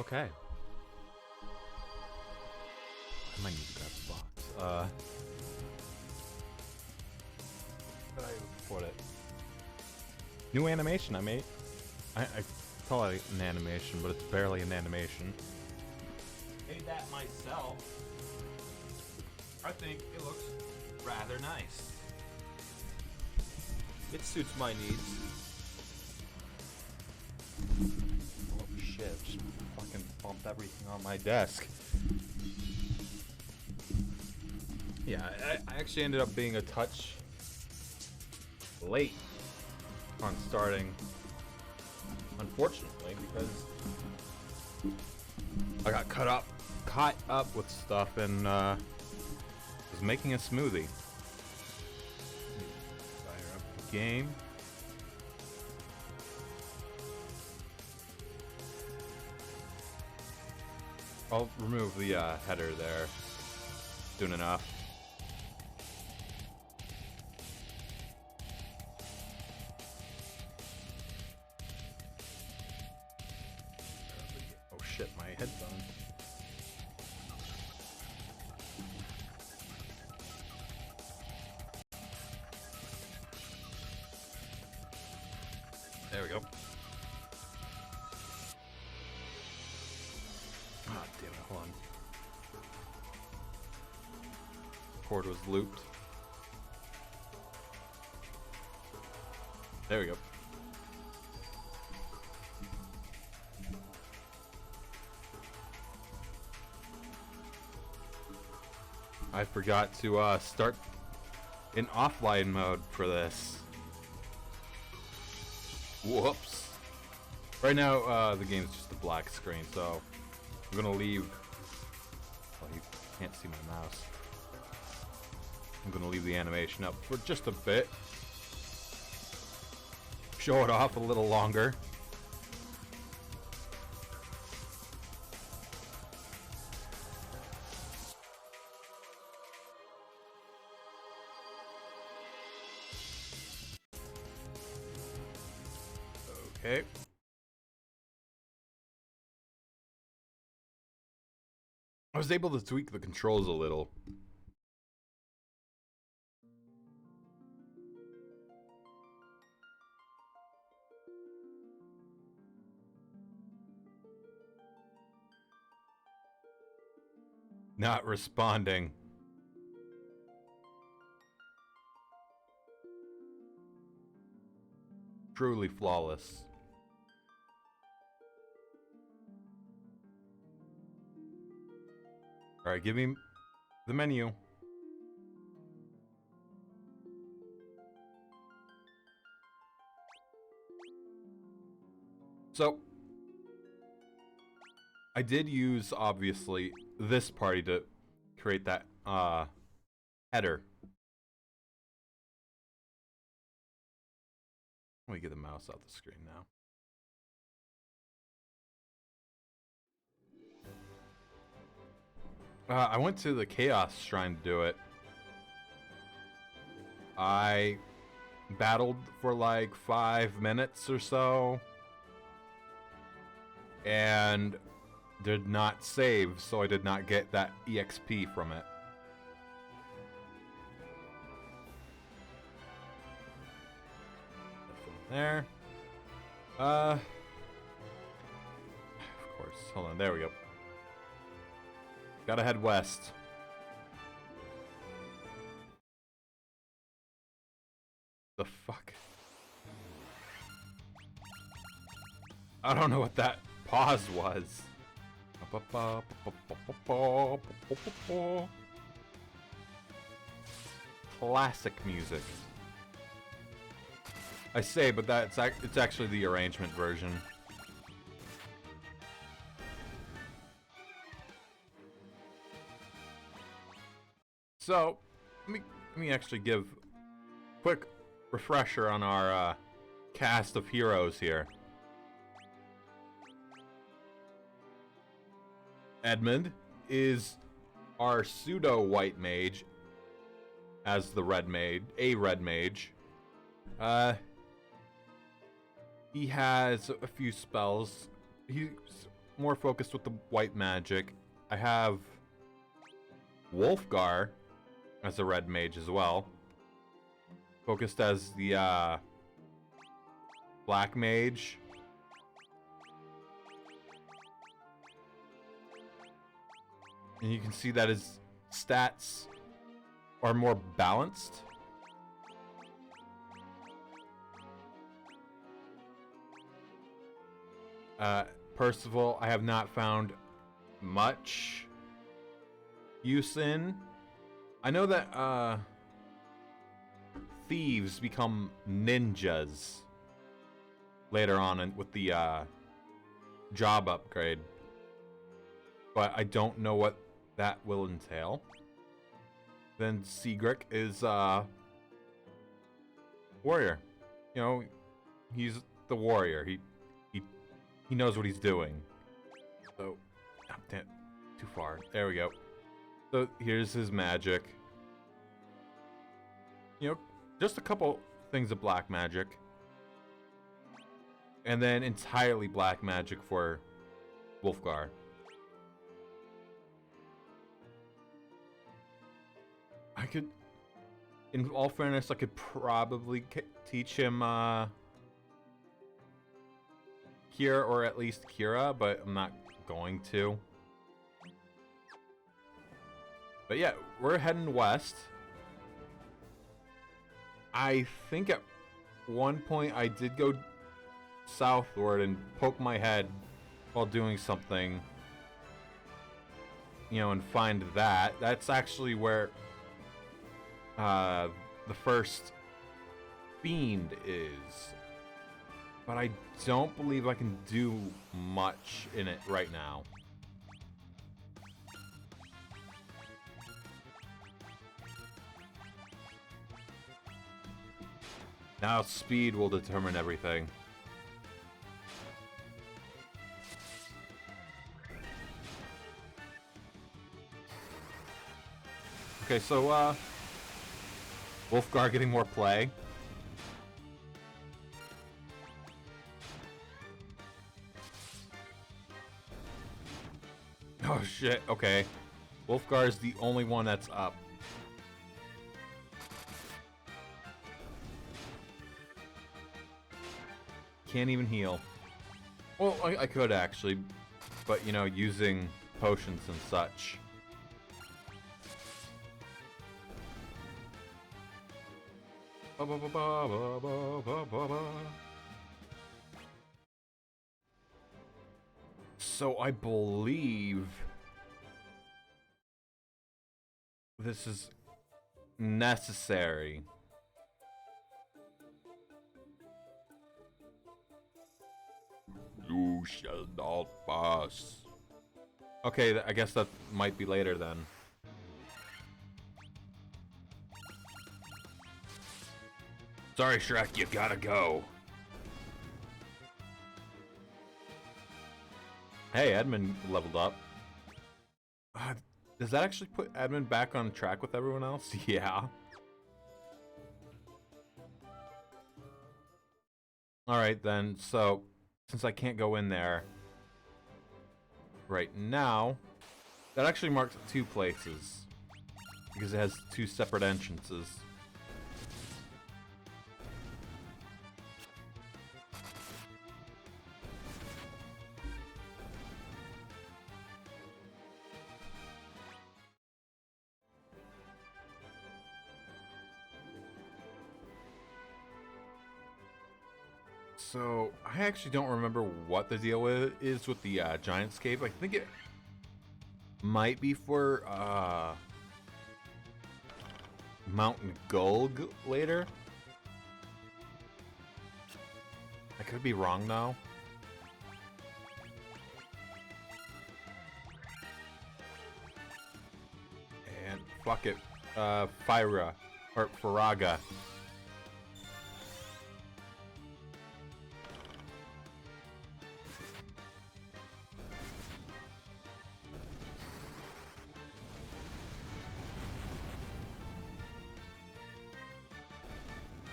Okay. I might need to grab the box. Where did I put it? New animation I made. I call it an animation, but it's barely an animation. Made that myself. I think it looks rather nice. It suits my needs. Oh shit, just fucking bumped everything on my desk. Yeah, I actually ended up being a touch late on starting, unfortunately, because I got caught up with stuff and was making a smoothie. Fire up the game. I'll remove the header there. Soon enough. Oh shit, my headphones. There we go. Ah, damn it, hold on. Cord was looped. There we go. I forgot to start in offline mode for this. Whoops. Right now, the game's just a black screen, so I'm gonna leave. Well, you can't see my mouse. I'm gonna leave the animation up for just a bit. Show it off a little longer. Okay. I was able to tweak the controls a little. Not responding. Truly flawless. Alright, give me the menu. So, I did use, obviously, this party to create that, header. Let me get the mouse out the screen now. I went to the Chaos Shrine to do it. I battled for like 5 minutes or so. And did not save, so I did not get that EXP from it. There. Of course. Hold on, there we go. Gotta head west. The fuck? I don't know what that pause was. Classic music. I say, but it's actually the arrangement version. So, let me actually give a quick refresher on our cast of heroes here. Edmund is our pseudo white mage as the red mage, a red mage. He has a few spells. He's more focused with the white magic. I have Wolfgar as a red mage as well. Focused as the black mage. And you can see that his stats are more balanced. Percival, I have not found much use in. I know that thieves become ninjas later on with the job upgrade, but I don't know what that will entail. Then Sigric is warrior. You know, he's the warrior. He knows what he's doing. So, oh, damn, too far. There we go. So here's his magic. You know, just a couple things of black magic. And then entirely black magic for Wolfgar. I could, in all fairness, I could probably teach him Cure, or at least Cura, but I'm not going to. But yeah, we're heading west. I think at one point I did go southward and poke my head while doing something, you know, and find that. That's actually where the first fiend is. But I don't believe I can do much in it right now. Now speed will determine everything. Okay, so Wolfgar getting more play. Oh shit, okay. Wolfgar is the only one that's up. Can't even heal. Well, I could actually, but you know, using potions and such. So I believe this is necessary. You shall not pass. Okay, I guess that might be later then. Sorry, Shrek, you gotta go. Hey, Edmund leveled up. Does that actually put Edmund back on track with everyone else? Yeah. Alright then, so since I can't go in there right now, that actually marks 2 places because it has 2 separate entrances. So, I actually don't remember what the deal is with the Giant's Cave. I think it might be for Mountain Gulg later. I could be wrong though. And fuck it. Fyra. Or Faraga.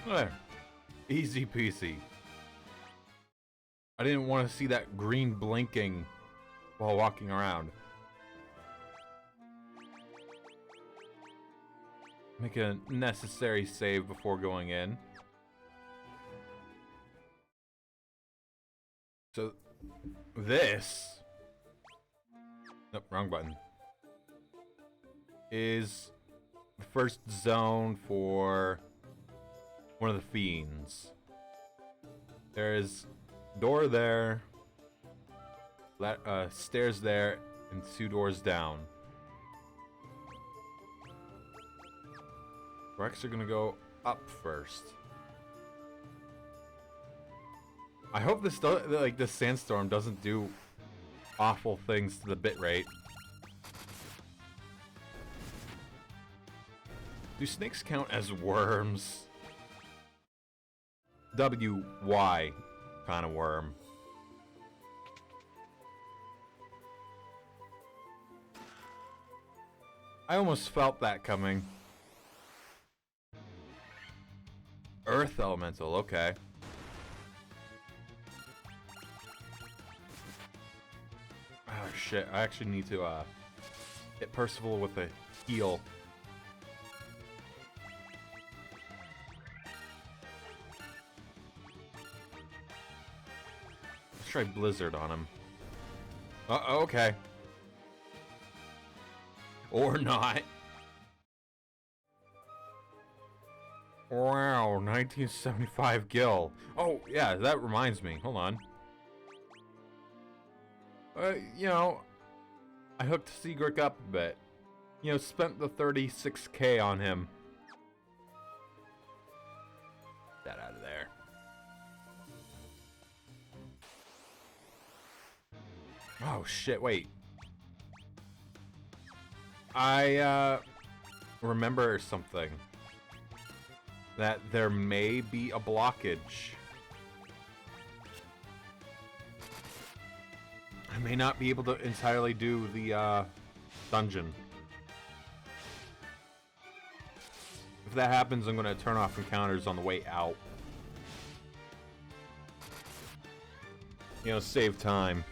There. Easy peasy. I didn't want to see that green blinking while walking around. Make a necessary save before going in. So, this... Nope, wrong button. Is the first zone for one of the fiends. There's door there, stairs there, and 2 doors down. We're actually gonna go up first. I hope this this sandstorm doesn't do awful things to the bitrate. Do snakes count as worms? WY kind of worm. I almost felt that coming. Earth elemental, okay. Oh shit, I actually need to hit Percival with a heal. Let's try Blizzard on him. Okay. Or not. Wow, 1975 gil. Oh, yeah, that reminds me. Hold on. You know, I hooked Seagrick up a bit. You know, spent the 36K on him. Get that out of there. Oh, shit, wait. I, remember something. That there may be a blockage. I may not be able to entirely do the dungeon. If that happens, I'm gonna turn off encounters on the way out. You know, save time.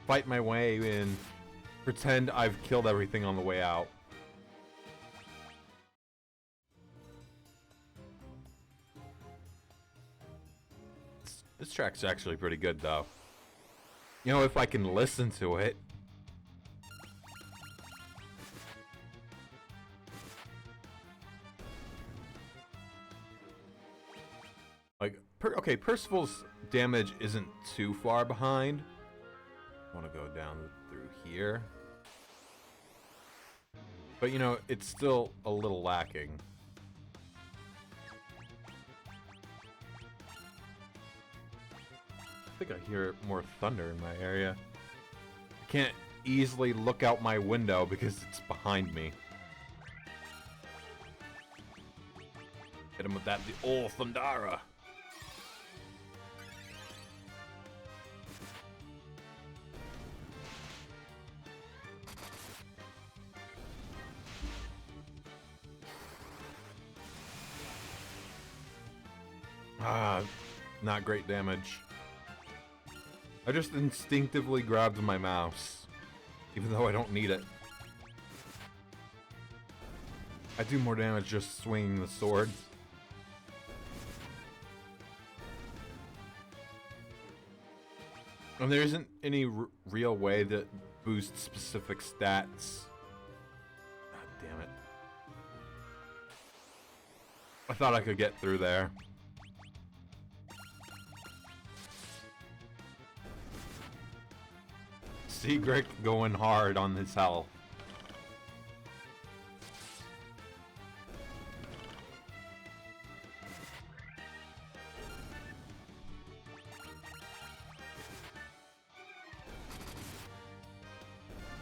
Fight my way in. Pretend I've killed everything on the way out. This track's actually pretty good, though. You know, if I can listen to it. Like, okay, Percival's damage isn't too far behind. I want to go down through here. But, you know, it's still a little lacking. I think I hear more thunder in my area. I can't easily look out my window because it's behind me. Hit him with that, the old Thundara. Ah, not great damage. I just instinctively grabbed my mouse, even though I don't need it. I do more damage just swinging the sword. And there isn't any real way that boosts specific stats. God damn it. I thought I could get through there. Seagrick going hard on his health.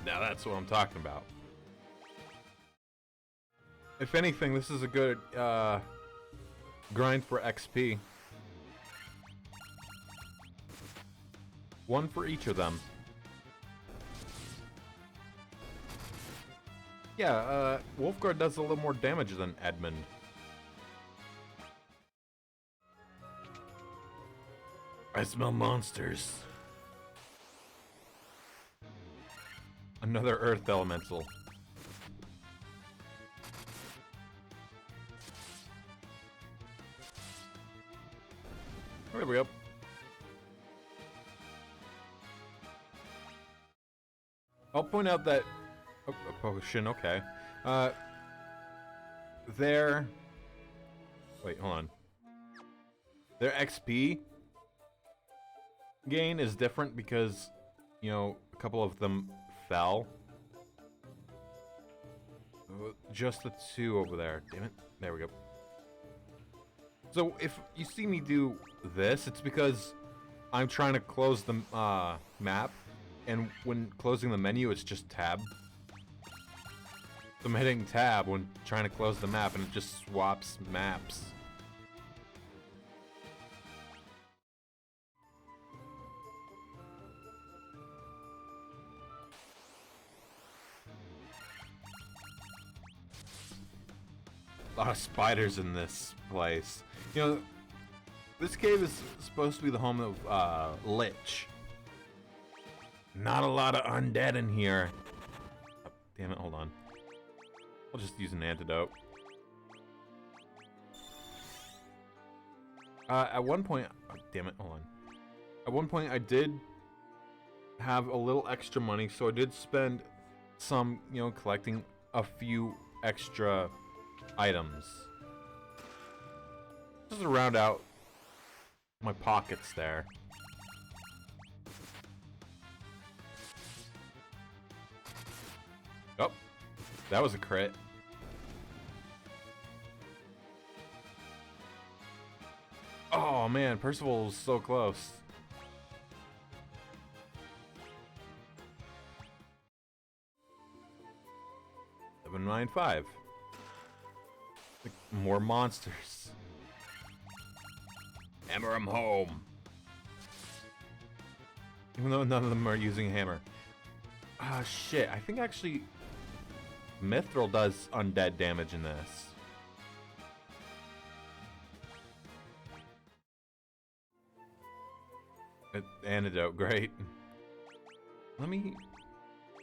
Now that's what I'm talking about. If anything, this is a good grind for XP. One for each of them. Yeah, Wolfguard does a little more damage than Edmund. I smell monsters. Another earth elemental. There we go. I'll point out that a potion, okay. Their wait, hold on. Their XP gain is different because, you know, a couple of them fell. Just the two over there. Damn it. There we go. So if you see me do this, it's because I'm trying to close the map, and when closing the menu, it's just tab. So I'm hitting tab when trying to close the map, and it just swaps maps. A lot of spiders in this place. You know, this cave is supposed to be the home of Lich. Not a lot of undead in here. Oh, damn it, hold on. I'll just use an antidote. At one point, oh, damn it, hold on. At one point I did have a little extra money, so I did spend some, you know, collecting a few extra items. Just to round out my pockets there. Oh, that was a crit. Oh man, Percival was so close. Seven, 9, 5. More monsters. Hammer them home. Even though none of them are using a hammer. Ah, shit. I think actually Mithril does undead damage in this. Antidote, great. Let me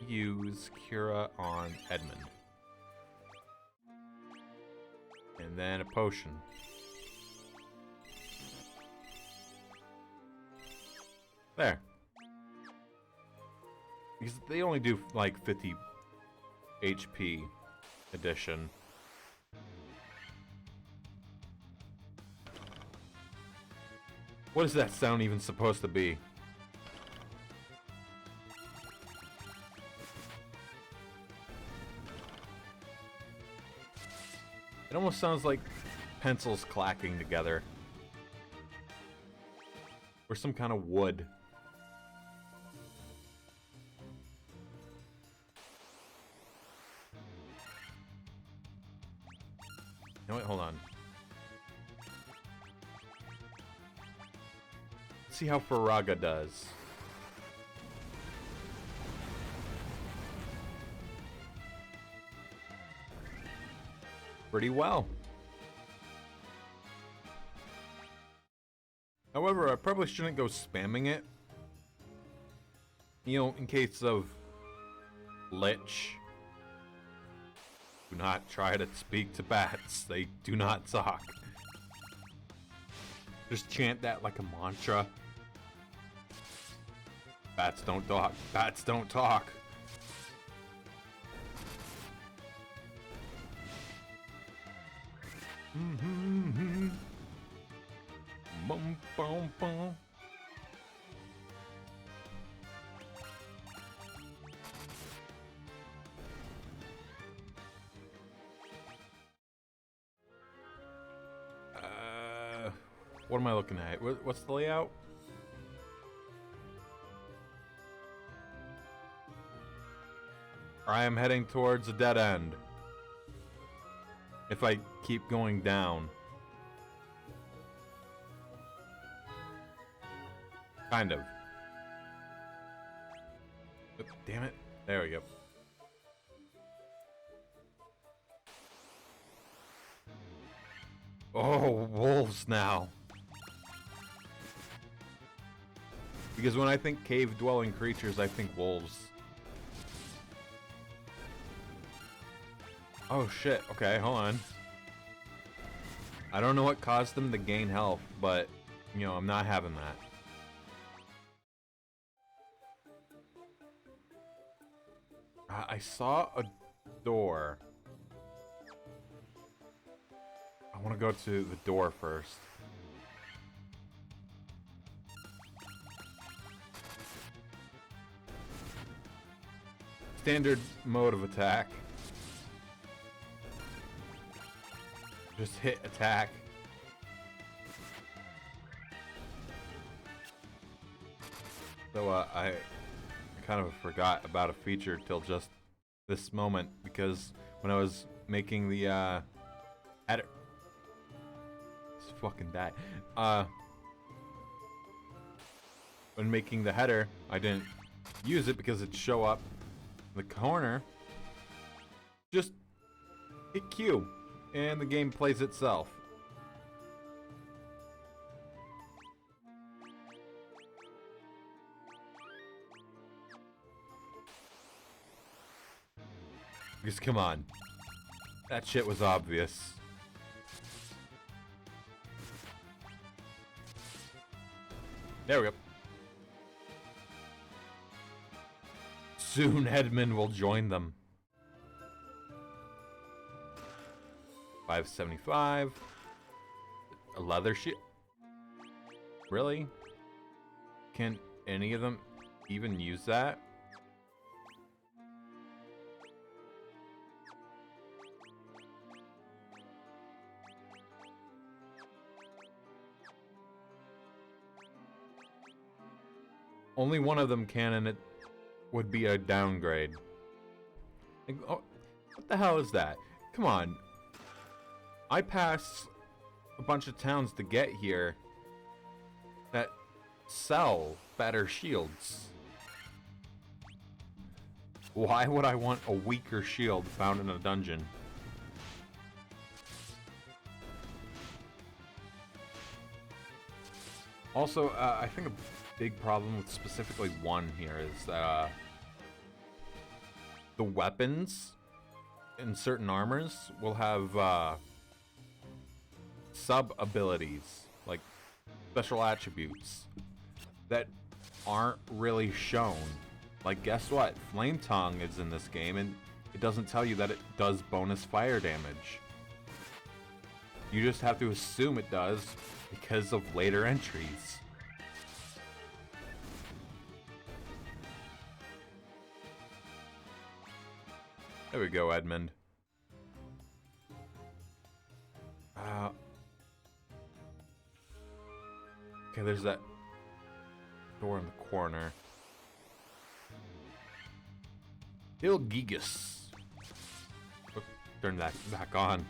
use Cura on Edmund. And then a potion. There. Because they only do like 50 HP addition. What is that sound even supposed to be? It almost sounds like pencils clacking together. Or some kind of wood. No, wait, hold on. Let's see how Faraga does. Pretty well. However, I probably shouldn't go spamming it. You know, in case of Lich. Do not try to speak to bats. They do not talk. Just chant that like a mantra. Bats don't talk. Bats don't talk. Bum, bum, bum. What am I looking at? What's the layout? I am heading towards a dead end. If I keep going down. Kind of. Oh, damn it. There we go. Oh, wolves now. Because when I think cave-dwelling creatures, I think wolves. Oh shit, okay, hold on. I don't know what caused them to gain health, but, you know, I'm not having that. I saw a door. I want to go to the door first. Standard mode of attack. Just hit attack. So I kind of forgot about a feature till just this moment, because when I was making the header, this fucking die. When making the header, I didn't use it because it'd show up in the corner. Just hit Q, and the game plays itself. Because come on, that shit was obvious. There we go. Soon Edmund will join them. 575. A leather shield. Really? Can any of them even use that? Only one of them can, and it would be a downgrade. Like, oh, what the hell is that? Come on. I passed a bunch of towns to get here that sell better shields. Why would I want a weaker shield found in a dungeon? Also, I think a big problem with specifically one here is that the weapons in certain armors will have sub-abilities, like special attributes, that aren't really shown. Like, guess what? Flame Tongue is in this game, and it doesn't tell you that it does bonus fire damage. You just have to assume it does because of later entries. There we go, Edmund. Okay, there's that door in the corner. Ilgigus. Oh, turn that back on.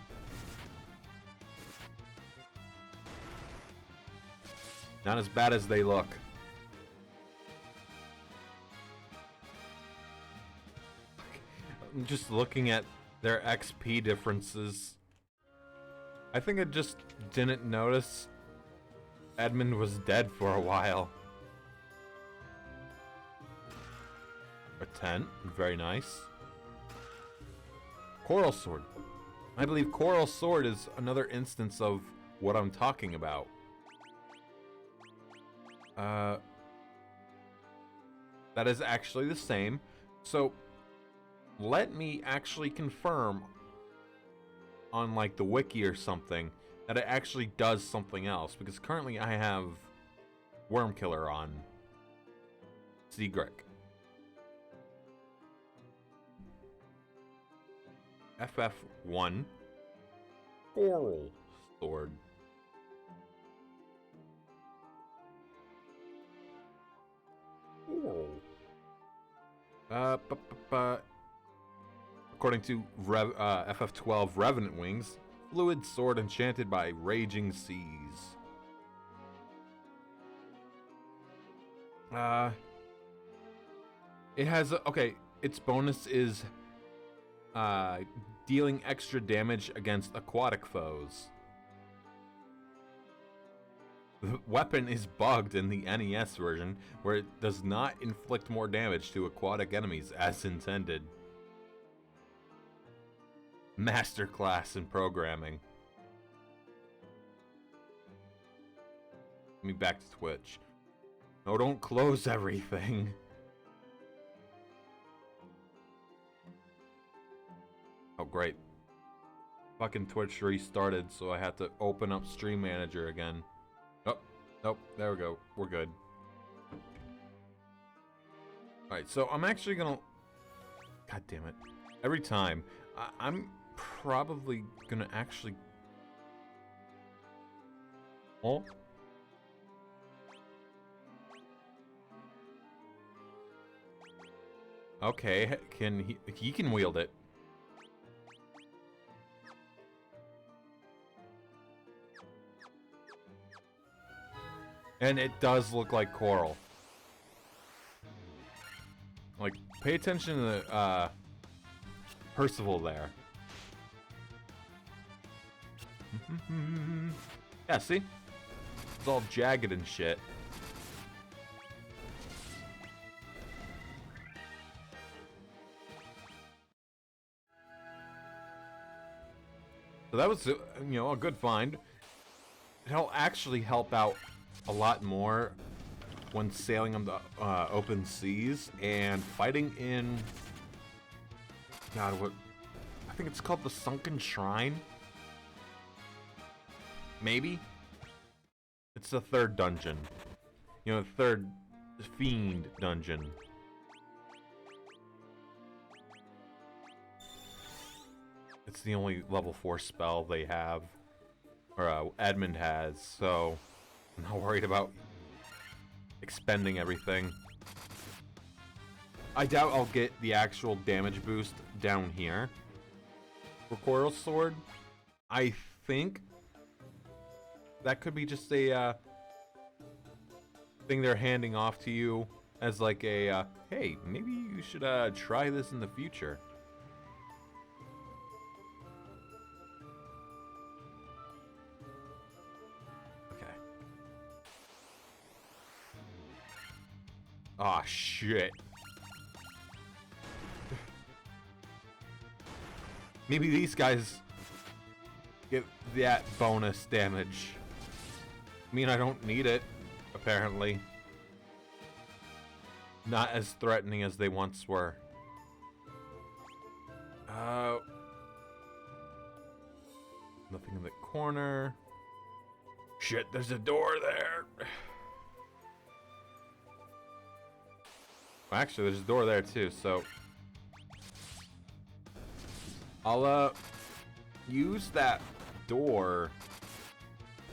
Not as bad as they look. I'm just looking at their XP differences. I think I just didn't notice Edmund was dead for a while. A tent, very nice. Coral Sword. I believe Coral Sword is another instance of what I'm talking about. That is actually the same. So, let me actually confirm on like the wiki or something that it actually does something else, because currently I have Wormkiller on Seagrick. FF1 Coral Sword. According to FF12 Revenant Wings, fluid sword enchanted by raging seas. It has okay. Its bonus is dealing extra damage against aquatic foes. The weapon is bugged in the NES version, where it does not inflict more damage to aquatic enemies as intended. Masterclass in programming. Let me back to Twitch. No, don't close everything. Oh, great. Fucking Twitch restarted, so I had to open up Stream Manager again. Oh, nope, there we go. We're good. Alright, so I'm actually gonna... God damn it. Every time. I'm probably gonna actually... Oh? Okay, he can wield it. And it does look like coral. Like, pay attention to the, Percival there. Yeah, see? It's all jagged and shit. So that was, you know, a good find. It'll actually help out a lot more when sailing on the open seas and fighting in... God, what... I think it's called the Sunken Shrine? Maybe? It's the third dungeon. You know, the third fiend dungeon. It's the only level 4 spell they have, or Edmund has, so I'm not worried about expending everything. I doubt I'll get the actual damage boost down here for Coral Sword. I think that could be just a thing they're handing off to you as like a, hey, maybe you should try this in the future. Aw, shit. Maybe these guys get that bonus damage. I mean, I don't need it, apparently. Not as threatening as they once were. Nothing in the corner. Shit, there's a door there. Well, actually, there's a door there too, so I'll use that door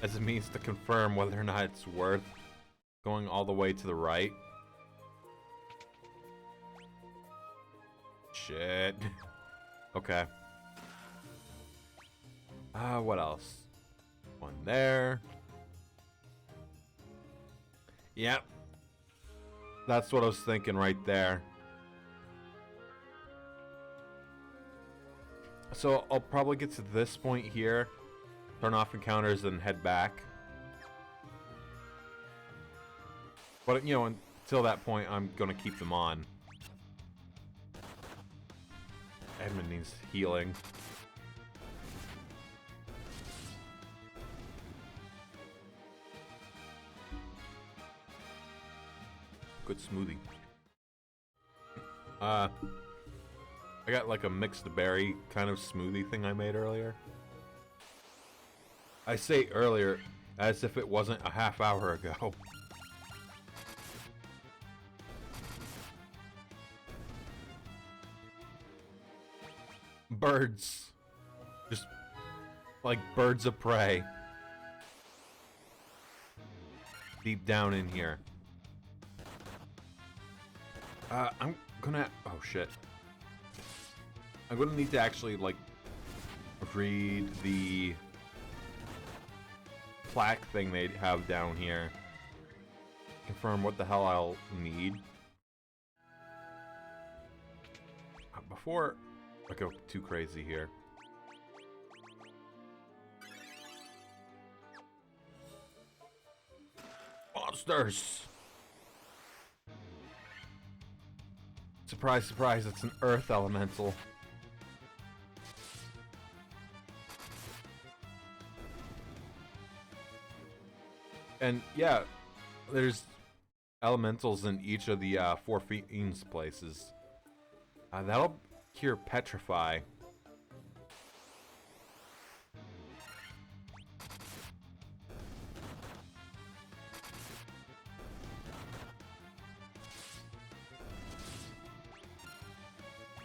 as a means to confirm whether or not it's worth going all the way to the right. Shit. Okay. What else? One there. Yep. That's what I was thinking right there. So I'll probably get to this point here, turn off encounters, and head back. But, you know, until that point, I'm gonna keep them on. Edmund needs healing. Good smoothie. I got like a mixed berry kind of smoothie thing I made earlier. I say earlier as if it wasn't a half hour ago. Birds. Just like birds of prey. Deep down in here. I'm gonna... Oh, shit. I'm gonna need to actually, like, read the plaque thing they have down here. Confirm what the hell I'll need. Before I go too crazy here. monsters! Surprise, surprise, it's an earth elemental. And yeah, there's elementals in each of the 4 fiends places. That'll cure petrify.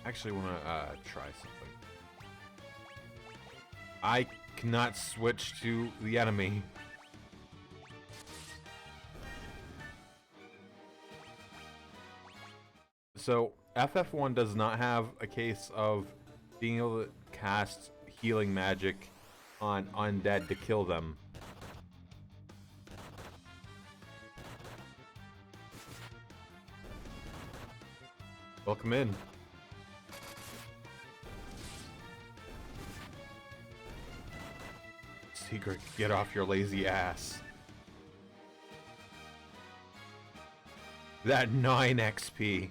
Actually want to try something. I cannot switch to the enemy. So FF1 does not have a case of being able to cast healing magic on undead to kill them. Welcome in. Secret, get off your lazy ass. That 9 XP.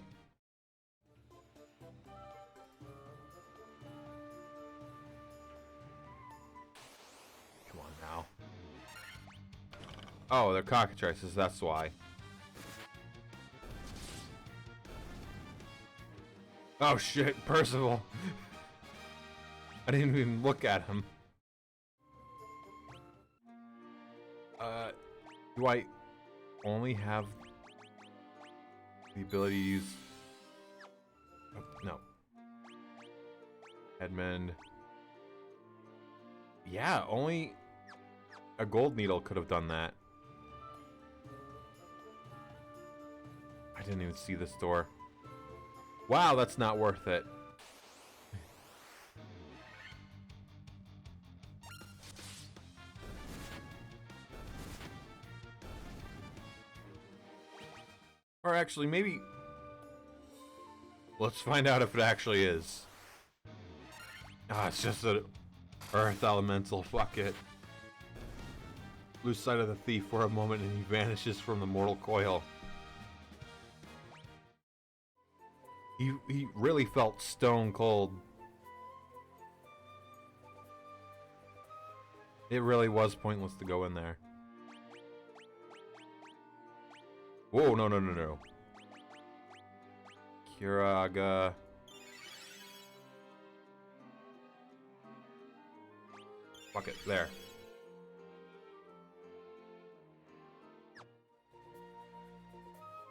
Come on now. Oh, they're cockatrices, that's why. Oh shit, Percival. I didn't even look at him. Do I only have the ability to use... Oh, no. Edmund. Yeah, only a gold needle could have done that. I didn't even see this door. Wow, that's not worth it. Or actually, maybe... Let's find out if it actually is. Ah, it's just an earth elemental. Fuck it. Lose sight of the thief for a moment and he vanishes from the mortal coil. He really felt stone cold. It really was pointless to go in there. Whoa, no, no, no, no. Kiraga. Fuck it, there.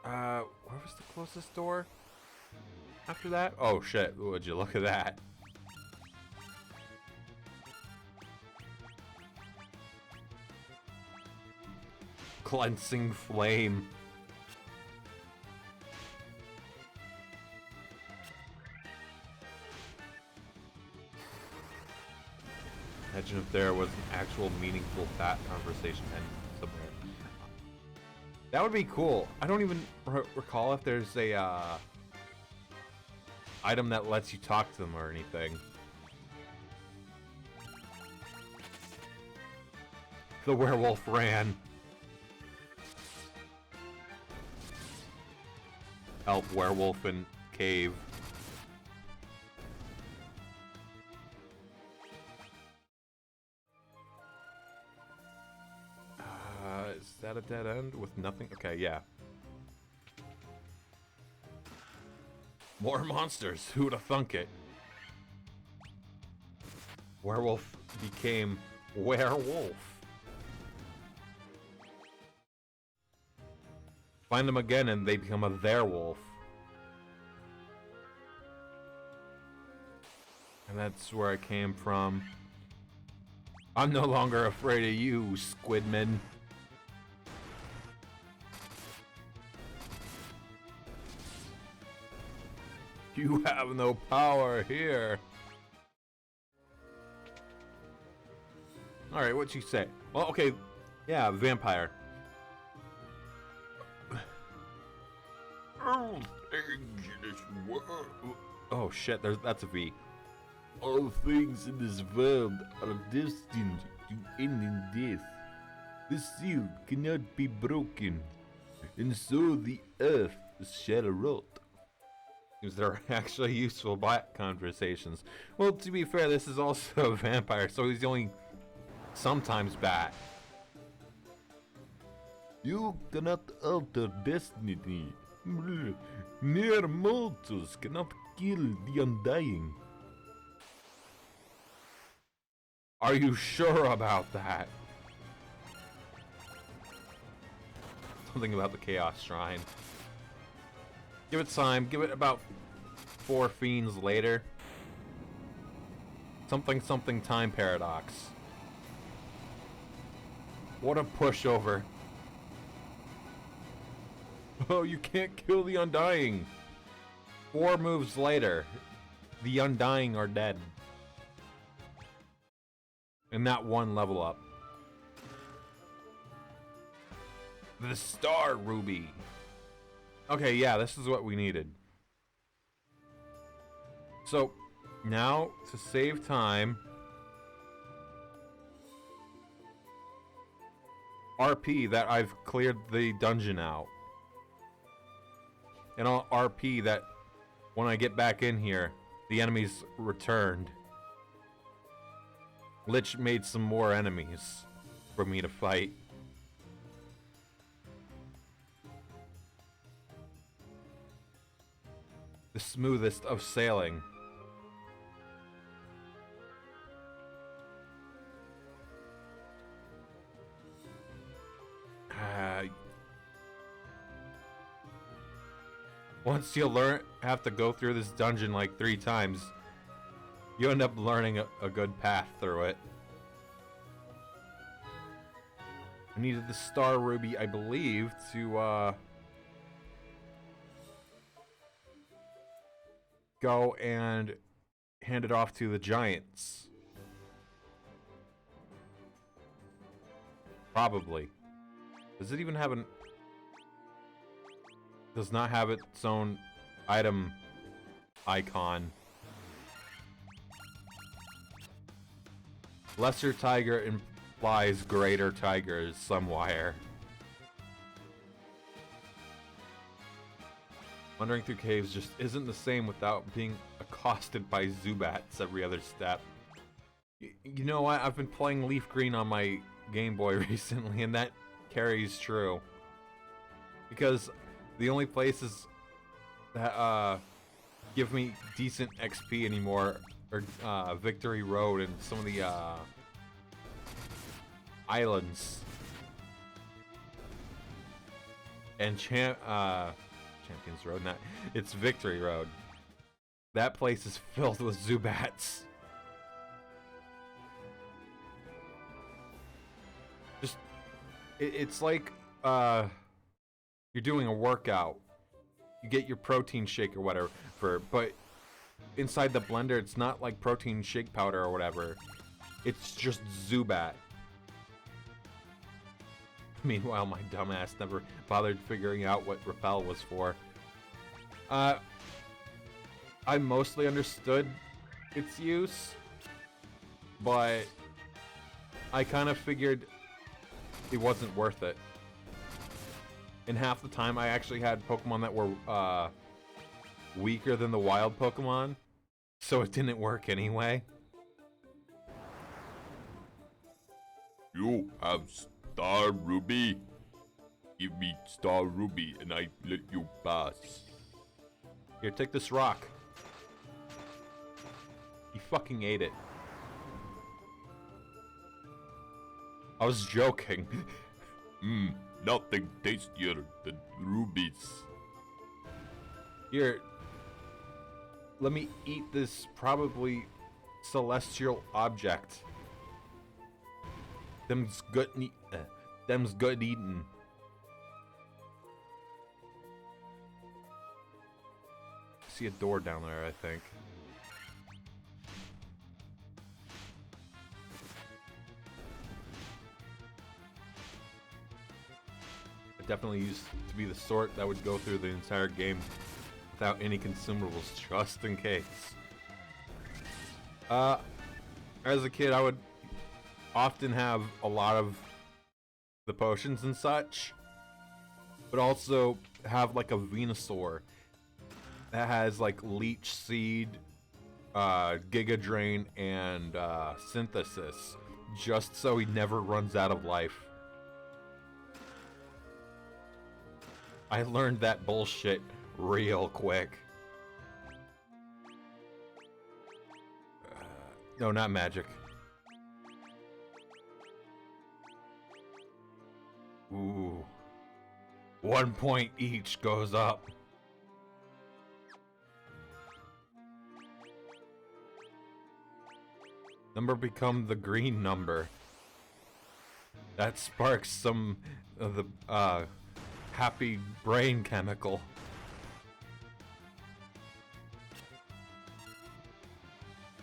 Where was the closest door? After that? Oh shit, would you look at that? Cleansing flame. Imagine if there was an actual meaningful conversation ending somewhere. That would be cool. I don't even recall if there's a item that lets you talk to them or anything. The werewolf ran. Help werewolf in cave. Is that a dead end with nothing? Okay, yeah. More monsters. Who would have thunk it? Werewolf became werewolf. Find them again and they become a werewolf. And that's where I came from. I'm no longer afraid of you, Squidman. You have no power here. Alright, what'd you say? Well, okay. Yeah, vampire. All things in this world. Oh shit, that's a V. All things in this world are destined to end in death. The seal cannot be broken. And so the earth shall rot. Because they're actually useful bot conversations. Well, to be fair, this is also a vampire, so he's only sometimes bat. You cannot alter destiny. Mere mortals cannot kill the undying. Are you sure about that? Something about the Chaos Shrine. Give it time. Give it about 4 fiends later. Something time paradox. What a pushover. Oh, you can't kill the Undying. 4 moves later, the Undying are dead. And that one level up. The Star Ruby. Okay, yeah, this is what we needed. So, now, to save time... RP that I've cleared the dungeon out. And I'll RP that when I get back in here, the enemies returned. Lich made some more enemies for me to fight. The smoothest of sailing. Once you have to go through this dungeon like 3 times, you end up learning a good path through it. I needed the Star Ruby, I believe, to go and hand it off to the giants. Probably. Does it even have an... Does not have its own item icon. Lesser tiger implies greater tigers somewhere. Wandering through caves just isn't the same without being accosted by Zubats every other step. You know what? I've been playing Leaf Green on my Game Boy recently, and that carries true. Because the only places that give me decent XP anymore are Victory Road and some of the islands. And Champions Road, it's Victory Road. That place is filled with Zubats. Just, it's like, you're doing a workout. You get your protein shake or whatever, but inside the blender, it's not like protein shake powder or whatever. It's just Zubat. Meanwhile, my dumbass never bothered figuring out what Repel was for. I mostly understood its use, but I kind of figured it wasn't worth it. And half the time, I actually had Pokemon that were weaker than the wild Pokemon, so it didn't work anyway. You have Star Ruby. Give me Star Ruby and I let you pass. Here, take this rock. He fucking ate it. I was joking. Nothing tastier than rubies. Here, let me eat this probably celestial object. Them's good eatin'. See a door down there, I think. It definitely used to be the sort that would go through the entire game without any consumables, just in case. As a kid, I would often have a lot of the potions and such. but also have like a Venusaur that has like Leech Seed, Giga Drain, and Synthesis, just so he never runs out of life. I learned that bullshit real quick. No, not magic. Ooh. 1 point each goes up. Number become the green number. That sparks some of the happy brain chemical.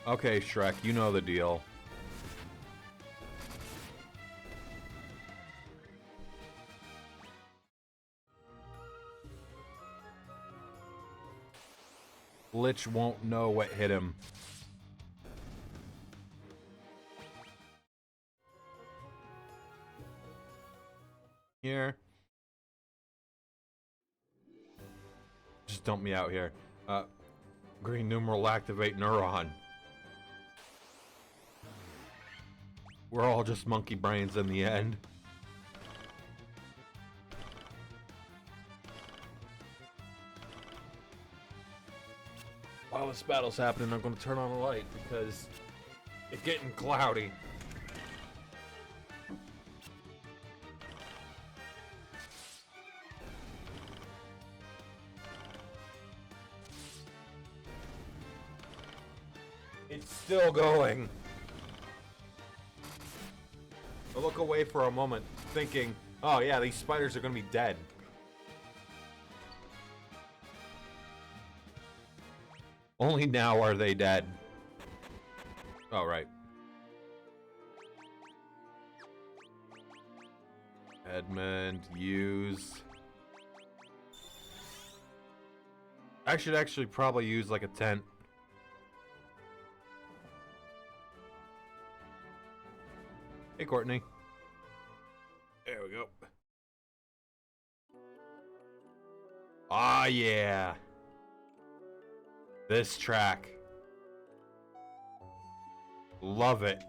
Okay, Shrek, you know the deal. Lich won't know what hit him. Here. Just dump me out here. Green numeral activate neuron. We're all just monkey brains in the end. While this battle's happening, I'm gonna turn on a light because it's getting cloudy. It's still going. I look away for a moment, thinking, oh yeah, these spiders are gonna be dead. Only now are they dead. Oh, right. Edmund, use. I should actually probably use like a tent. Hey, Courtney. There we go. Ah, yeah. This track. Love it.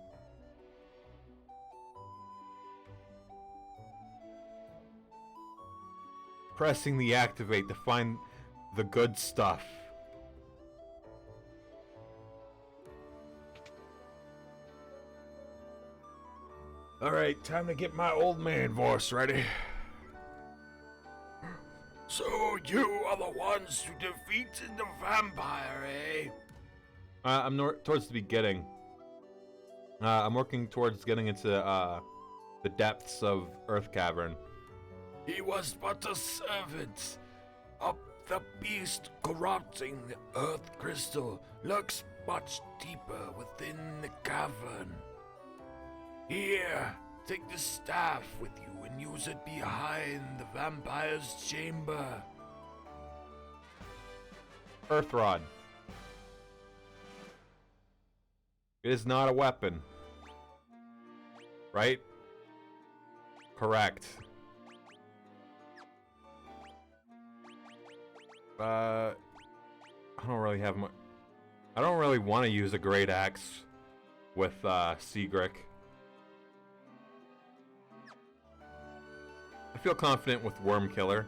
Pressing the activate to find the good stuff. Alright, time to get my old man voice ready. So you are the ones who defeated the vampire, eh? I'm towards the beginning. I'm working towards getting into the depths of Earth Cavern. He was but a servant. Up the beast corrupting the earth crystal lurks much deeper within the cavern. Here, take the staff with you and use it behind the vampire's chamber. Earth Rod. It is not a weapon. Right? Correct. I don't really have much. I don't really want to use a great axe with Seagrick. I feel confident with Worm Killer.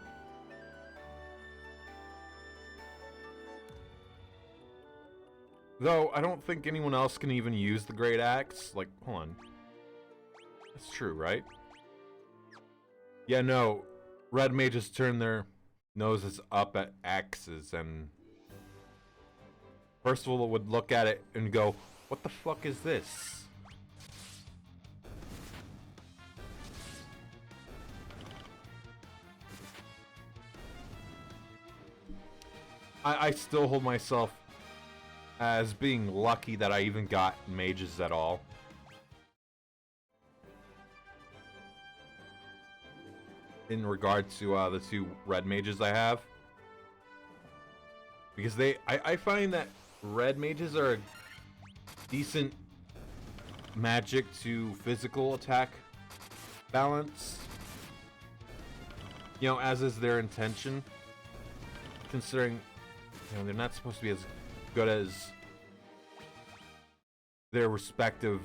Though I don't think anyone else can even use the great axe. Like, hold on. That's true, right? Yeah, no. Red mages turn their noses up at axes, and Percival would look at it and go, "What the fuck is this?" I still hold myself as being lucky that I even got mages at all. In regard to the two red mages I have. Because I find that red mages are a decent magic to physical attack balance. You know, as is their intention, considering, you know, they're not supposed to be as good as their respective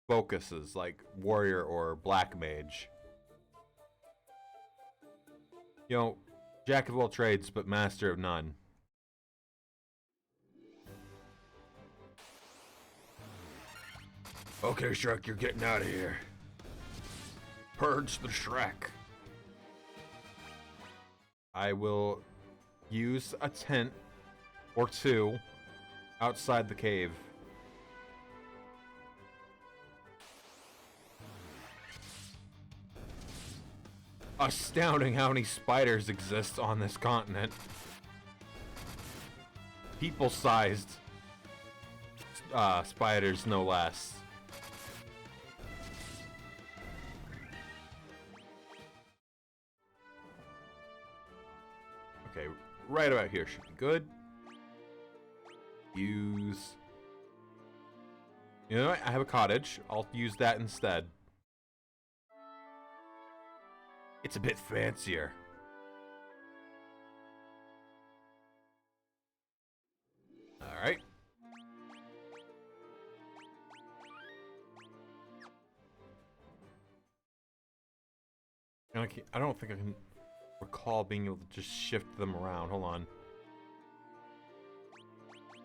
focuses, like warrior or black mage. You know, jack of all trades, but master of none. Okay, Shrek, you're getting out of here. Purge the Shrek. I will use a tent or two outside the cave. Astounding how many spiders exist on this continent. People-sized spiders, no less. Okay, right about here should be good. Use... You know what? I have a cottage. I'll use that instead. It's a bit fancier. Alright. I don't think I can recall being able to just shift them around. Hold on.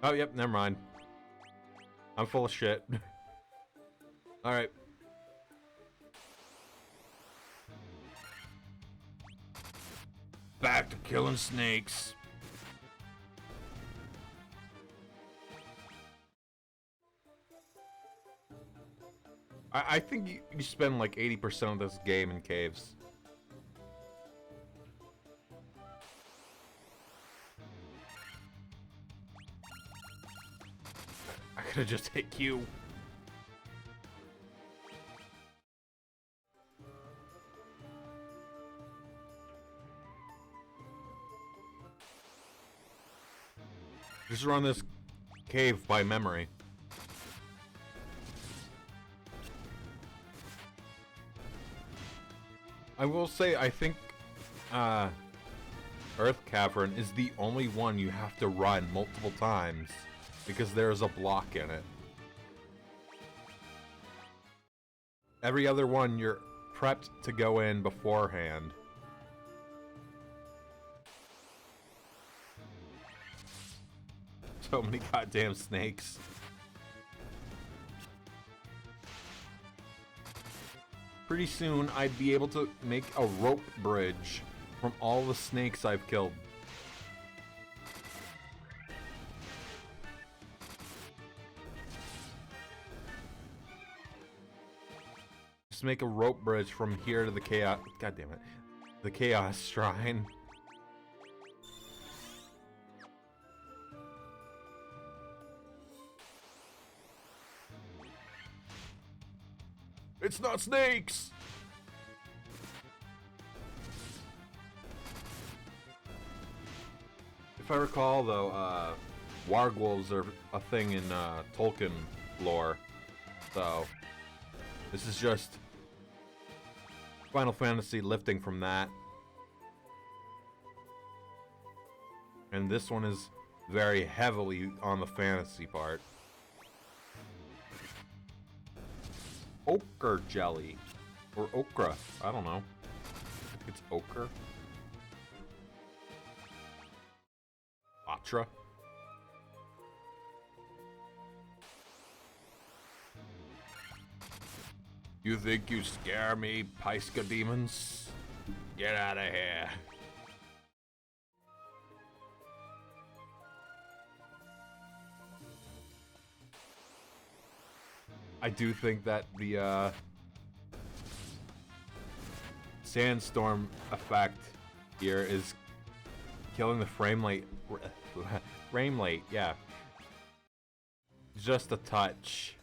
Oh, yep, never mind. I'm full of shit. Alright. Back to killing snakes. I think you spend like 80% of this game in caves. I could have just hit Q. Just run this cave by memory. I will say, I think Earth Cavern is the only one you have to run multiple times because there's a block in it. Every other one you're prepped to go in beforehand. So many goddamn snakes. Pretty soon, I'd be able to make a rope bridge from all the snakes I've killed. Just make a rope bridge from here to the chaos. God damn it. The Chaos Shrine. It's not snakes! If I recall, though, wargwolves are a thing in Tolkien lore. So, this is just Final Fantasy lifting from that. And this one is very heavily on the fantasy part. Ochre jelly. Or okra. I don't know. I think it's ochre. Atra. You think you scare me, Pyska demons? Get out of here. I do think that the sandstorm effect here is killing the frame rate. Frame rate, yeah. Just a touch.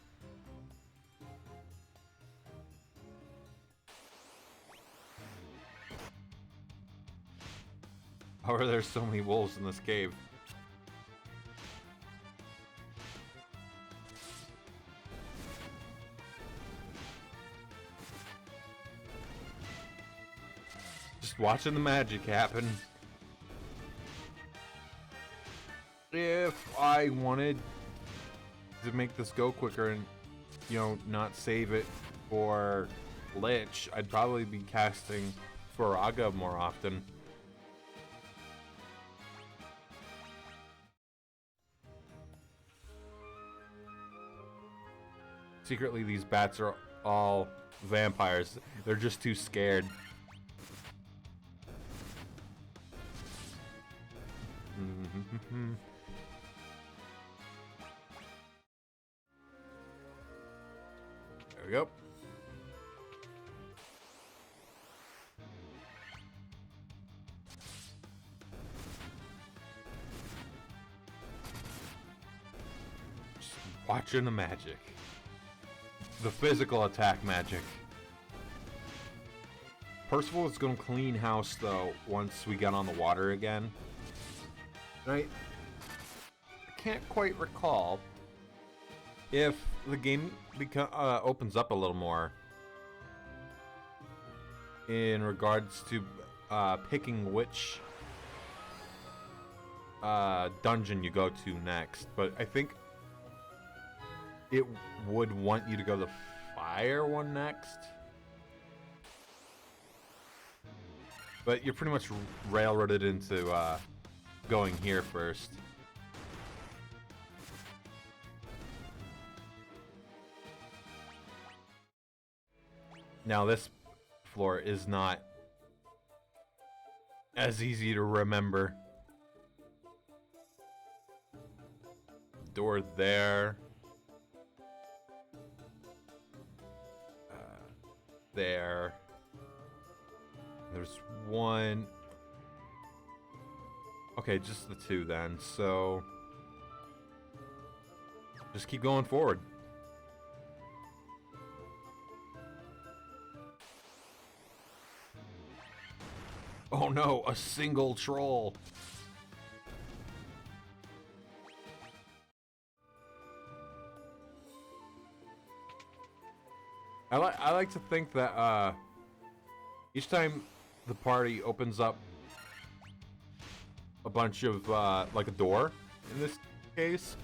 How are there so many wolves in this cave? Just watching the magic happen. If I wanted to make this go quicker and, you know, not save it for Lich, I'd probably be casting Faraga more often. Secretly, these bats are all vampires. They're just too scared. There we go. Just watching the magic. The physical attack magic. Percival is going to clean house, though, once we get on the water again. I can't quite recall if the game opens up a little more in regards to picking which dungeon you go to next. But I think it would want you to go to the fire one next. But you're pretty much railroaded into going here first. Now this floor is not as easy to remember. Door there. There. There's one. Okay, just the two then. So just keep going forward. Oh no, a single troll. I like to think that each time the party opens up a bunch of like a door, in this case,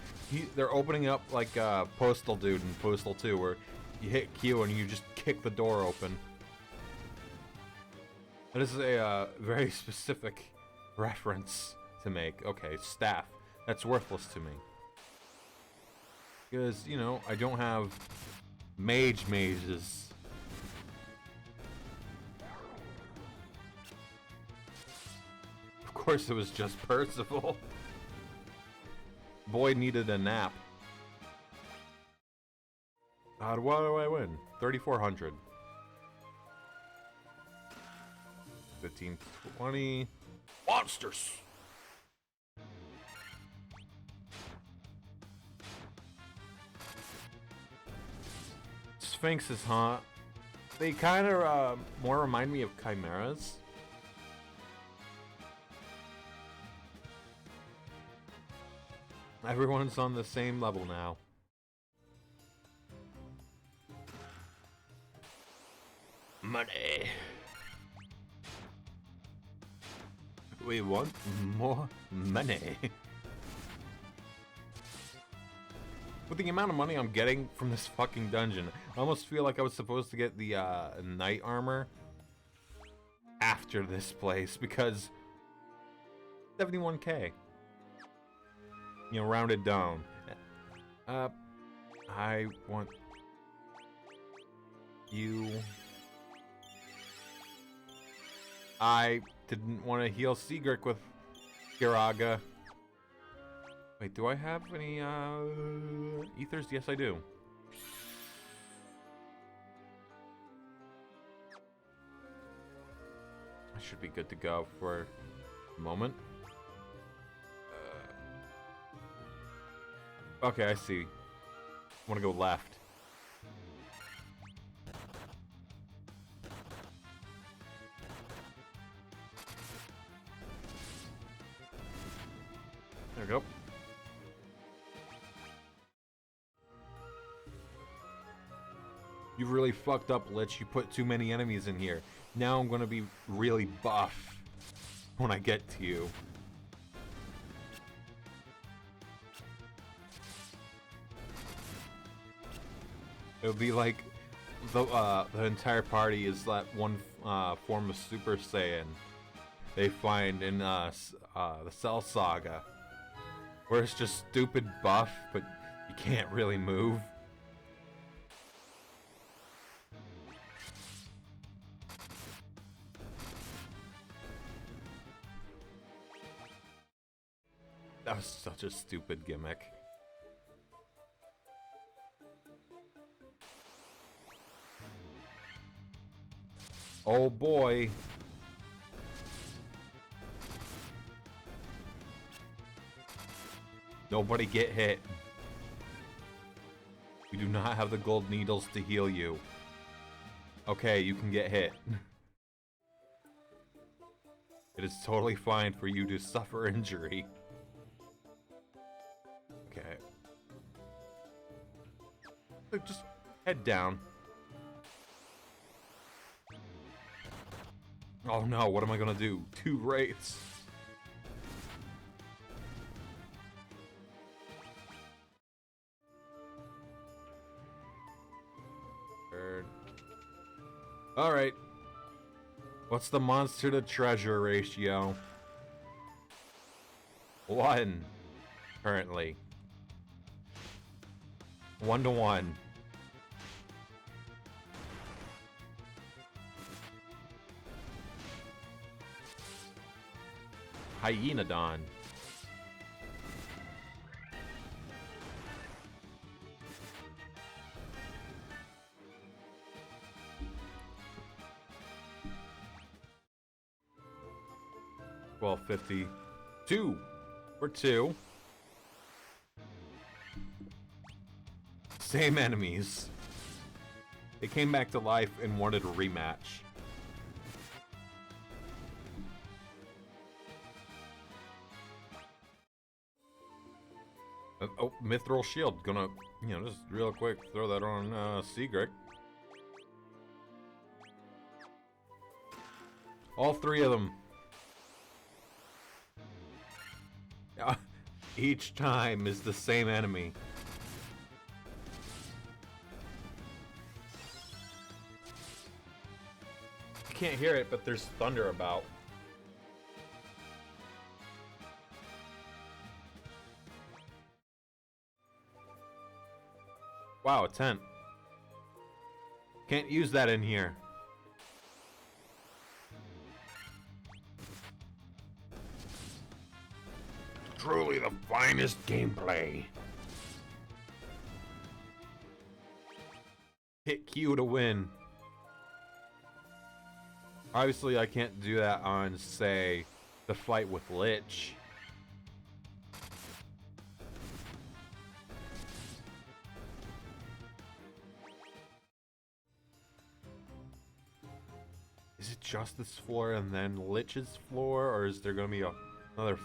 they're opening up like Postal Dude in Postal 2, where you hit Q and you just kick the door open. That is a very specific reference to make. Okay, staff. That's worthless to me. Because, you know, I don't have mages. Of course it was just Percival. Boy needed a nap. What do I win? 3,400. 15, 20. Monsters! Sphinxes, huh? They kind of more remind me of chimeras. Everyone's on the same level now. Money. We want more money. With the amount of money I'm getting from this fucking dungeon, I almost feel like I was supposed to get the knight armor after this place, because 71k. You know, rounded down. I want you. I didn't want to heal Sigurd with Giraga. Wait, do I have any ethers? Yes, I do. I should be good to go for a moment. Okay, I see. I want to go left. There we go. You really fucked up, Lich. You put too many enemies in here. Now I'm gonna be really buff when I get to you. It would be like the entire party is that one form of Super Saiyan they find in the Cell Saga, where it's just stupid buff, but you can't really move. That was such a stupid gimmick. Oh boy. Nobody get hit. We do not have the gold needles to heal you. Okay, you can get hit. It is totally fine for you to suffer injury. Okay. Look, just head down. Oh no, what am I gonna do? 2 wraiths. Alright. What's the monster to treasure ratio? 1. Currently. 1 to 1. Hyenodon. $12.50. 2 for 2. Same enemies. They came back to life and wanted a rematch. Oh, Mithril Shield. Gonna, just real quick throw that on Seagrick. All 3 of them. Each time is the same enemy. You can't hear it, but there's thunder about. Wow, a tent. Can't use that in here. Truly the finest gameplay. Hit Q to win. Obviously, I can't do that on, say, the fight with Lich. Is it just this floor and then Lich's floor, or is there gonna be another?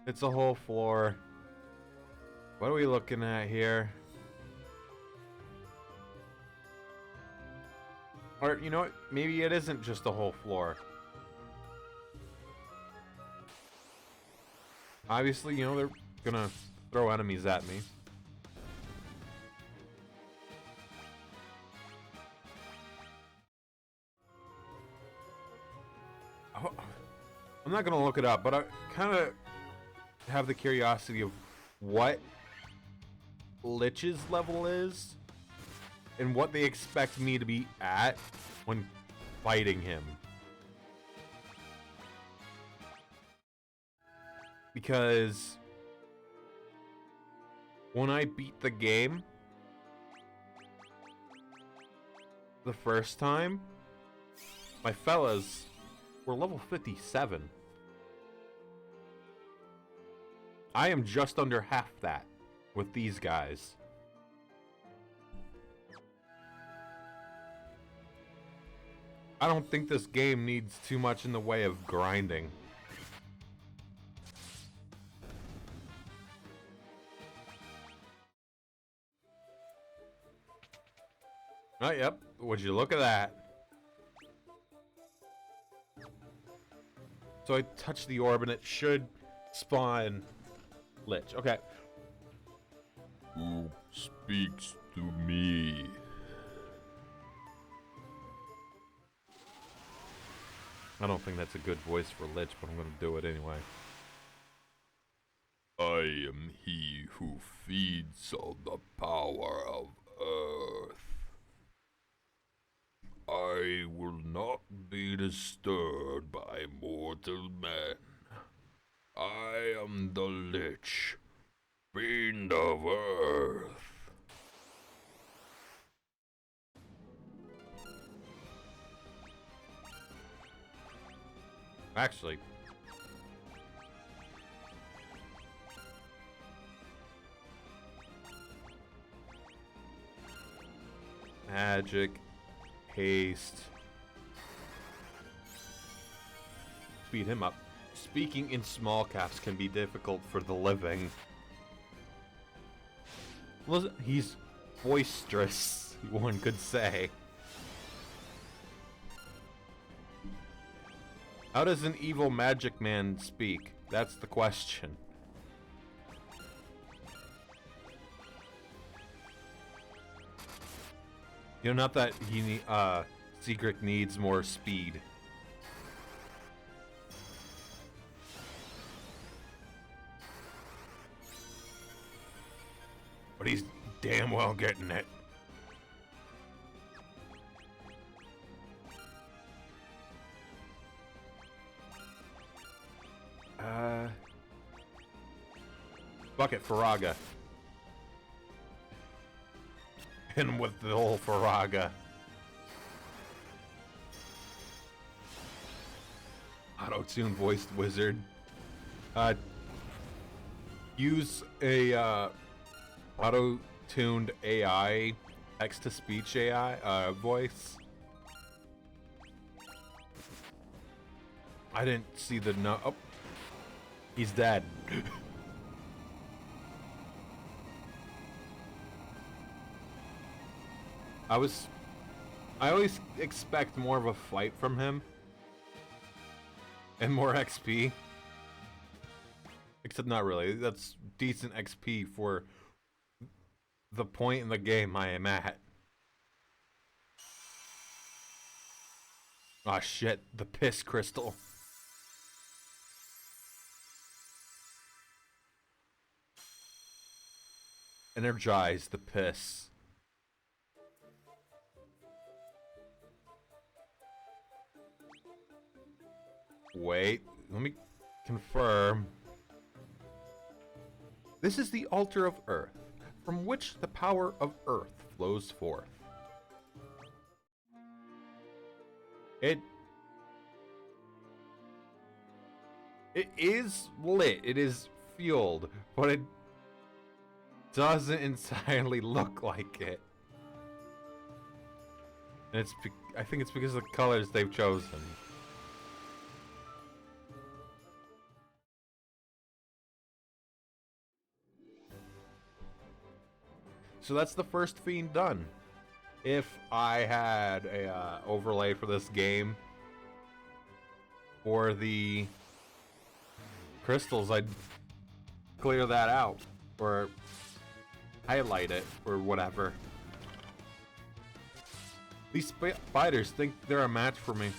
It's a whole floor. What are we looking at here? Or, you know what? Maybe it isn't just a whole floor. Obviously, they're gonna throw enemies at me. Oh, I'm not gonna look it up, but I kind of have the curiosity of what Lich's level is and what they expect me to be at when fighting him. Because when I beat the game the first time, my fellas were level 57. I am just under half that with these guys. I don't think this game needs too much in the way of grinding. Oh, yep. Would you look at that? So I touch the orb and it should spawn Lich. Okay. Who speaks to me? I don't think that's a good voice for Lich, but I'm gonna do it anyway. I am he who feeds on the power of Earth. I will not be disturbed by mortal men. I am the Lich, Fiend of Earth. Actually, magic, haste, speed him up. Speaking in small caps can be difficult for the living. Well, he's boisterous, one could say. How does an evil magic man speak? That's the question. You know, not that he, Secret needs more speed. But he's damn well getting it. Bucket Faraga. Hit him with the whole Faraga. Auto-tune voiced wizard. Use a auto-tuned AI, text-to-speech AI voice. I didn't see the no. Oh, he's dead. I always expect more of a fight from him. And more XP. Except not really. That's decent XP for the point in the game I am at. Aw, shit. The piss crystal. Energize the piss. Wait, let me confirm. This is the altar of Earth, from which the power of Earth flows forth. It is lit, it is fueled, but it doesn't entirely look like it. And I think it's because of the colors they've chosen. So that's the first fiend done. If I had a overlay for this game for the crystals, I'd clear that out or highlight it or whatever. These spiders think they're a match for me.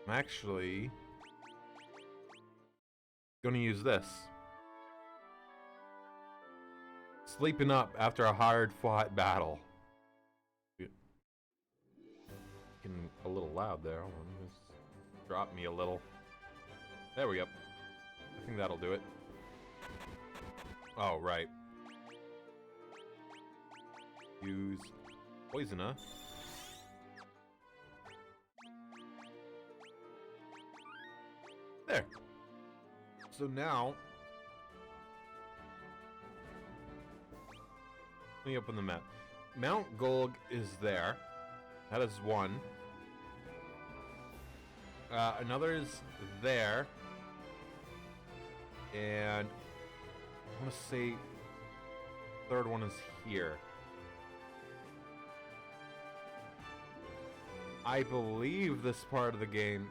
I'm actually gonna use this. Sleeping up after a hard-fought battle. Getting a little loud there. Hold on, just drop me a little. There we go. I think that'll do it. Oh, right. Use Poisoner. There. So now, let me open the map. Mount Golg is there. That is one. Another is there. And I want to say third one is here. I believe this part of the game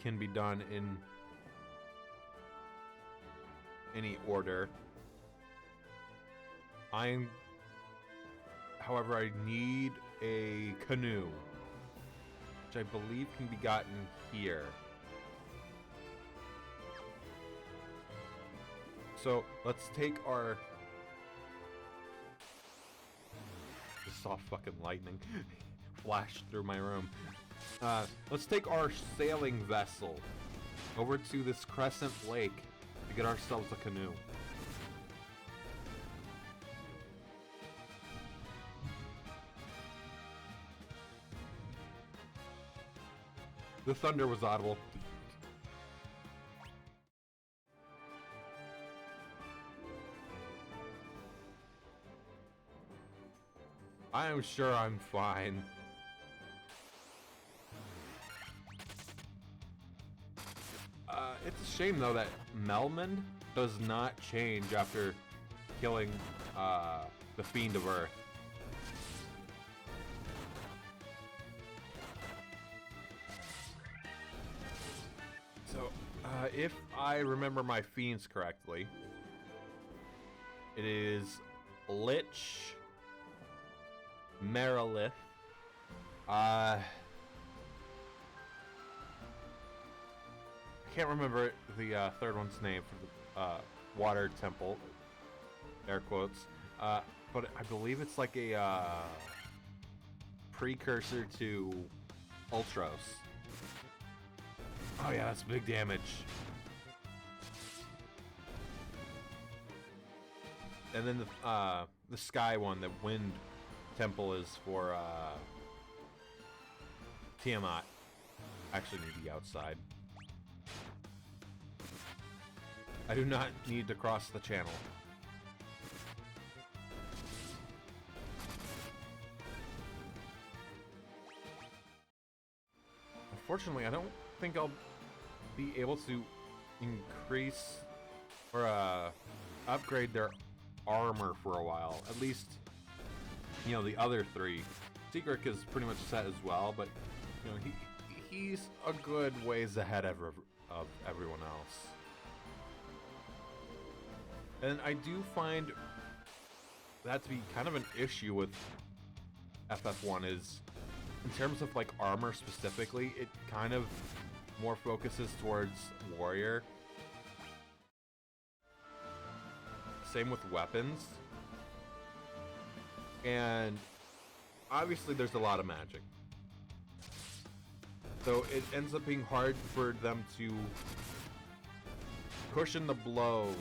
can be done in any order. However, I need a canoe, which I believe can be gotten here. So let's take our... Just saw fucking lightning flash through my room. Let's take our sailing vessel over to this crescent lake to get ourselves a canoe. The thunder was audible. I am sure I'm fine. It's a shame though that Melman does not change after killing the Fiend of Earth. So, if I remember my fiends correctly, it is Lich, Merilith, I can't remember the third one's name for the water temple, air quotes, but I believe it's like a precursor to Ultros. Oh yeah, that's big damage. And then the sky one, the wind temple, is for Tiamat. Actually need to be outside. I do not need to cross the channel. Unfortunately, I don't think I'll be able to increase or upgrade their armor for a while. At least, you know, the other three. Secret is pretty much set as well, but you know, he's a good ways ahead of everyone else. And I do find that to be kind of an issue with FF1 is, in terms of like armor specifically, it kind of more focuses towards warrior. Same with weapons. And obviously there's a lot of magic. So it ends up being hard for them to cushion the blows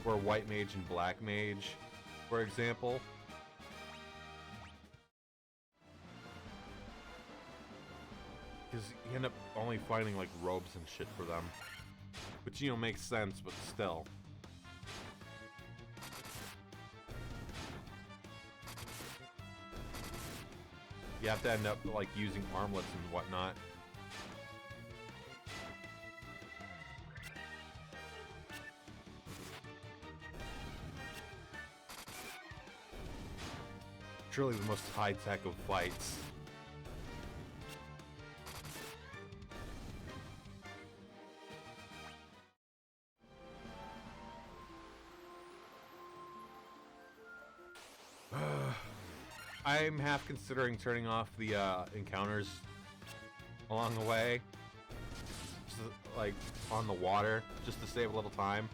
for white mage and black mage, for example. Because you end up only finding like robes and shit for them. Which, you know, makes sense, but still. You have to end up like using armlets and whatnot. Truly the most high-tech of fights. I'm half considering turning off the encounters along the way, just like on the water, just to save a little time.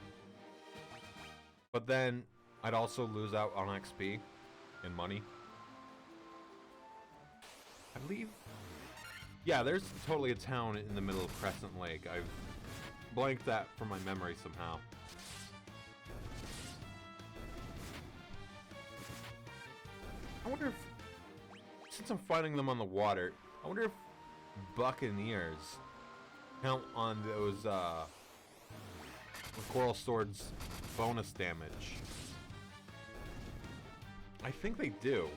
But then I'd also lose out on XP and money. I believe, yeah, there's totally a town in the middle of Crescent Lake. I've blanked that from my memory somehow. I wonder if, since I'm fighting them on the water, I wonder if Buccaneers count on those, Coral Sword's bonus damage. I think they do.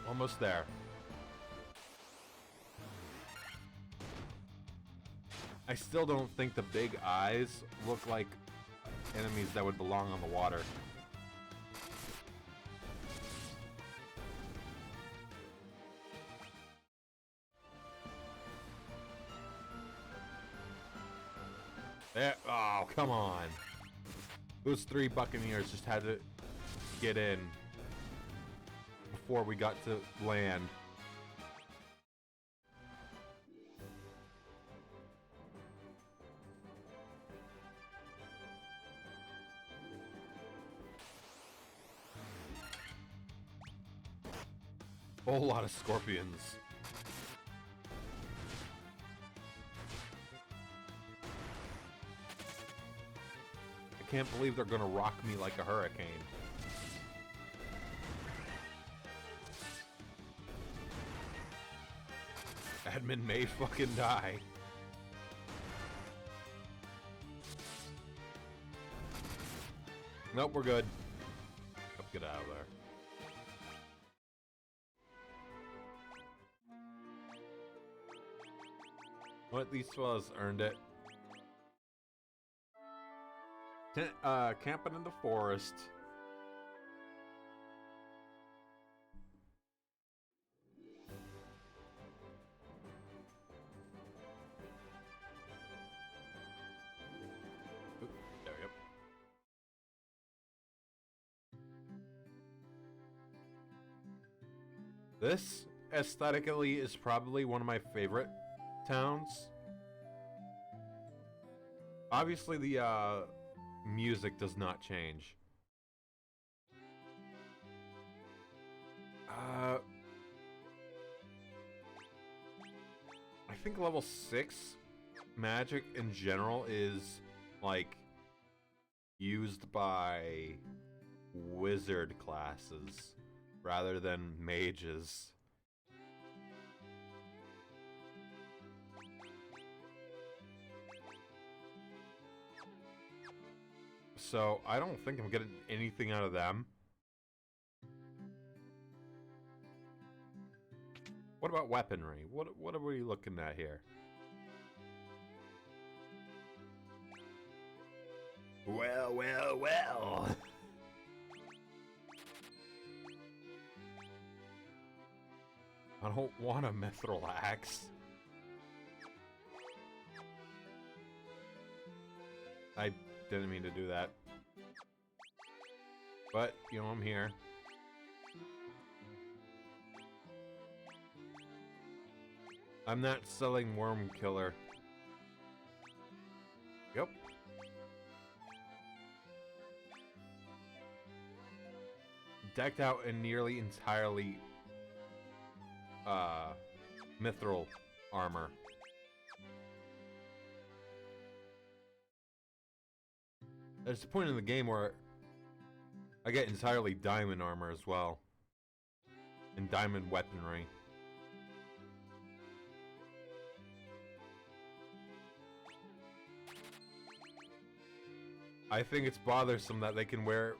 Almost there. I still don't think the big eyes look like enemies that would belong on the water. There, oh, come on. Those 3 Buccaneers just had to get in before we got to land. A whole lot of scorpions. I can't believe they're gonna rock me like a hurricane. Admin may fucking die. Nope, we're good. Let's get out of there. What, these fellas earned it. Camping in the forest. Oop, there we go. This, aesthetically, is probably one of my favorite towns. Obviously, the music does not change. I think level 6 magic in general is like used by wizard classes rather than mages. So I don't think I'm getting anything out of them. What about weaponry? What are we looking at here? Well, well, well. I don't want a mithril axe. I didn't mean to do that. But, you know, I'm here. I'm not selling worm killer. Yep. Decked out in nearly entirely mithril armor. There's a point in the game where I get entirely diamond armor as well. And diamond weaponry. I think it's bothersome that they can wear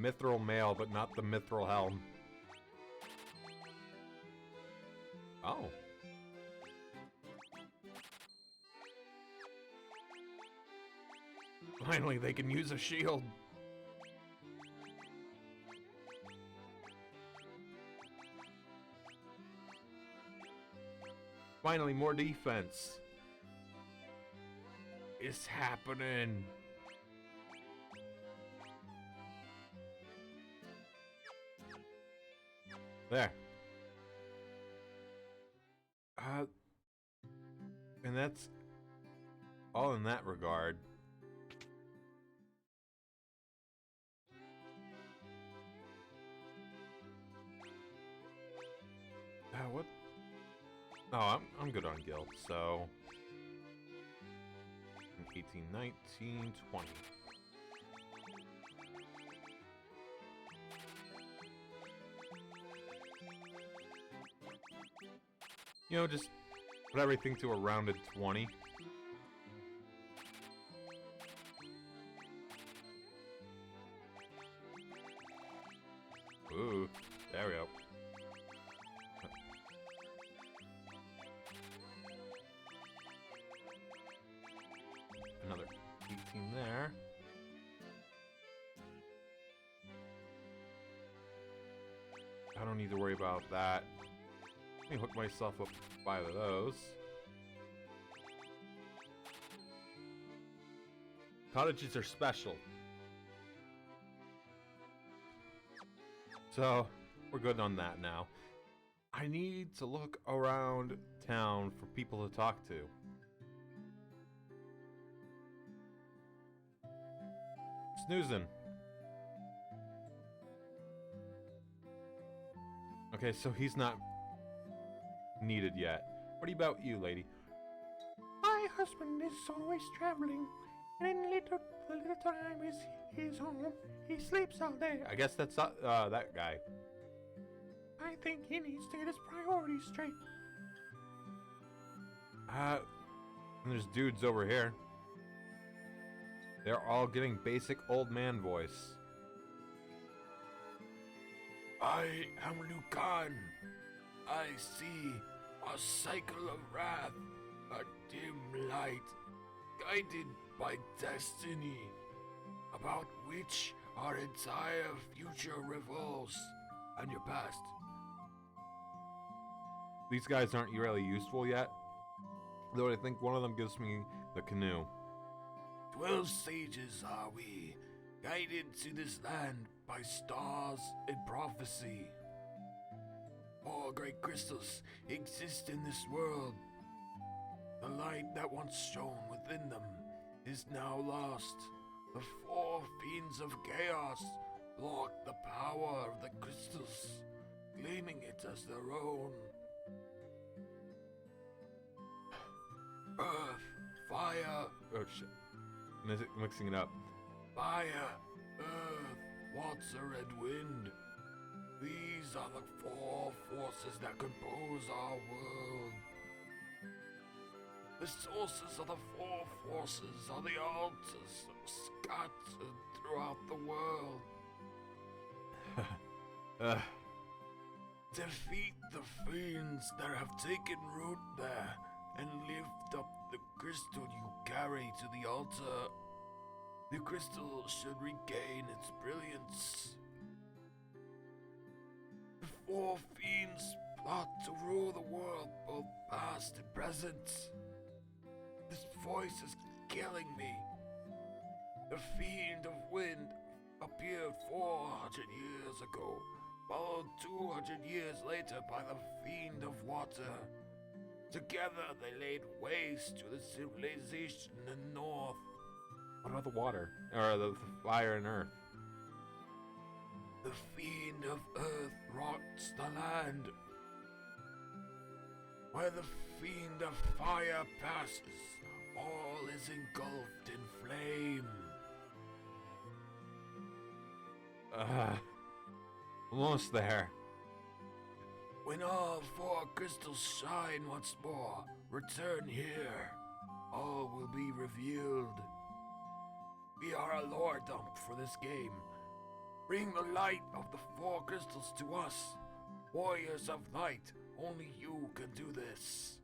mithril mail, but not the mithril helm. Oh. Finally, they can use a shield. Finally, more defense. It's happening. There. And that's all in that regard. What? Oh, I'm good on guild, so 18, 19, 20. You know, just put everything to a rounded 20. Ooh, there we go. don't need to worry about that. Let me hook myself up to 5 of those. Cottages are special. So, we're good on that now. I need to look around town for people to talk to. Snoozing. Okay, so he's not needed yet. What about you, lady? My husband is always traveling, and in little time he's home, he sleeps all day. I guess that's that guy. I think he needs to get his priorities straight. And there's dudes over here. They're all getting basic old man voice. I am Lucan. I see a cycle of wrath, a dim light, guided by destiny, about which our entire future revolves, and your past. These guys aren't really useful yet, though I think one of them gives me the canoe. 12 sages are we, guided to this land by stars and prophecy. 4 great crystals exist in this world. The light that once shone within them is now lost. The 4 fiends of chaos block the power of the crystals, claiming it as their own. Earth, fire, Oh shit. Mixing it up. fire, earth, water, and wind. These are the 4 forces that compose our world. The sources of the 4 forces are the altars scattered throughout the world. Defeat the fiends that have taken root there and lift up the crystal you carry to the altar. The crystal should regain its brilliance. The 4 fiends plot to rule the world, both past and present. This voice is killing me. The fiend of wind appeared 400 years ago, followed 200 years later by the fiend of water. Together they laid waste to the civilization in the north. What about the water? Or the fire and earth? The fiend of earth rots the land. Where the fiend of fire passes, all is engulfed in flame. Almost there. When all 4 crystals shine once more, return here. All will be revealed. We are a lore dump for this game. Bring the light of the 4 crystals to us. Warriors of light, only you can do this.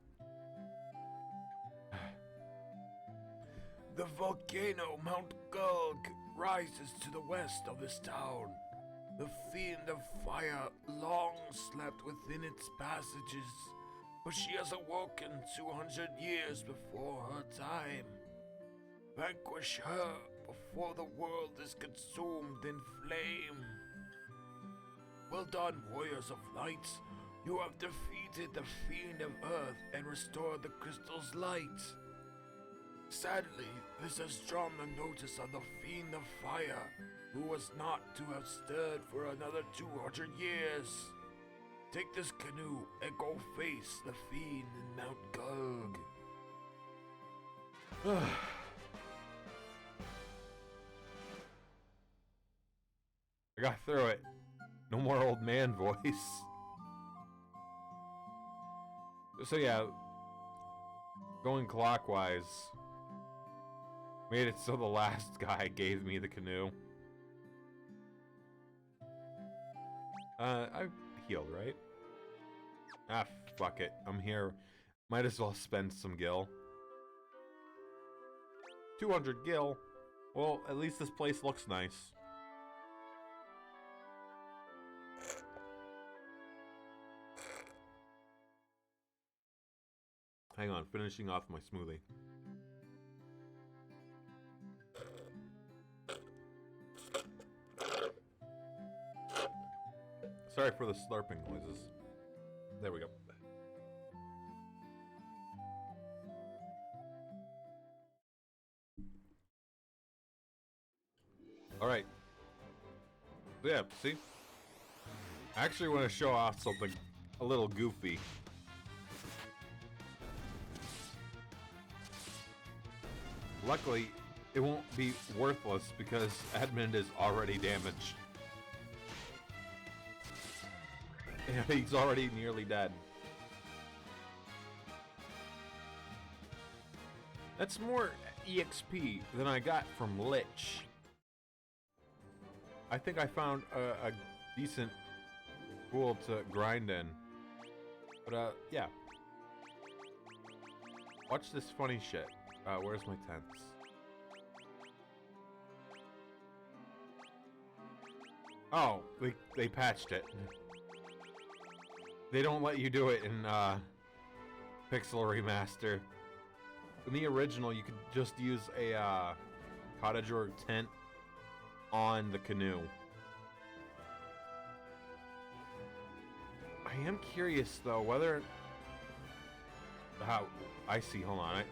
The volcano Mount Gulg rises to the west of this town. The fiend of fire long slept within its passages, but she has awoken 200 years before her time. Vanquish her before the world is consumed in flame. Well done, warriors of light. You have defeated the fiend of earth and restored the crystal's light. Sadly, this has drawn the notice of the fiend of fire, who was not to have stirred for another 200 years. Take this canoe and go face the fiend in Mount Gulg. I got through it. No more old man voice. So yeah, going clockwise made it so the last guy gave me the canoe. I healed, right? Ah, fuck it. I'm here. Might as well spend some gil. 200 gil. Well, at least this place looks nice. Hang on, finishing off my smoothie. Sorry for the slurping noises. There we go. Alright. Yeah, see? I actually want to show off something a little goofy. Luckily, it won't be worthless because Edmund is already damaged. Yeah, he's already nearly dead. That's more EXP than I got from Lich. I think I found a decent pool to grind in. But, yeah. Watch this funny shit. Where's my tents? Oh, they patched it. They don't let you do it in, Pixel Remaster. In the original, you could just use a, cottage or tent on the canoe. I am curious, though, whether... How... I see, hold on, I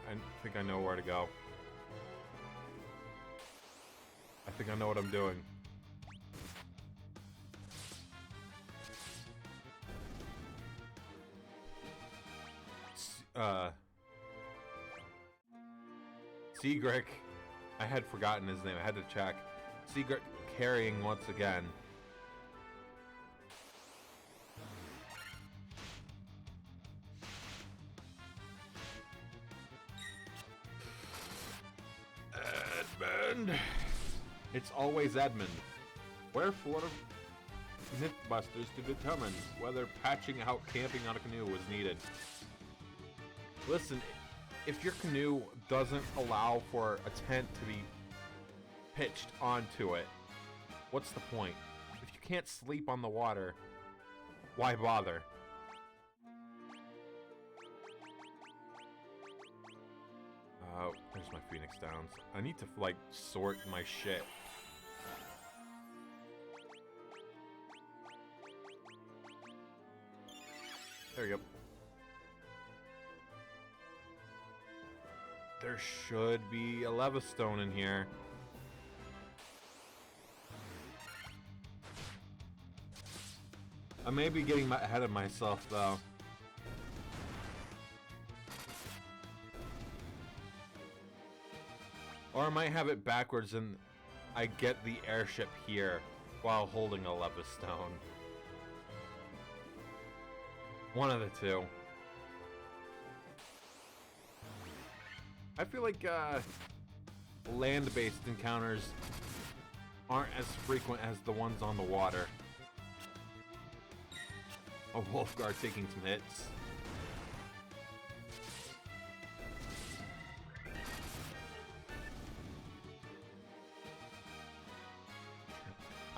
think I know where to go. I think I know what I'm doing. Seagrick. I had forgotten his name, I had to check. Seagrick carrying once again. Edmund. It's always Edmund. Wherefore, Mythbusters to determine whether patching out camping on a canoe was needed. Listen, if your canoe doesn't allow for a tent to be pitched onto it, what's the point? If you can't sleep on the water, why bother? There's my Phoenix Downs. I need to, like, sort my shit. There you go. There should be a Levistone in here. I may be getting ahead of myself, though. Or I might have it backwards and I get the airship here while holding a Levistone. One of the two. I feel like land-based encounters aren't as frequent as the ones on the water. A Wolfguard taking some hits.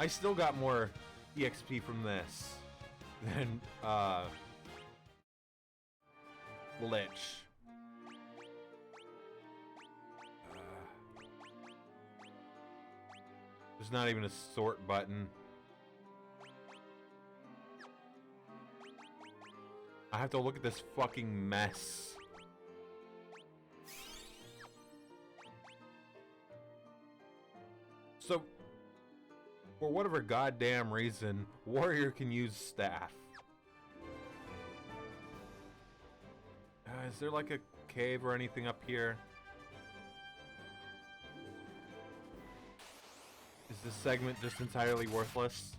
I still got more EXP from this than Lich. There's not even a sort button. I have to look at this fucking mess. So, for whatever goddamn reason, warrior can use staff. Is there like a cave or anything up here? Is this segment just entirely worthless?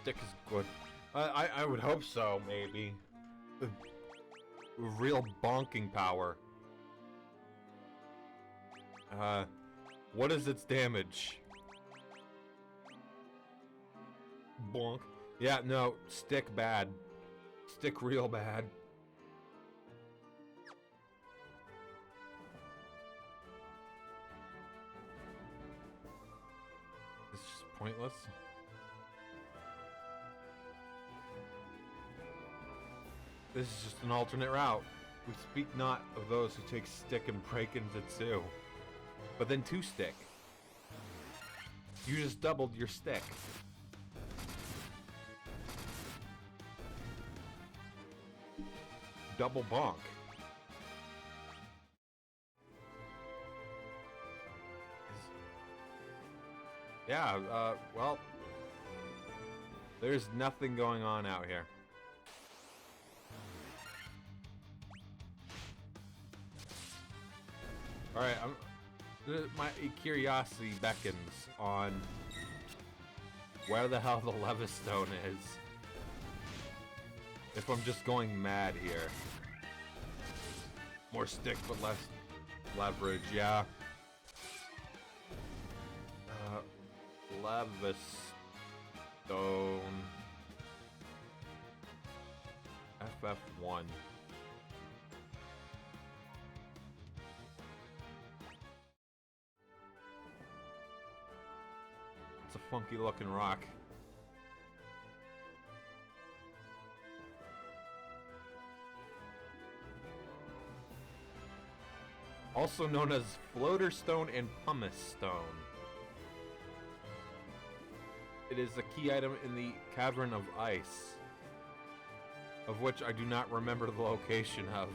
Stick is good. I would hope so, maybe. Real bonking power. What is its damage? Bonk. Yeah, no, stick bad. Stick real bad. It's just pointless. This is just an alternate route. We speak not of those who take stick and break into two, but then two stick. You just doubled your stick. Double bonk. Yeah, well, there's nothing going on out here. Alright, my curiosity beckons on where the hell the Levistone is. If I'm just going mad here. More stick, but less leverage, yeah. Levistone. FF1. It's a funky looking rock. Also known as floater stone and pumice stone. It is a key item in the Cavern of Ice, of which I do not remember the location of.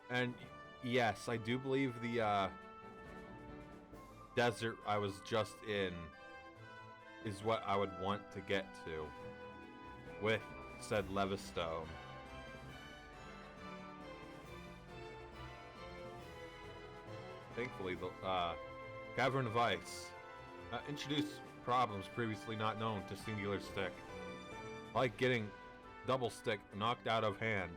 And yes, I do believe the desert I was just in is what I would want to get to with said Levistone. Thankfully, the Cavern of Ice introduced problems previously not known to singular stick, like getting double stick knocked out of hand.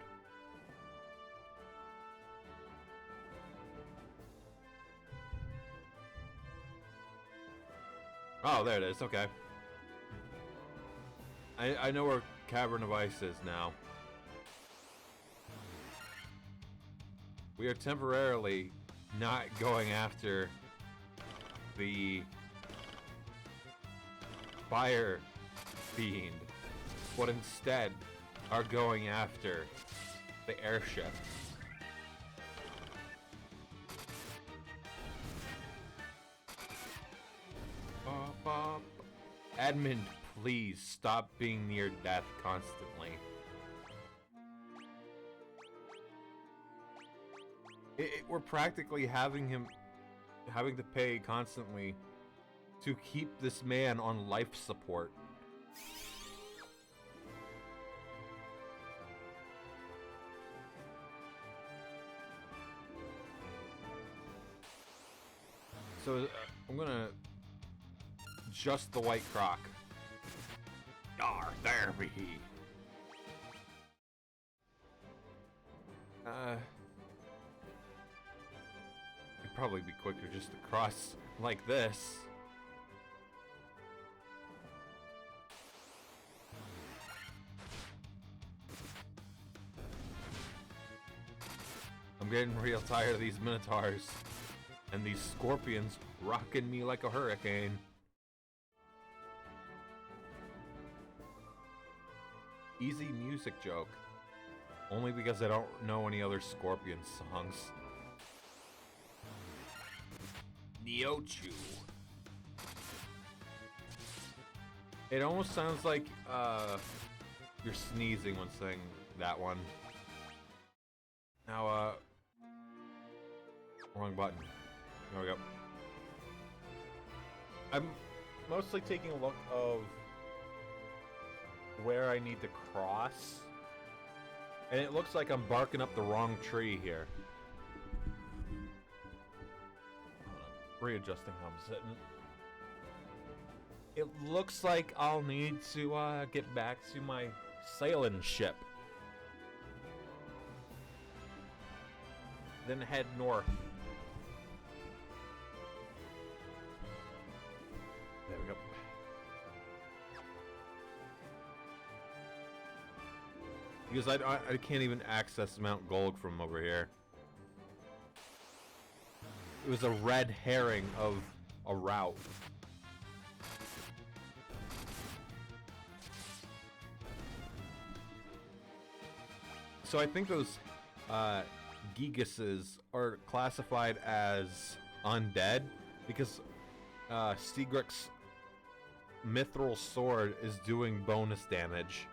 Oh, there it is. Okay. I know where Cavern of Ice is now. We are temporarily not going after the fire fiend, but instead are going after the airship. Edmund, please stop being near death constantly. We're practically having to pay constantly to keep this man on life support. So I'm gonna just the white croc. Yar, there be he. It'd probably be quicker just to cross like this. I'm getting real tired of these minotaurs and these scorpions rocking me like a hurricane. Easy music joke. Only because I don't know any other Scorpion songs. Neochu. It almost sounds like you're sneezing when saying that one. Now, wrong button. There we go. I'm mostly taking a look of where I need to cross, and it looks like I'm barking up the wrong tree here. Readjusting how I'm sitting. It looks like I'll need to get back to my sailing ship, then head north. There we go. Because I can't even access Mount Golg from over here. it was a red herring of a route. So I think those Gigases are classified as undead because Sigrick's mithril sword is doing bonus damage.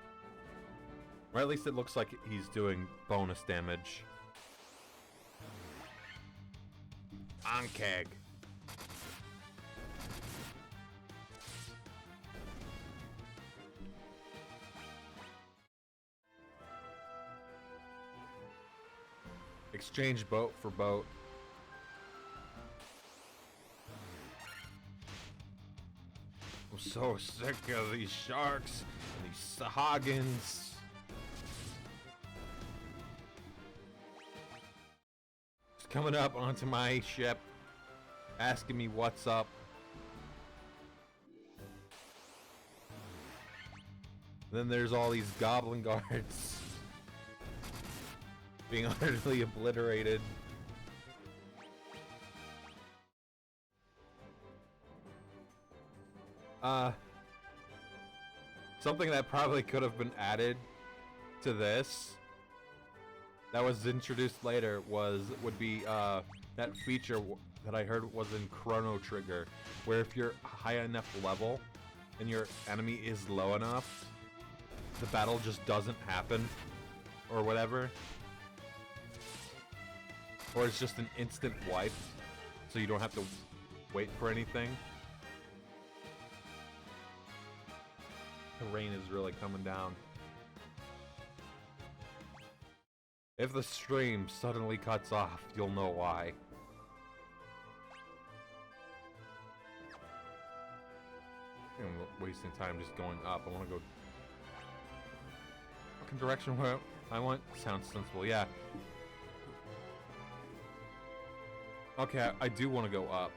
Or at least it looks like he's doing bonus damage. Ankeg. Exchange boat for boat. I'm so sick of these sharks and these Sahagins. Just coming up onto my ship, asking me what's up. Then there's all these goblin guards being utterly obliterated. Something that probably could have been added to this that was introduced later would be that feature that I heard was in Chrono Trigger, where if you're high enough level and your enemy is low enough, the battle just doesn't happen or whatever. Or it's just an instant wipe, so you don't have to wait for anything. The rain is really coming down. If the stream suddenly cuts off, you'll know why. I'm wasting time just going up. I want to go... Fucking direction where I want. Sounds sensible, yeah. Okay, I do want to go up.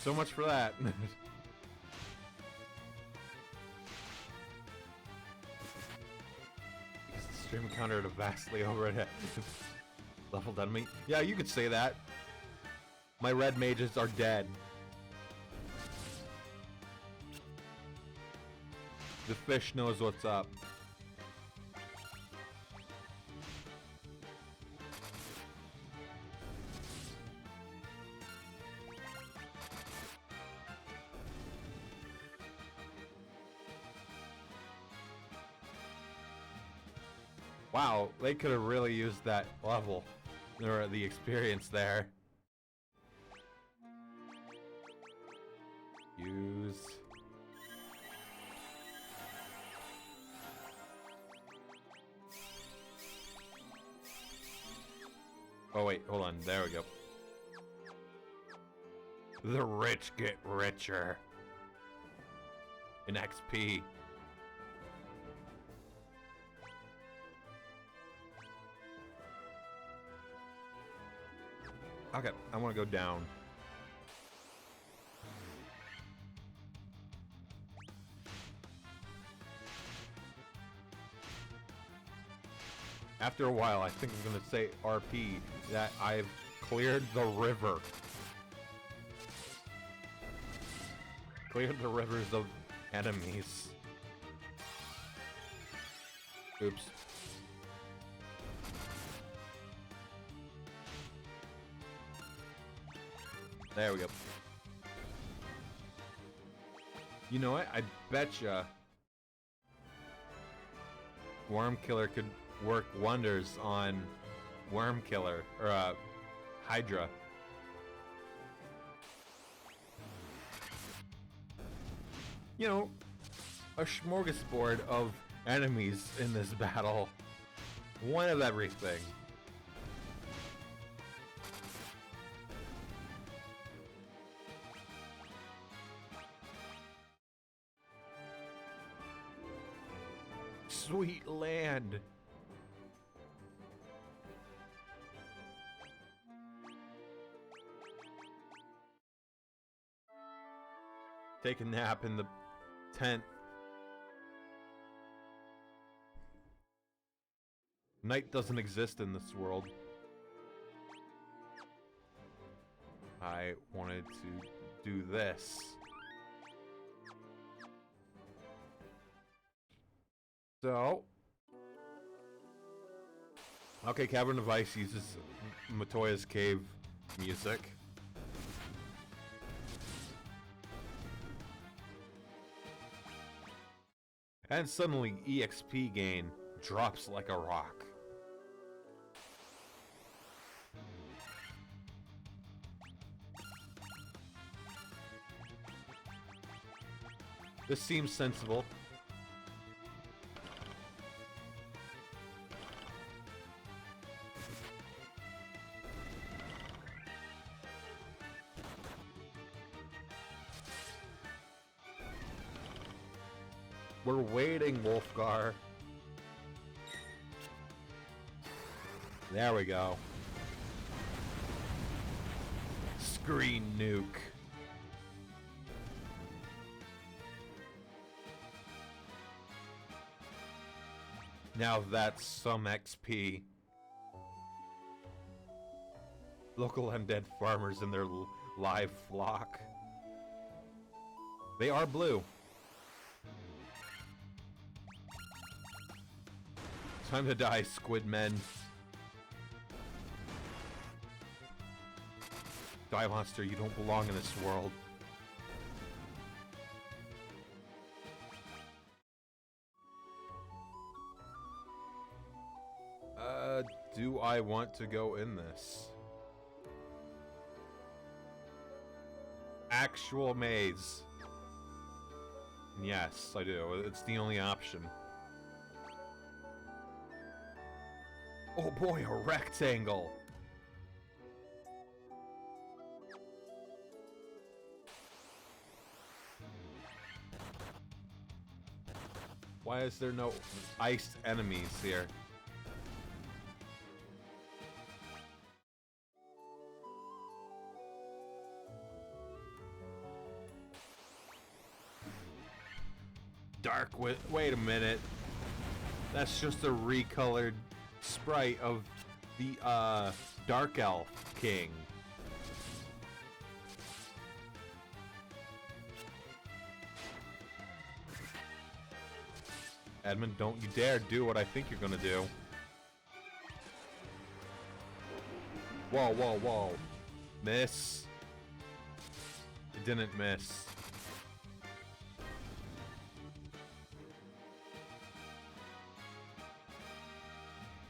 So much for that. Because the stream encountered a vastly overhead leveled enemy. Yeah, you could say that. My red mages are dead. The fish knows what's up. Wow, they could have really used that level, or the experience there. Use... Oh wait, hold on, there we go. The rich get richer. In XP. Okay, I want to go down. After a while, I think I'm going to say RP that I've cleared the river. Cleared the rivers of enemies. Oops. There we go. You know what? I betcha Worm Killer could work wonders on Worm Killer, or Hydra. You know, a smorgasbord of enemies in this battle. One of everything. Sweet land. Take a nap in the tent. Night doesn't exist in this world. I wanted to do this. So... Okay, Cavern of Ice uses Matoya's Cave music. And suddenly, EXP gain drops like a rock. This seems sensible. We're waiting, Wolfgar. There we go. Screen nuke. Now that's some XP. Local undead farmers and their live flock. They are blue. Time to die, squid men. Die, monster, you don't belong in this world. Do I want to go in this? Actual maze. Yes, I do. It's the only option. Oh boy, a rectangle! Why is there no iced enemies here? Wait a minute. That's just a recolored sprite of the Dark Elf King. Edmund, don't you dare do what I think you're gonna do. Whoa, whoa, whoa. Miss. It didn't miss.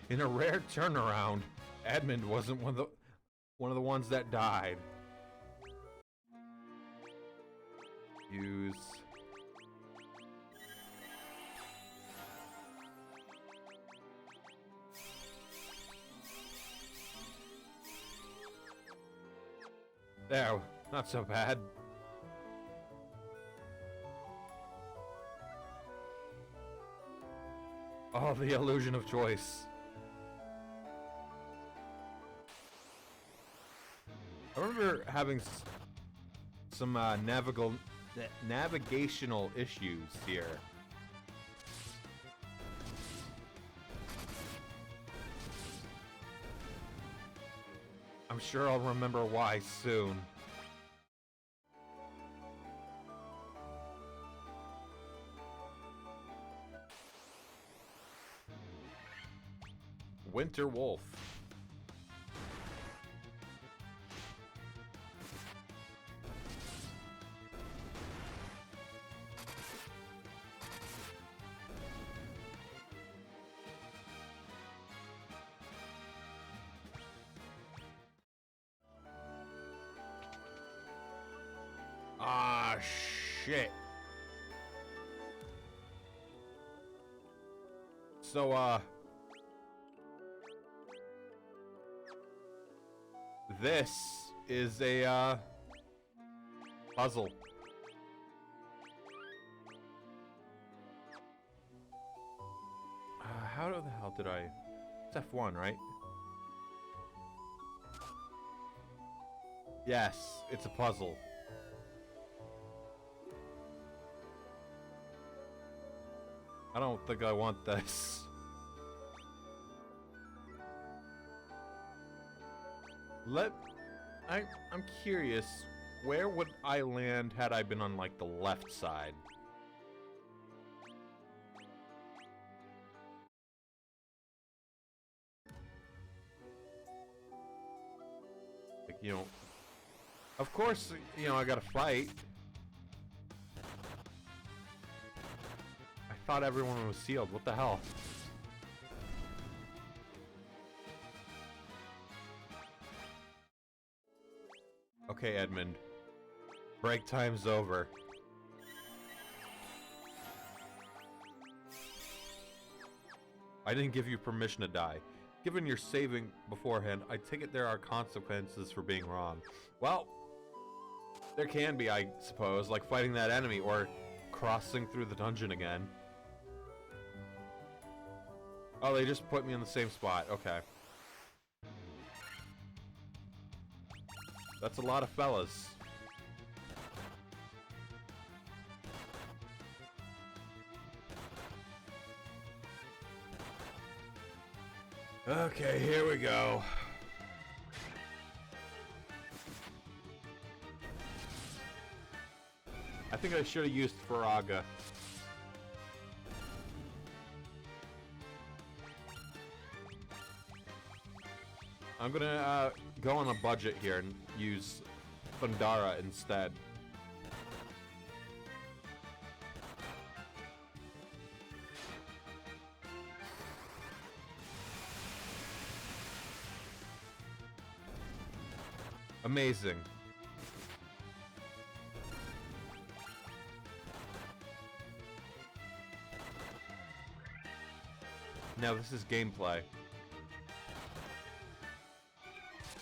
In a rare turnaround, Edmund wasn't one of the ones that died. Use. There, not so bad. Oh, the illusion of choice. I remember having some navigational issues here. I'm sure I'll remember why soon. Winter Wolf. Ah, shit. So, this is a, puzzle. How the hell did I... It's F1, right? Yes, it's a puzzle. I don't think I want this. I'm curious, where would I land had I been on, like, the left side? Like, you know, of course, you know, I gotta fight. I thought everyone was sealed. What the hell? Okay, Edmund. Break time's over. I didn't give you permission to die. Given your saving beforehand, I take it there are consequences for being wrong. Well, there can be, I suppose, like fighting that enemy or crossing through the dungeon again. Oh, they just put me in the same spot. Okay. That's a lot of fellas. Okay, here we go. I think I should have used Faraga. I'm gonna go on a budget here and use Thundara instead. Amazing. Now this is gameplay.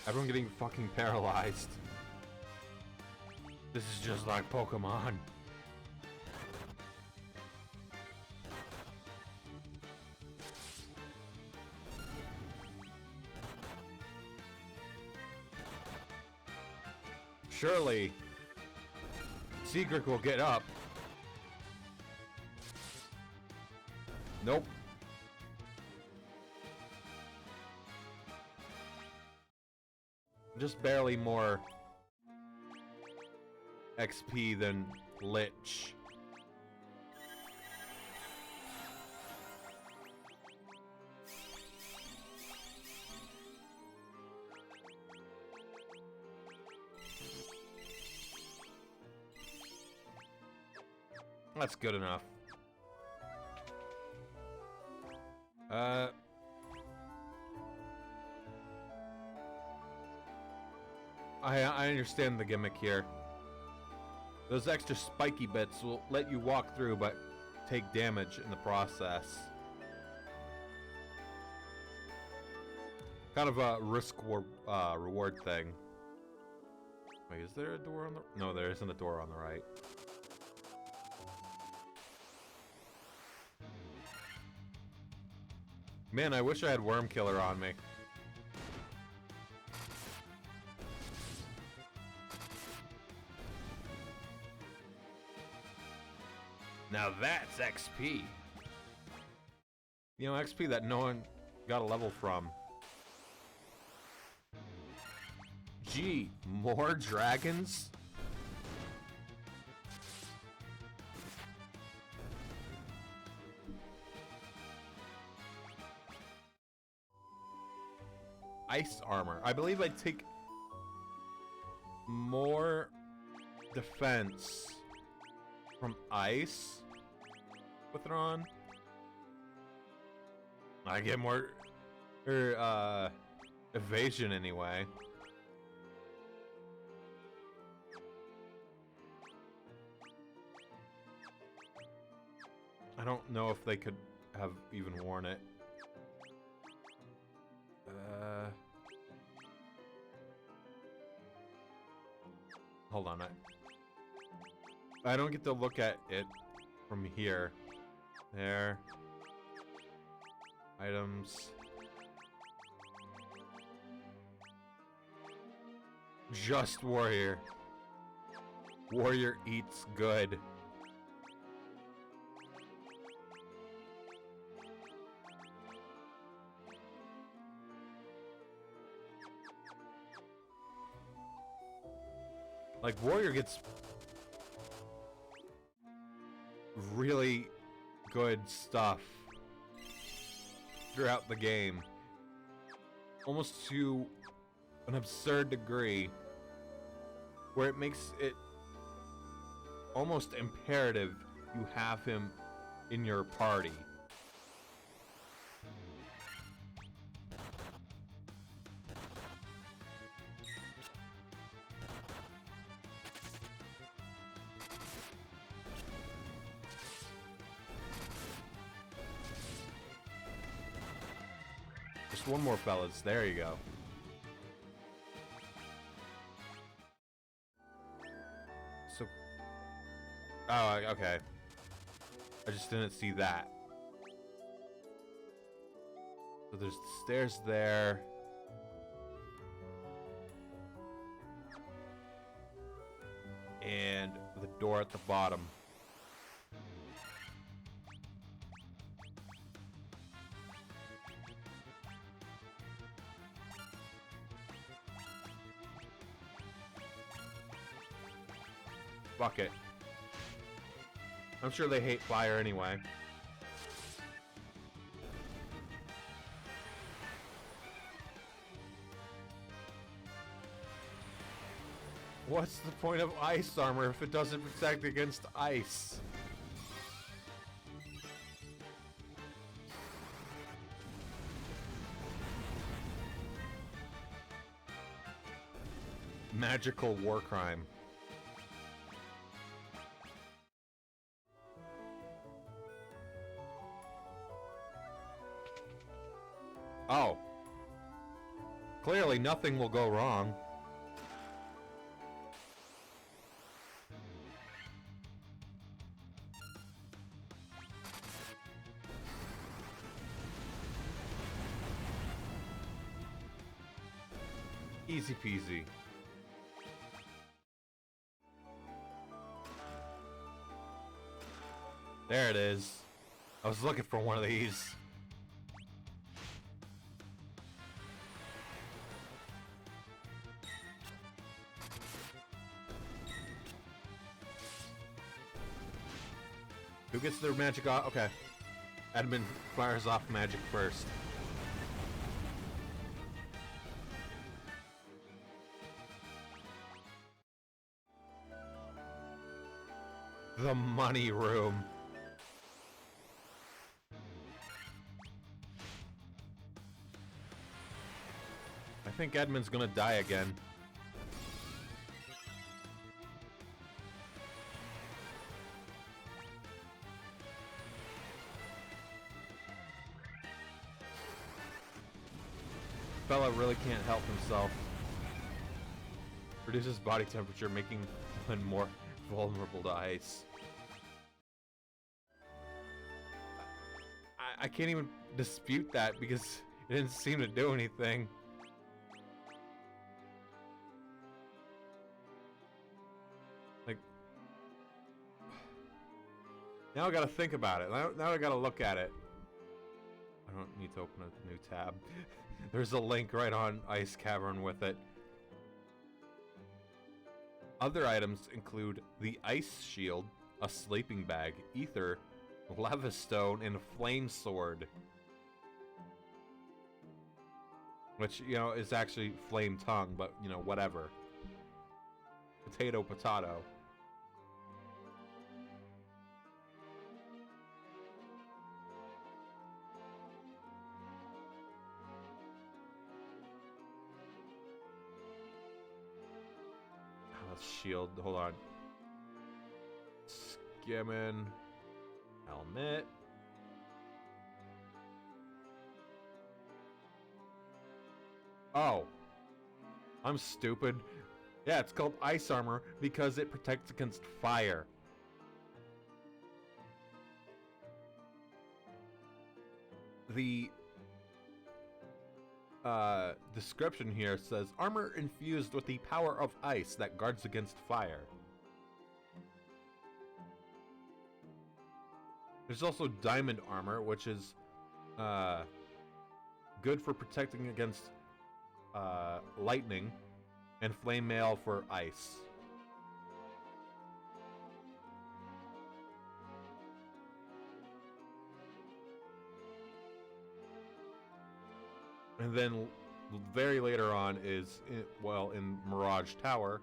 Everyone getting fucking paralyzed. This is just like Pokemon. Surely, Secret will get up. Nope. Just barely more XP than Lich. That's good enough. I understand the gimmick here. Those extra spiky bits will let you walk through, but take damage in the process. Kind of a reward thing. Wait, is there a door on the... No, there isn't a door on the right. Man, I wish I had Worm Killer on me. Now that's XP. You know, XP that no one got a level from. Gee, more dragons? Ice armor. I believe I take more defense from ice with it on. I get more evasion anyway. I don't know if they could have even worn it. Hold on, I don't get to look at it from here. There. Items. Just warrior. Warrior eats good. Like, Warrior gets really good stuff throughout the game. Almost to an absurd degree, where it makes it almost imperative you have him in your party. Just one more, fellas. There you go. So... Oh, okay. I just didn't see that. So there's the stairs there. And the door at the bottom. Fuck it. I'm sure they hate fire anyway. What's the point of ice armor if it doesn't protect against ice? Magical war crime. Oh. Clearly nothing will go wrong. Easy peasy. There it is. I was looking for one of these. Who gets their magic off? Okay. Admin fires off magic first. The money room. I think Edmund's gonna die again. Fella really can't help himself. Reduces body temperature, making one more vulnerable to ice. I can't even dispute that because it didn't seem to do anything. Like, now I gotta think about it. Now I gotta look at it. I don't need to open a new tab. There's a link right on Ice Cavern with it. Other items include the Ice Shield, a sleeping bag, ether, lava stone, and a flame sword. Which, you know, is actually flame tongue, but, you know, whatever. Potato, potato. Shield, hold on. Skimming. Helmet. Oh. I'm stupid. Yeah, it's called ice armor because it protects against fire. The description here says armor infused with the power of ice that guards against fire. There's also diamond armor, which is good for protecting against lightning, and flame mail for ice. And then very later on is, in Mirage Tower,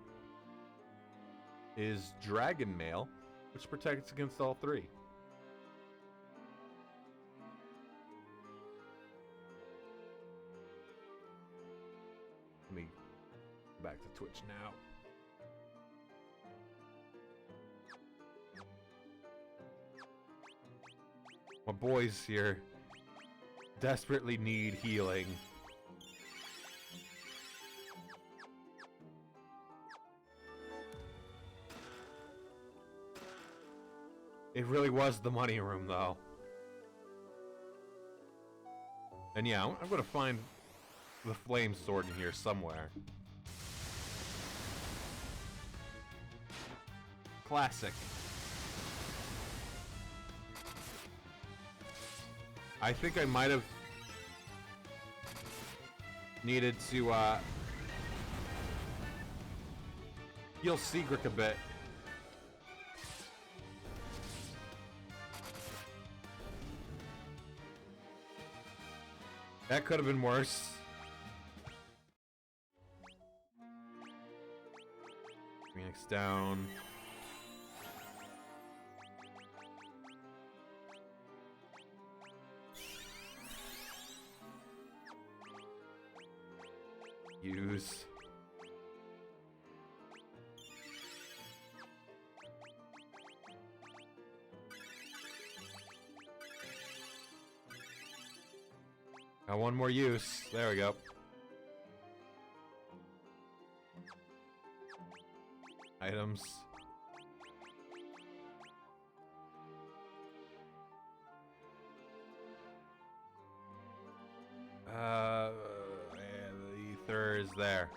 is Dragon Mail, which protects against all three. Let me go back to Twitch now. My boys here desperately need healing. It really was the money room, though. And yeah, I'm gonna find the flame sword in here somewhere. Classic. I think I might have needed to heal Sigric a bit. That could have been worse. Phoenix down. Use. Got one more use. There we go. Items. Yeah, the ether is there.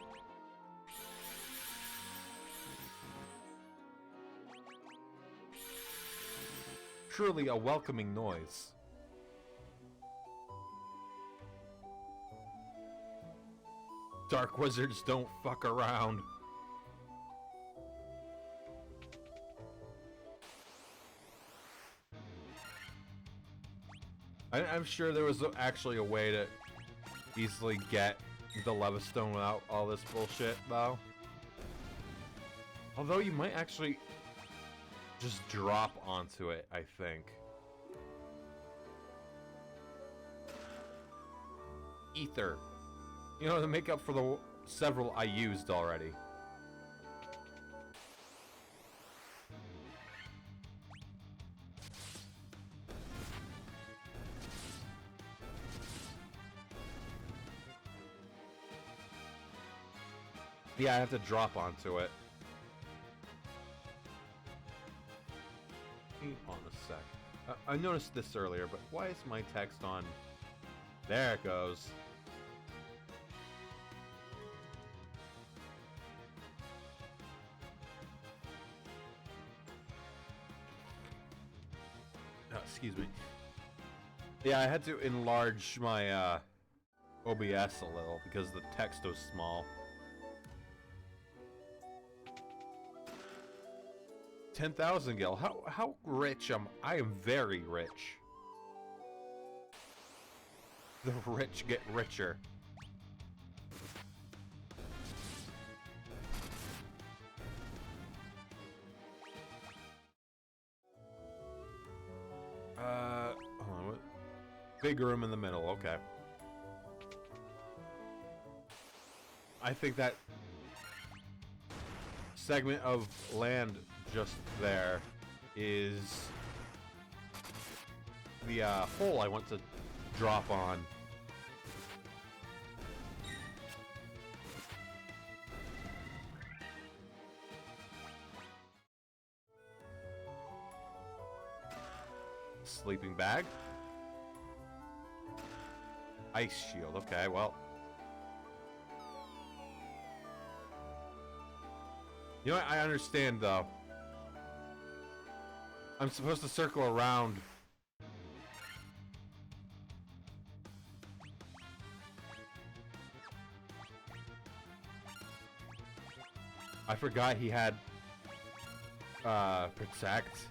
Truly a welcoming noise. Dark wizards don't fuck around. I'm sure there was actually a way to easily get the Levistone without all this bullshit, though. Although you might actually just drop onto it, I think. Ether. You know, to make up for the several I used already. Yeah, I have to drop onto it. Hang on a sec. I noticed this earlier, but why is my text on? There it goes. Excuse me. Yeah, I had to enlarge my OBS a little because the text was small. 10,000 gil. How rich am I? I am very rich. The rich get richer. Hold on, what? Big room in the middle, okay. I think that segment of land just there is the hole I want to drop on. Sleeping bag. Ice shield. Okay, well. You know what? I understand, though. I'm supposed to circle around. I forgot he had protect.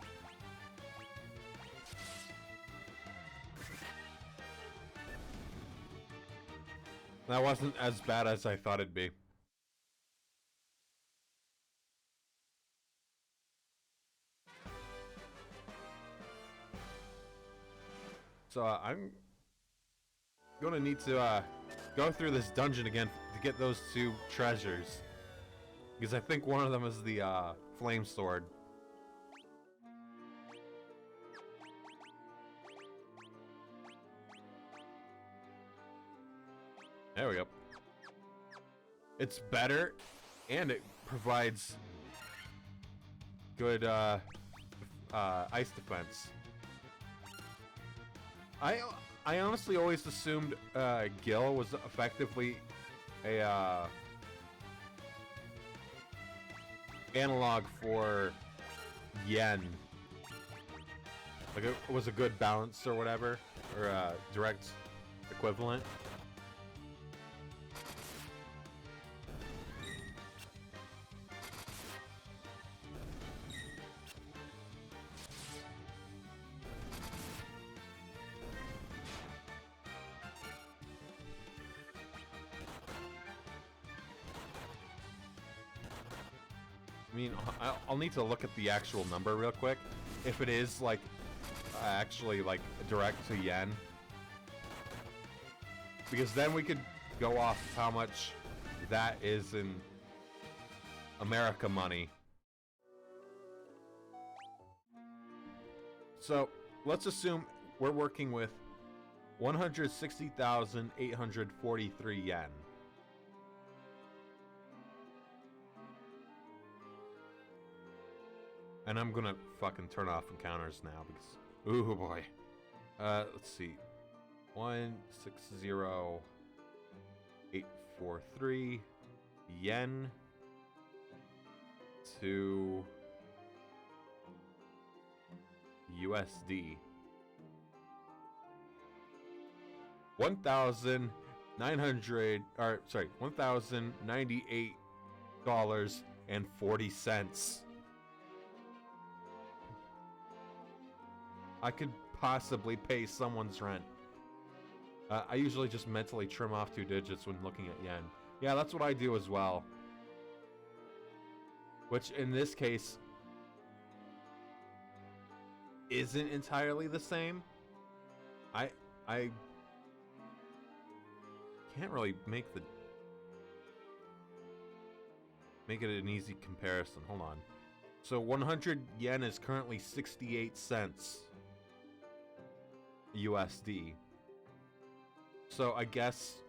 That wasn't as bad as I thought it'd be. So I'm gonna need to go through this dungeon again to get those 2 treasures. Because I think one of them is the flame sword. There we go. It's better, and it provides good ice defense. I honestly always assumed Gil was effectively a analog for yen. Like it was a good balance or whatever, or direct equivalent. I mean, I'll need to look at the actual number real quick. If it is, like, actually, like, direct to yen. Because then we could go off how much that is in America money. So, let's assume we're working with 160,843 yen. And I'm gonna fucking turn off encounters now because, ooh boy. Let's see. 160,843 yen to USD. 1,098.40. I could possibly pay someone's rent. I usually just mentally trim off 2 digits when looking at yen. Yeah, that's what I do as well. Which, in this case, isn't entirely the same. I can't really make it an easy comparison. Hold on. So 100 yen is currently 68 cents. USD. So I guess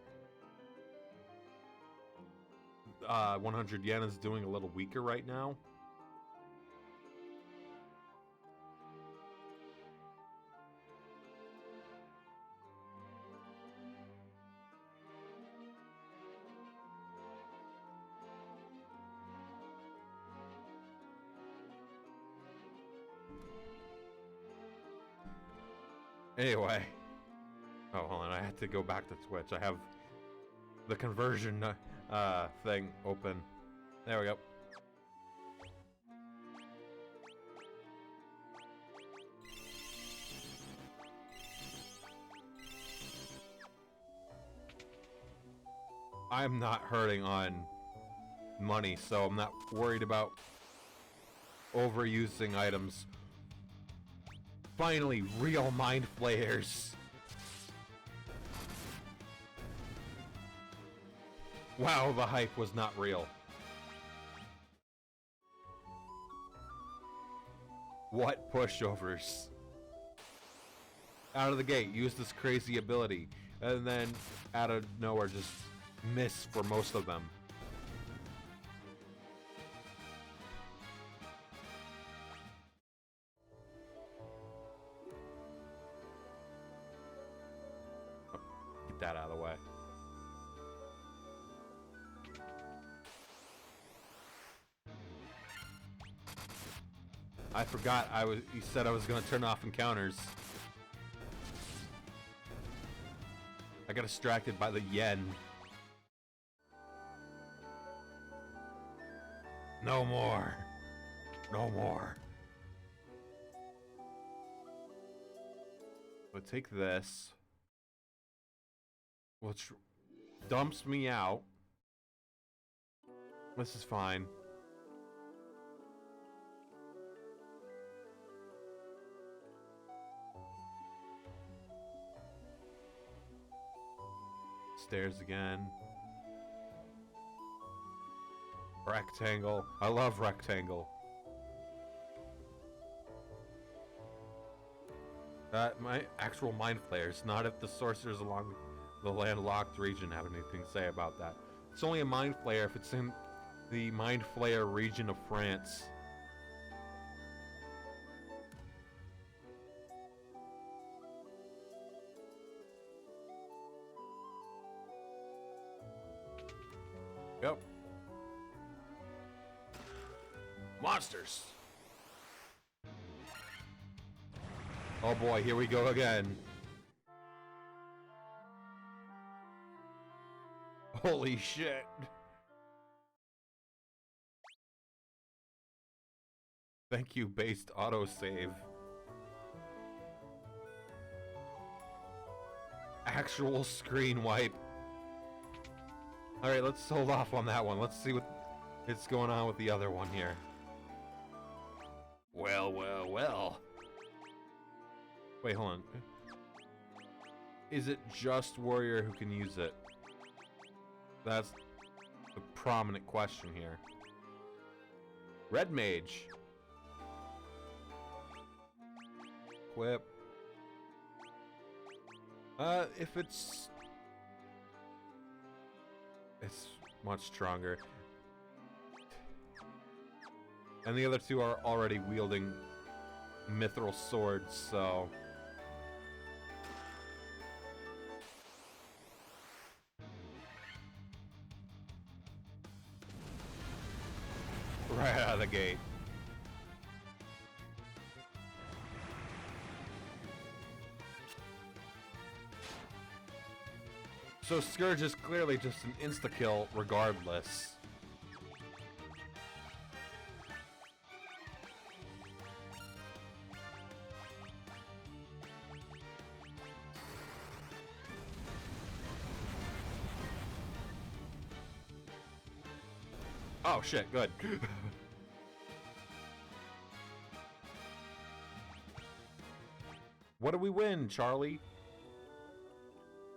100 yen is doing a little weaker right now. Anyway. Oh, hold on. I had to go back to Twitch. I have the conversion thing open. There we go. I'm not hurting on money, so I'm not worried about overusing items. Finally, real mind flayers. Wow, the hype was not real. What pushovers? Out of the gate, use this crazy ability, and then out of nowhere just miss for most of them. Get that out of the way. I forgot you said I was gonna turn off encounters. I got distracted by the yen. No more. No more. We'll take this. dumps me out. This is fine. Stairs again. Rectangle. I love rectangle. My actual mind flayers, not if the sorcerers along the landlocked region have anything to say about that. It's only a mind flayer if it's in the mind flayer region of France. Yep. Monsters. Oh boy, here we go again. Holy shit. Thank you, based autosave. Actual screen wipe. Alright, let's hold off on that one. Let's see what is going on with the other one here. Well, well, well. Wait, hold on. Is it just warrior who can use it? That's the prominent question here. Red mage. Equip. If it's much stronger. And the other two are already wielding mithril swords, so... right out of the gate. So Scourge is clearly just an insta-kill regardless. Oh shit, good. What do we win, Charlie?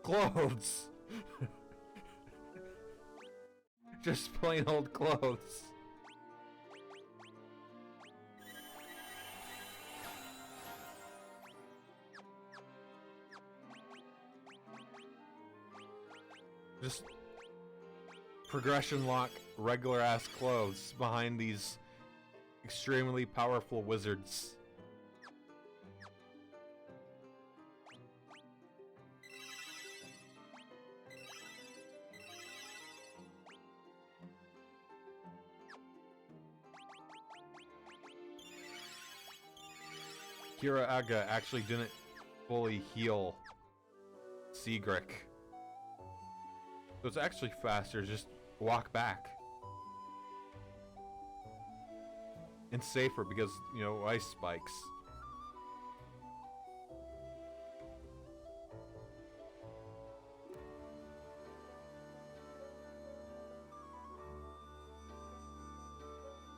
Clothes! Just plain old clothes. Just progression lock regular ass clothes behind these extremely powerful wizards. Kira Aga actually didn't fully heal Sigric. So it's actually faster, just walk back. And safer because, you know, ice spikes.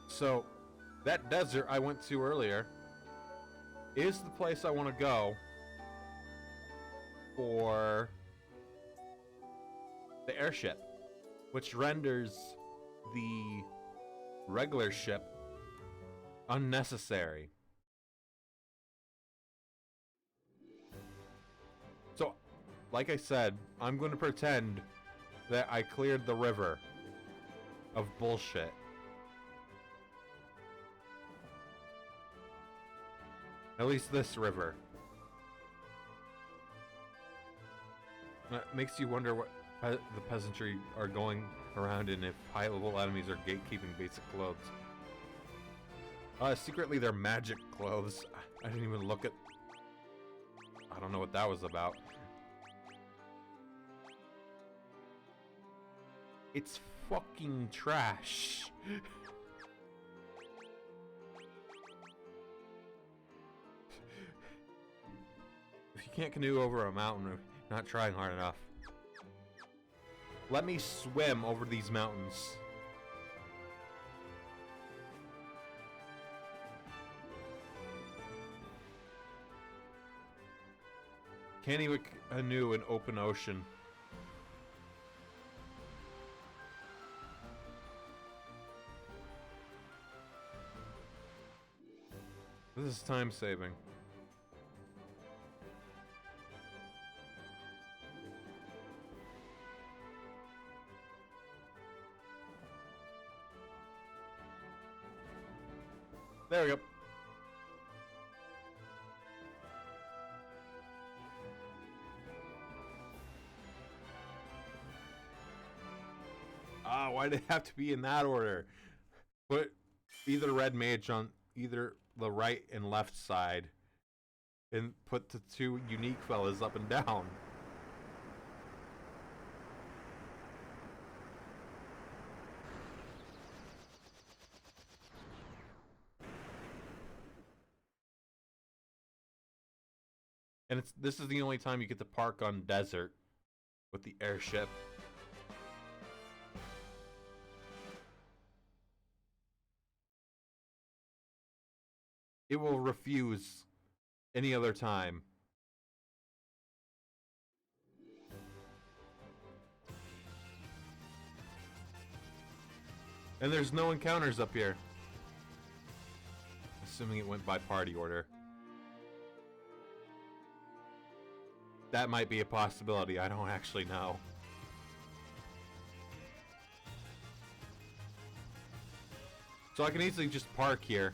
So, that desert I went to earlier is the place I want to go for the airship, which renders the regular ship unnecessary. So, like I said, I'm going to pretend that I cleared the river of bullshit. At least this river. That makes you wonder what the peasantry are going around in if high-level enemies are gatekeeping basic clothes. Secretly they're magic clothes. I didn't even look at... I don't know what that was about. It's fucking trash. If you can't canoe over a mountain, you're not trying hard enough. Let me swim over these mountains. Can't even canoe in open ocean. This is time saving. There we go. Ah, why did it have to be in that order? Put either red mage on either the right and left side, and put the two unique fellas up and down. And this is the only time you get to park on desert with the airship. It will refuse any other time. And there's no encounters up here. Assuming it went by party order. That might be a possibility, I don't actually know. So I can easily just park here.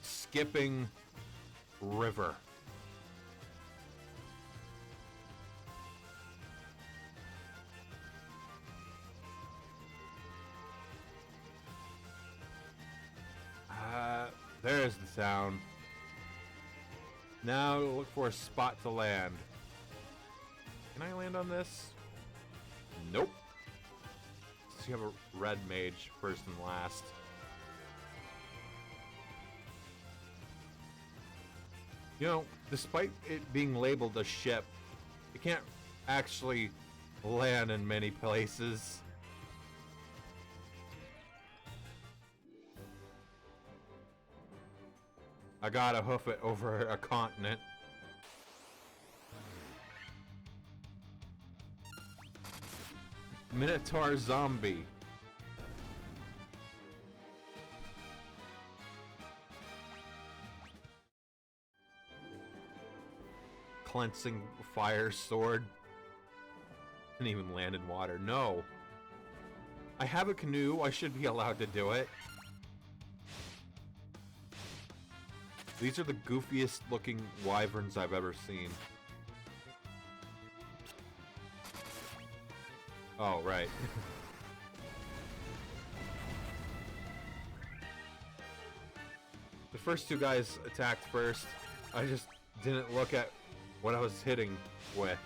Skipping river. There's the sound. Now look for a spot to land. Can I land on this? Nope. So you have a red mage first and last. You know, despite it being labeled a ship, it can't actually land in many places. I gotta hoof it over a continent. Minotaur zombie. Cleansing fire sword. Didn't even land in water. No. I have a canoe. I should be allowed to do it. These are the goofiest looking wyverns I've ever seen. Oh, right. The first two guys attacked first. I just didn't look at what I was hitting with.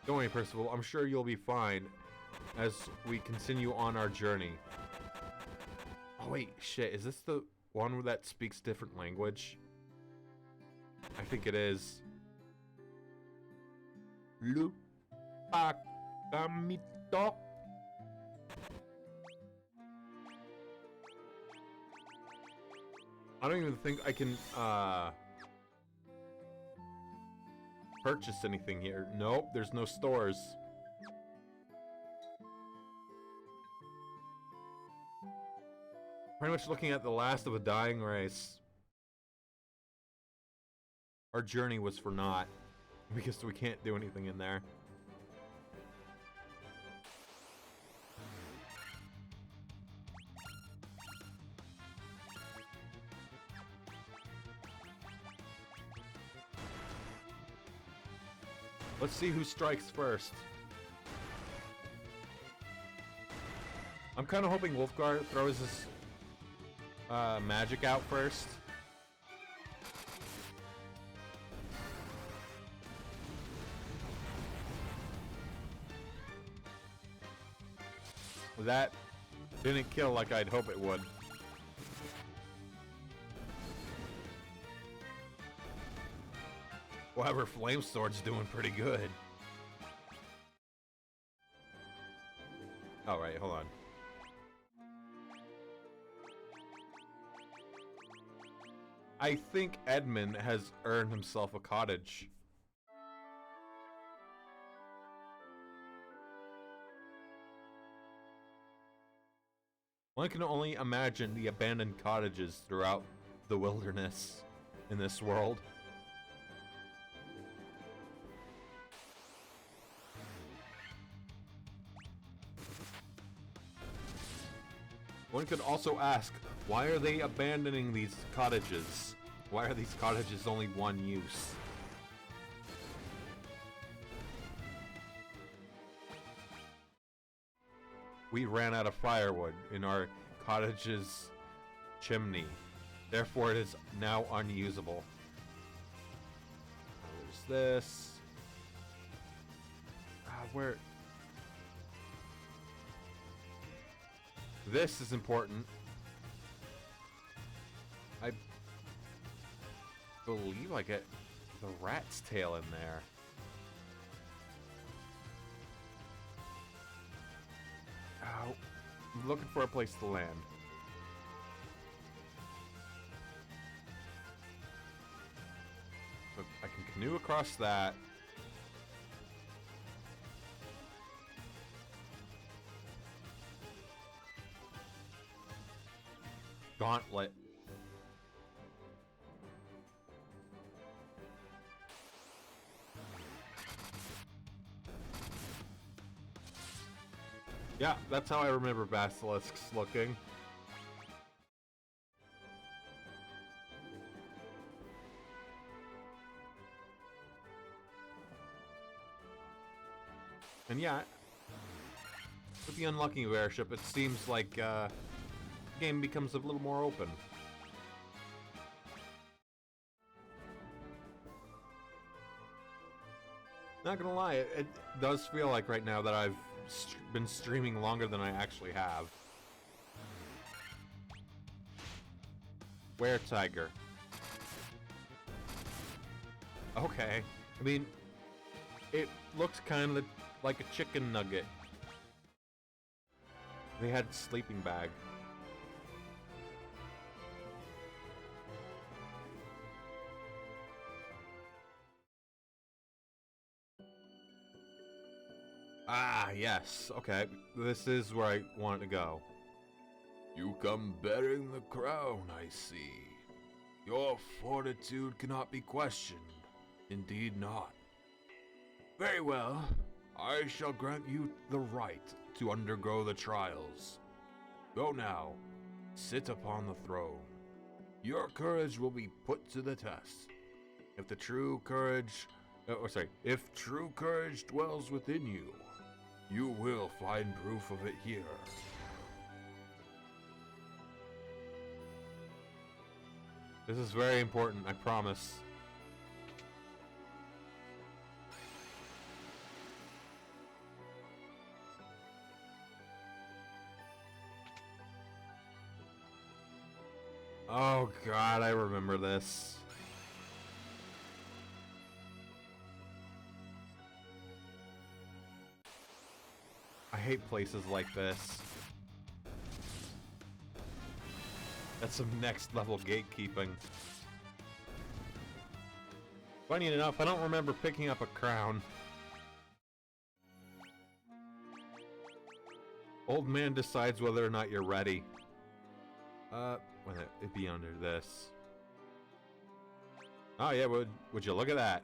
Don't worry, Percival. I'm sure you'll be fine as we continue on our journey. Oh, wait. Shit. Is this the one that speaks different language? I think it is. Lu Pakamito. I don't even think I can, purchase anything here. Nope, there's no stores. Pretty much looking at the last of a dying race. Our journey was for naught, because we can't do anything in there. Let's see who strikes first. I'm kind of hoping Wolfgar throws his magic out first. That didn't kill like I'd hope it would. However, Flame Sword's doing pretty good. Oh, right, hold on. I think Edmund has earned himself a cottage. One can only imagine the abandoned cottages throughout the wilderness in this world. One could also ask, why are they abandoning these cottages? Why are these cottages only one use? We ran out of firewood in our cottage's chimney. Therefore, it is now unusable. There's this. Where? This is important. I believe I get the rat's tail in there. Ow. I'm looking for a place to land. So I can canoe across that. Gauntlet. Yeah, that's how I remember basilisks looking. And yeah, with the unlocking of airship, it seems like the game becomes a little more open. Not gonna lie, it does feel like right now that I've been streaming longer than I actually have. Where tiger? Okay, I mean, it looks kind of like a chicken nugget. They had sleeping bag. Ah, yes. Okay, this is where I want to go. You come bearing the crown, I see. Your fortitude cannot be questioned. Indeed not. Very well. I shall grant you the right to undergo the trials. Go now. Sit upon the throne. Your courage will be put to the test. If the true courage... if true courage dwells within you, you will find proof of it here. This is very important, I promise. Oh god, I remember this. I hate places like this. That's some next level gatekeeping. Funny enough, I don't remember picking up a crown. Old man decides whether or not you're ready. It'd be under this. Oh yeah, would you look at that?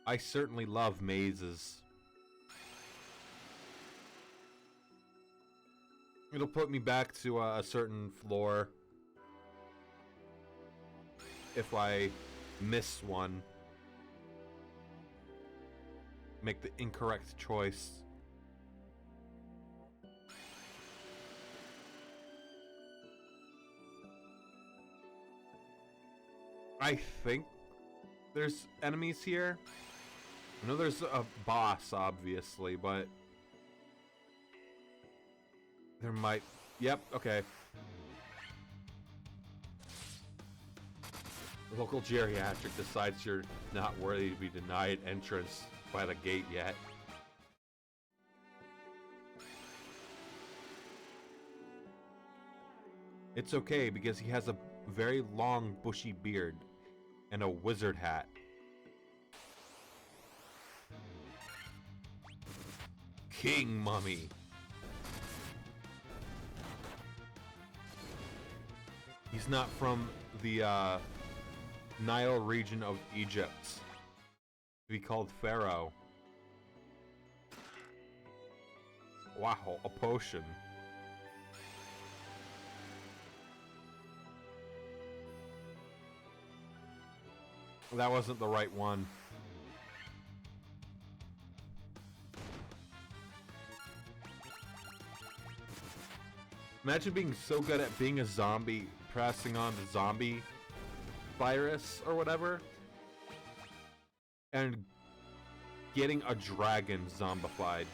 I certainly love mazes. It'll put me back to a certain floor if I miss one. Make the incorrect choice. I think there's enemies here. I know there's a boss, obviously, but There might... Yep, okay. The local geriatric decides you're not worthy to be denied entrance by the gate yet. It's okay because he has a very long bushy beard and a wizard hat. King Mummy. He's not from the Nile region of Egypt. To be called Pharaoh. Wow, a potion. That wasn't the right one. Imagine being so good at being a zombie, passing on the zombie virus or whatever, and getting a dragon zombified.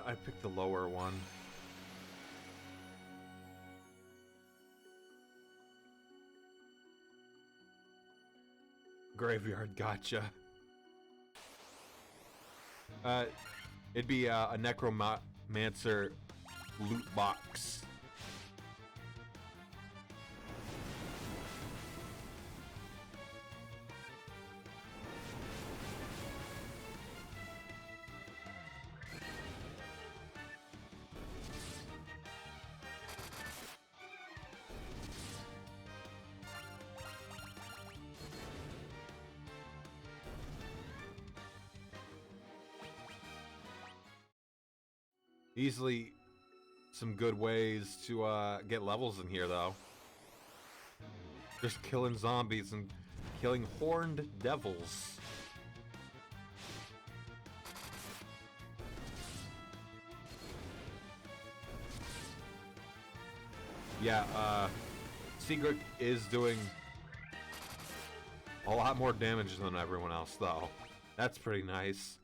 I picked the lower one. Graveyard gotcha. It'd be a necromancer loot box. Easily some good ways to get levels in here, though. Just killing zombies and killing horned devils. Yeah, Secret is doing a lot more damage than everyone else, though. That's pretty nice.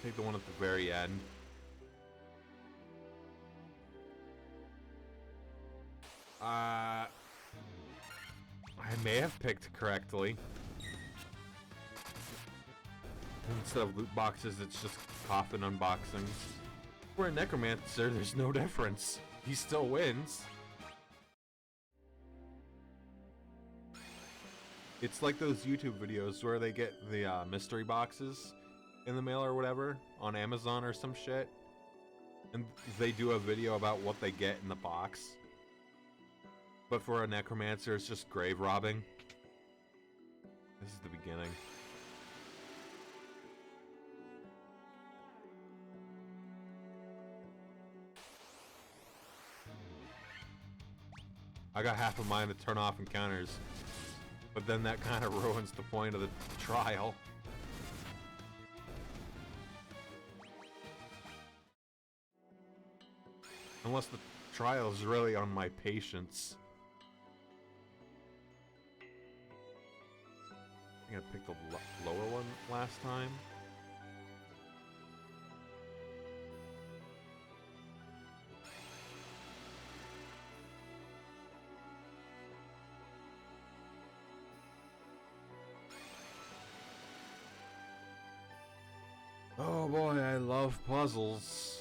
Take the one at the very end. I may have picked correctly. Instead of loot boxes, it's just coffin unboxings. For a necromancer, there's no difference. He still wins. It's like those YouTube videos where they get the mystery boxes in the mail or whatever on Amazon or some shit, and they do a video about what they get in the box. But for a necromancer, it's just grave robbing. This is the beginning. I got half of mine to turn off encounters, but then that kind of ruins the point of the trial. Unless the trial is really on my patience. I think I picked the lower one last time. Oh boy, I love puzzles.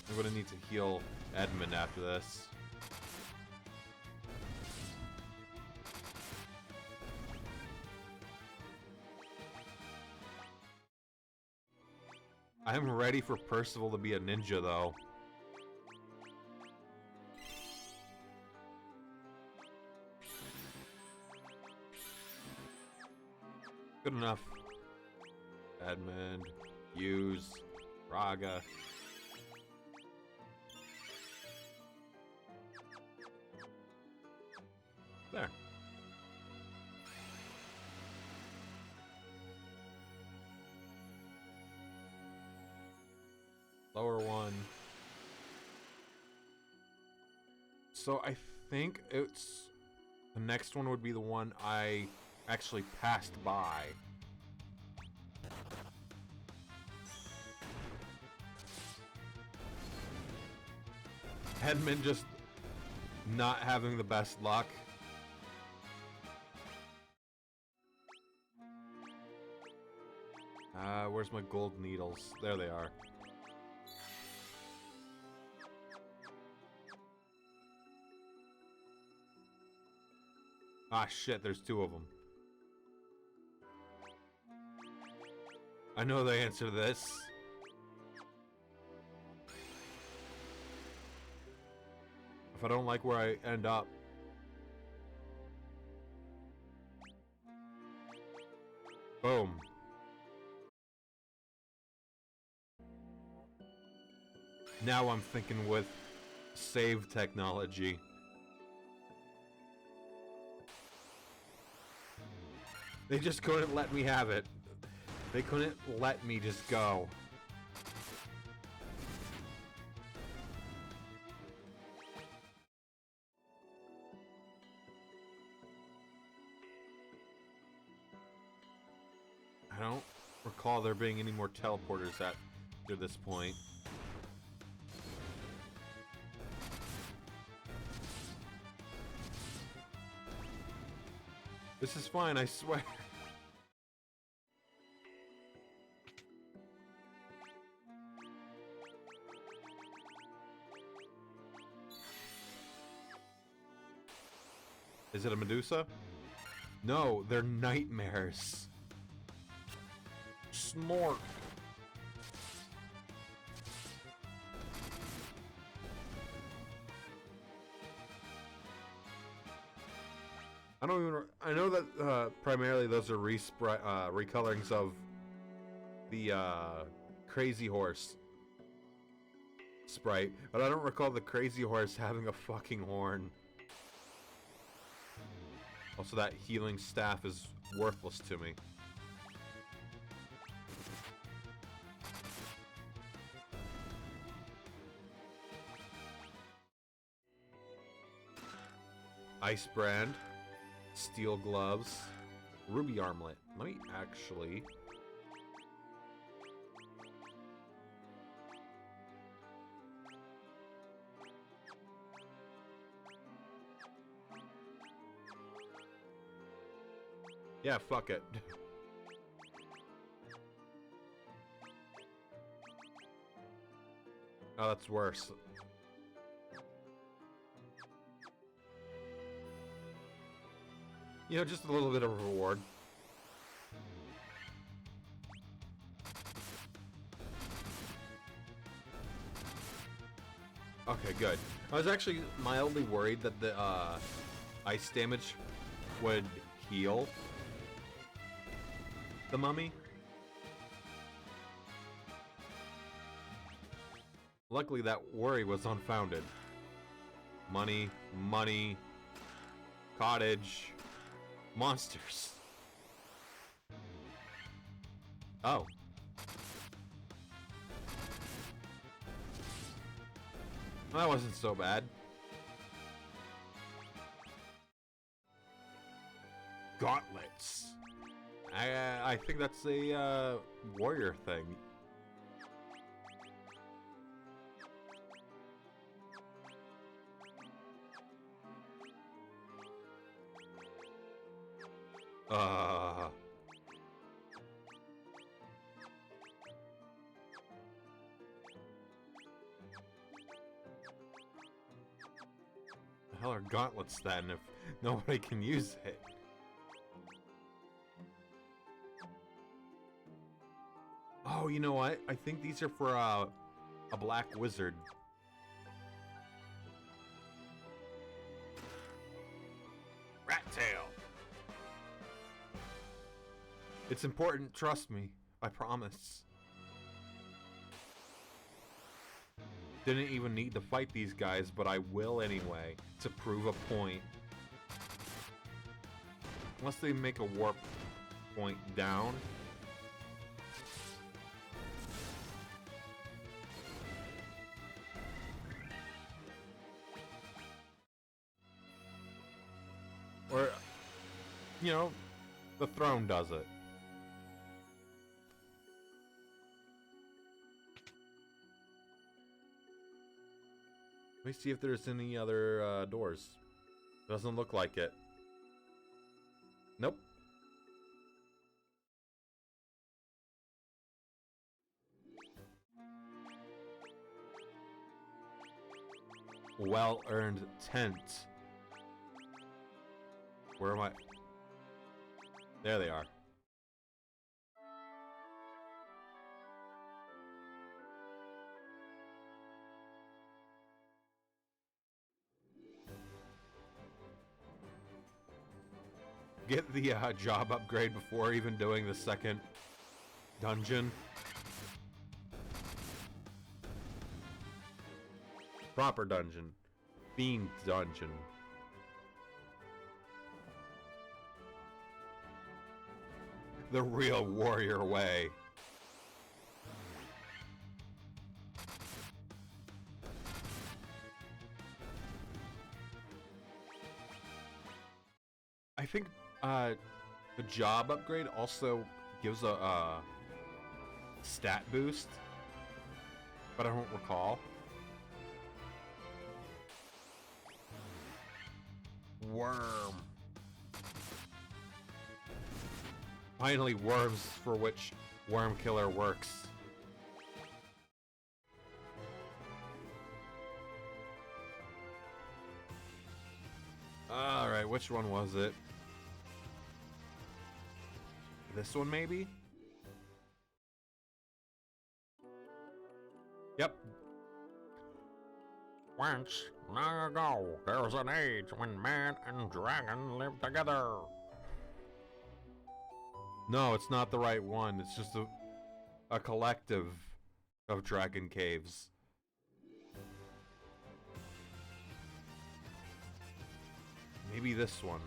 I'm gonna need to heal Edmund after this. I'm ready for Percival to be a ninja, though. Good enough. Edmund, Hughes, Raga. There. Lower one. So I think it's... the next one would be the one I actually passed by. Headman just not having the best luck. Where's my gold needles? There they are. Ah, shit, there's two of them. I know the answer to this. If I don't like where I end up. Boom. Now I'm thinking with save technology. They just couldn't let me have it. They couldn't let me just go. I don't recall there being any more teleporters at this point. This is fine, I swear. Is it a Medusa? No, they're nightmares. Snort. I don't even... I know that primarily those are recolorings of the Crazy Horse sprite, but I don't recall the Crazy Horse having a fucking horn. Also, that healing staff is worthless to me. Ice Brand, Steel Gloves, Ruby Armlet. Let me actually... yeah, fuck it. Oh, that's worse. You know, just a little bit of a reward. Okay, good. I was actually mildly worried that the ice damage would heal the mummy. Luckily, that worry was unfounded. Money, money, cottage, monsters. Oh. That wasn't so bad. Gauntlets. I think that's a warrior thing. The hell are gauntlets then if nobody can use it? Oh, you know what? I think these are for a black wizard. Rat tail. It's important, trust me. I promise. Didn't even need to fight these guys, but I will anyway, to prove a point. Unless they make a warp point down. Or, you know, the throne does it. Let me see if there's any other doors. Doesn't look like it. Nope. Well-earned tent. Where am I? There they are. Get the job upgrade before even doing the second dungeon. Proper dungeon. Fiend dungeon. The real warrior way. I think the job upgrade also gives a stat boost, but I don't recall. Worm. Finally, worms for which Worm Killer works. Alright, which one was it? This one, maybe? Yep. Once, long ago, there was an age when man and dragon lived together. No, it's not the right one. It's just a collective of dragon caves. Maybe this one.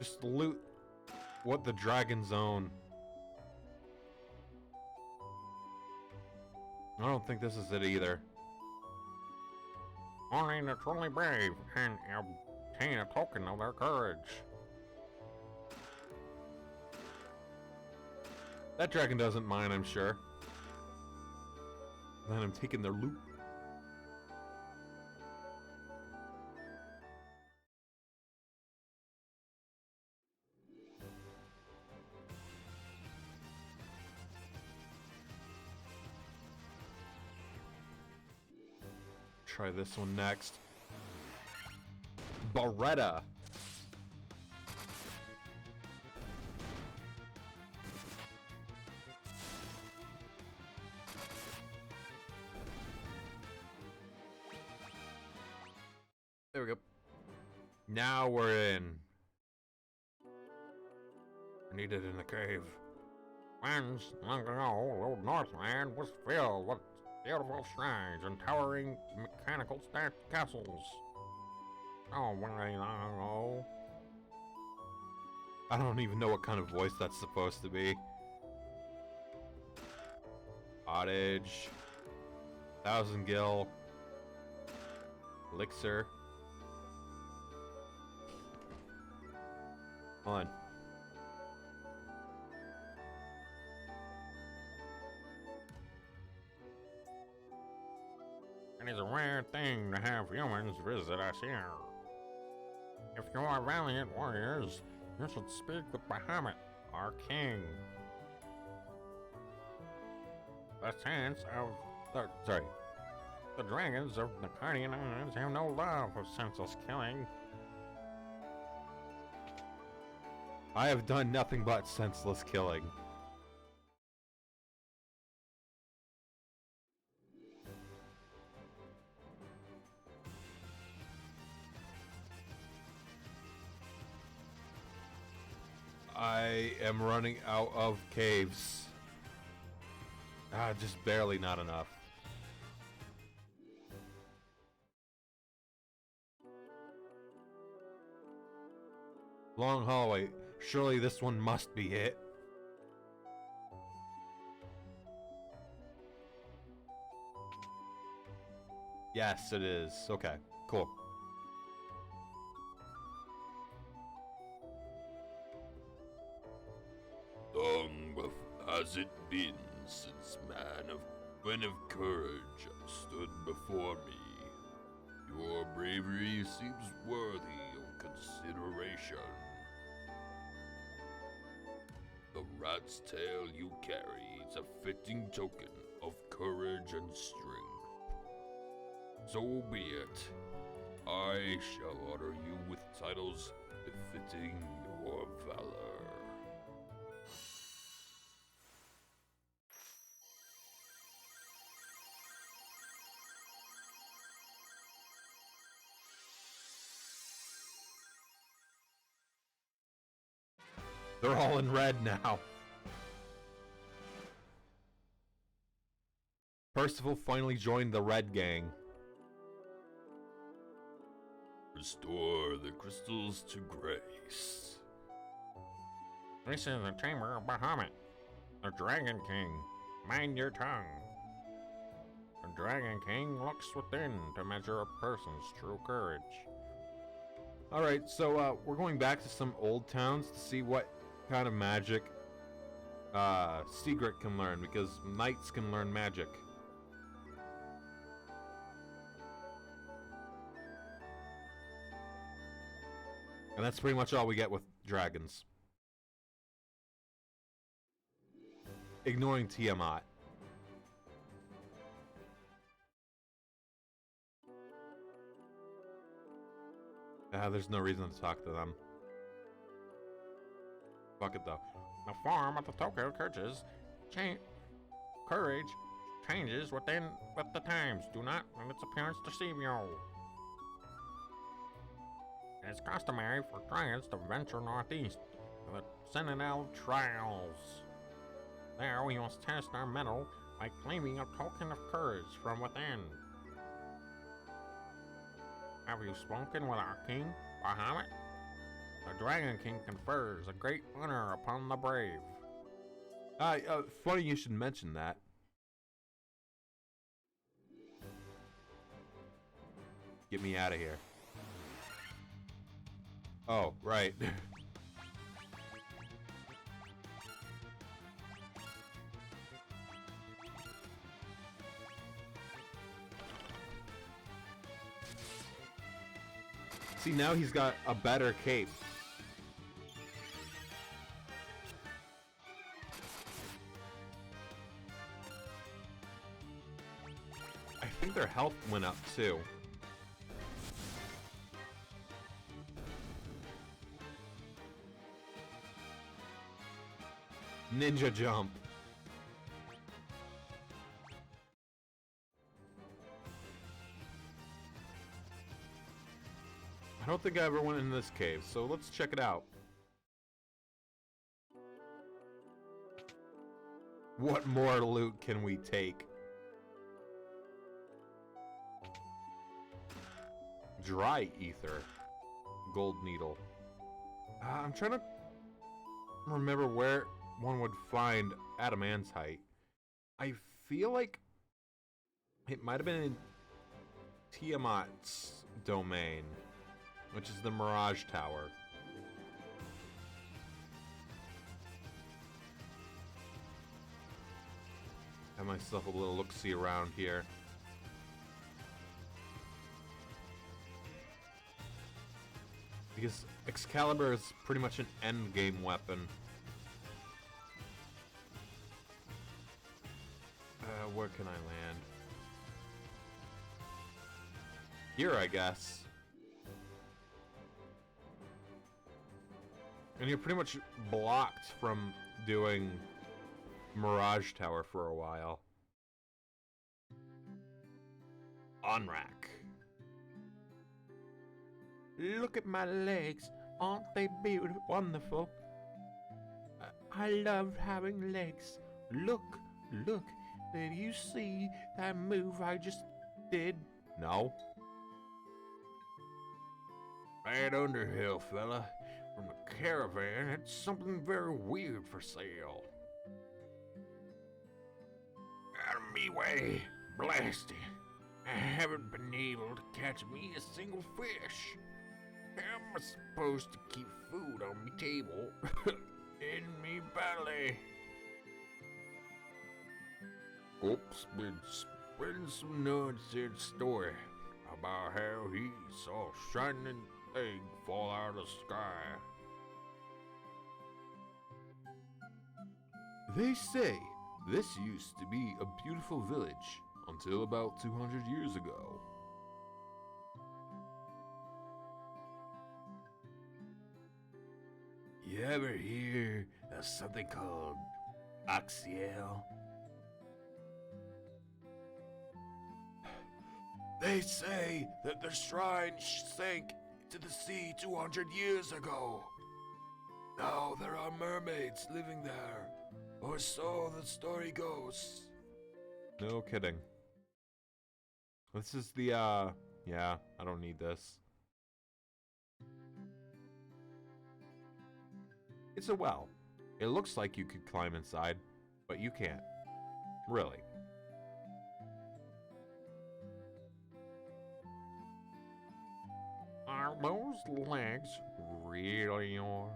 Just loot what the dragons own. I don't think this is it either. Only the truly brave can obtain a token of their courage. That dragon doesn't mind, I'm sure. Then I'm taking their loot. Try this one next. Beretta. There we go. Now we're in. I need it in the cave. Once, long ago, Old Northland was filled with beautiful shrines and towering mechanical castles. Oh, very long ago. I don't even know what kind of voice that's supposed to be. Cottage. 1,000 gil. Elixir. Hold on. It is a rare thing to have humans visit us here. If you are valiant warriors, you should speak with Bahamut, our king. The dragons of the Guardian Islands have no love of senseless killing. I have done nothing but senseless killing. I am running out of caves. Just barely not enough. Long hallway. Surely this one must be it. Yes, it is. Okay, cool. Long has it been since men of courage stood before me. Your bravery seems worthy of consideration. The rat's tail you carry is a fitting token of courage and strength. So be it. I shall honor you with titles befitting your valor. They're all in red now. Percival finally joined the red gang. Restore the crystals to grace. This is the chamber of Bahamut, the Dragon King. Mind your tongue. The Dragon King looks within to measure a person's true courage. Alright, so we're going back to some old towns to see what kind of magic Secret can learn, because knights can learn magic. And that's pretty much all we get with dragons. Ignoring Tiamat. There's no reason to talk to them. Fuck it though. The form of the token of courage changes with the times. Do not let its appearance deceive you. It is customary for dragons to venture northeast to the Sentinel Trials. There we must test our mettle by claiming a token of courage from within. Have you spoken with our king, Bahamut? The Dragon King confers a great honor upon the brave. Funny you should mention that. Get me out of here. Oh, right. See, now he's got a better cape. I think their health went up too. Ninja jump. I don't think I ever went in this cave, so let's check it out. What more loot can we take? Dry ether. Gold needle. I'm trying to remember where one would find adamantite. I feel like it might have been in Tiamat's domain, which is the Mirage Tower. Have myself a little look-see around here. Because Excalibur is pretty much an endgame weapon. Where can I land? Here, I guess. And you're pretty much blocked from doing Mirage Tower for a while. On rack. Look at my legs. Aren't they beautiful? Wonderful. I love having legs. Look, look. Did you see that move I just did? No. That Underhill fella from the caravan had something very weird for sale. Out of me way, blasted. I haven't been able to catch me a single fish. How am I supposed to keep food on me table in me belly? Coop's been spreading some nonsense story about how he saw a shining egg fall out of the sky. They say this used to be a beautiful village until about 200 years ago. You ever hear of something called Oxiel? They say that the shrine sank to the sea 200 years ago. Now there are mermaids living there, or so the story goes. No kidding. This is the, yeah, I don't need this. It's a well. It looks like you could climb inside, but you can't. Really. Are those legs really yours?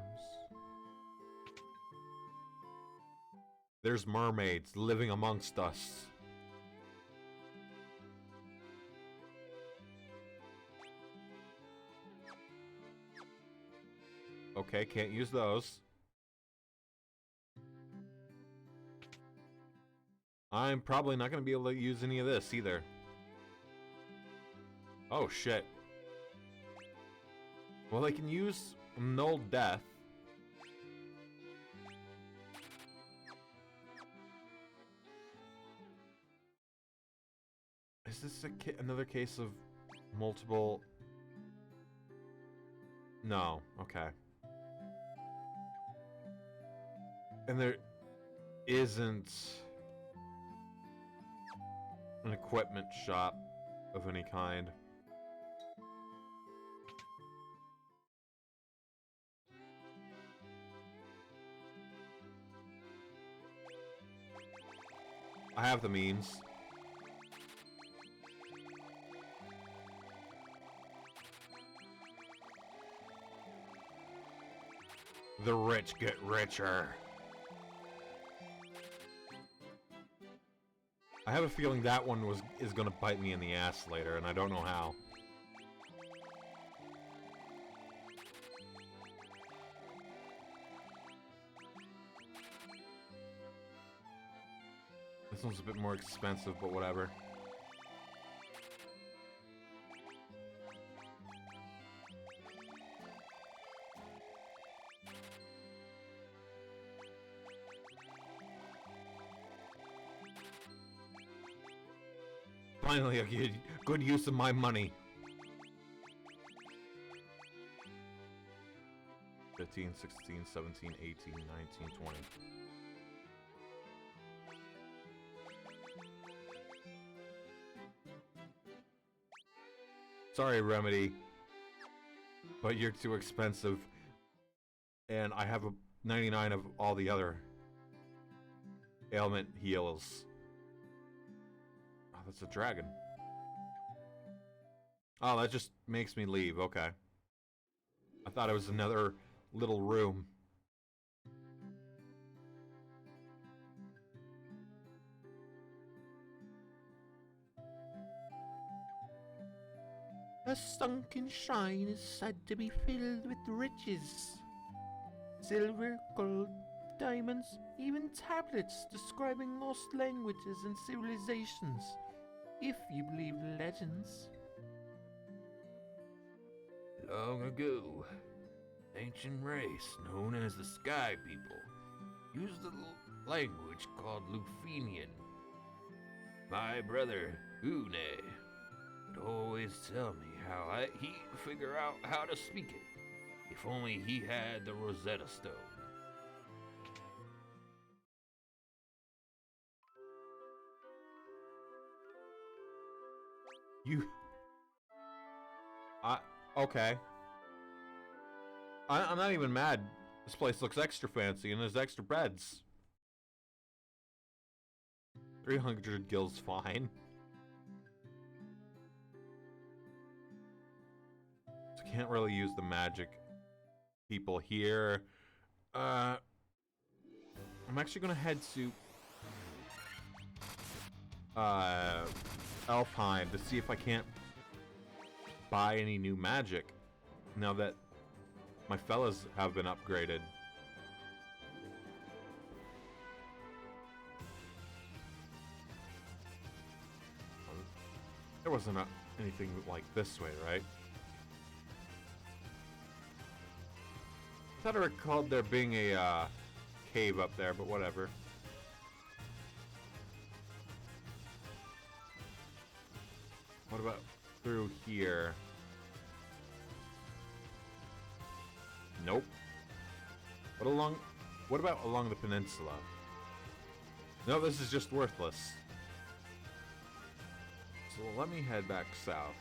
There's mermaids living amongst us. Okay, can't use those. I'm probably not going to be able to use any of this either. Oh, shit. Well, I can use Null Death. Is this another case of multiple... No, okay. And there isn't an equipment shop of any kind. I have the means. The rich get richer. I have a feeling that one is gonna bite me in the ass later, and I don't know how. This one's a bit more expensive, but whatever. Finally, a good use of my money. 15, 16, 17, 18, 19, 20. Sorry, Remedy, but you're too expensive, and I have a 99 of all the other ailment heals. Oh, that's a dragon. Oh, that just makes me leave. Okay. I thought it was another little room. A sunken shrine is said to be filled with riches. Silver, gold, diamonds, even tablets describing lost languages and civilizations, if you believe the legends. Long ago, an ancient race known as the Sky People used a language called Lufenian. My brother, Une, would always tell me how he'd figure out how to speak it, if only he had the Rosetta Stone. You... Okay. I'm not even mad. This place looks extra fancy and there's extra beds. 300 gil's fine. So can't really use the magic people here. I'm actually gonna head to Elfheim to see if I can't buy any new magic now that my fellas have been upgraded. There wasn't anything like this way, right? I thought I recalled there being a cave up there, but whatever. What about through here? Nope. What about along the peninsula? No, this is just worthless. So let me head back south.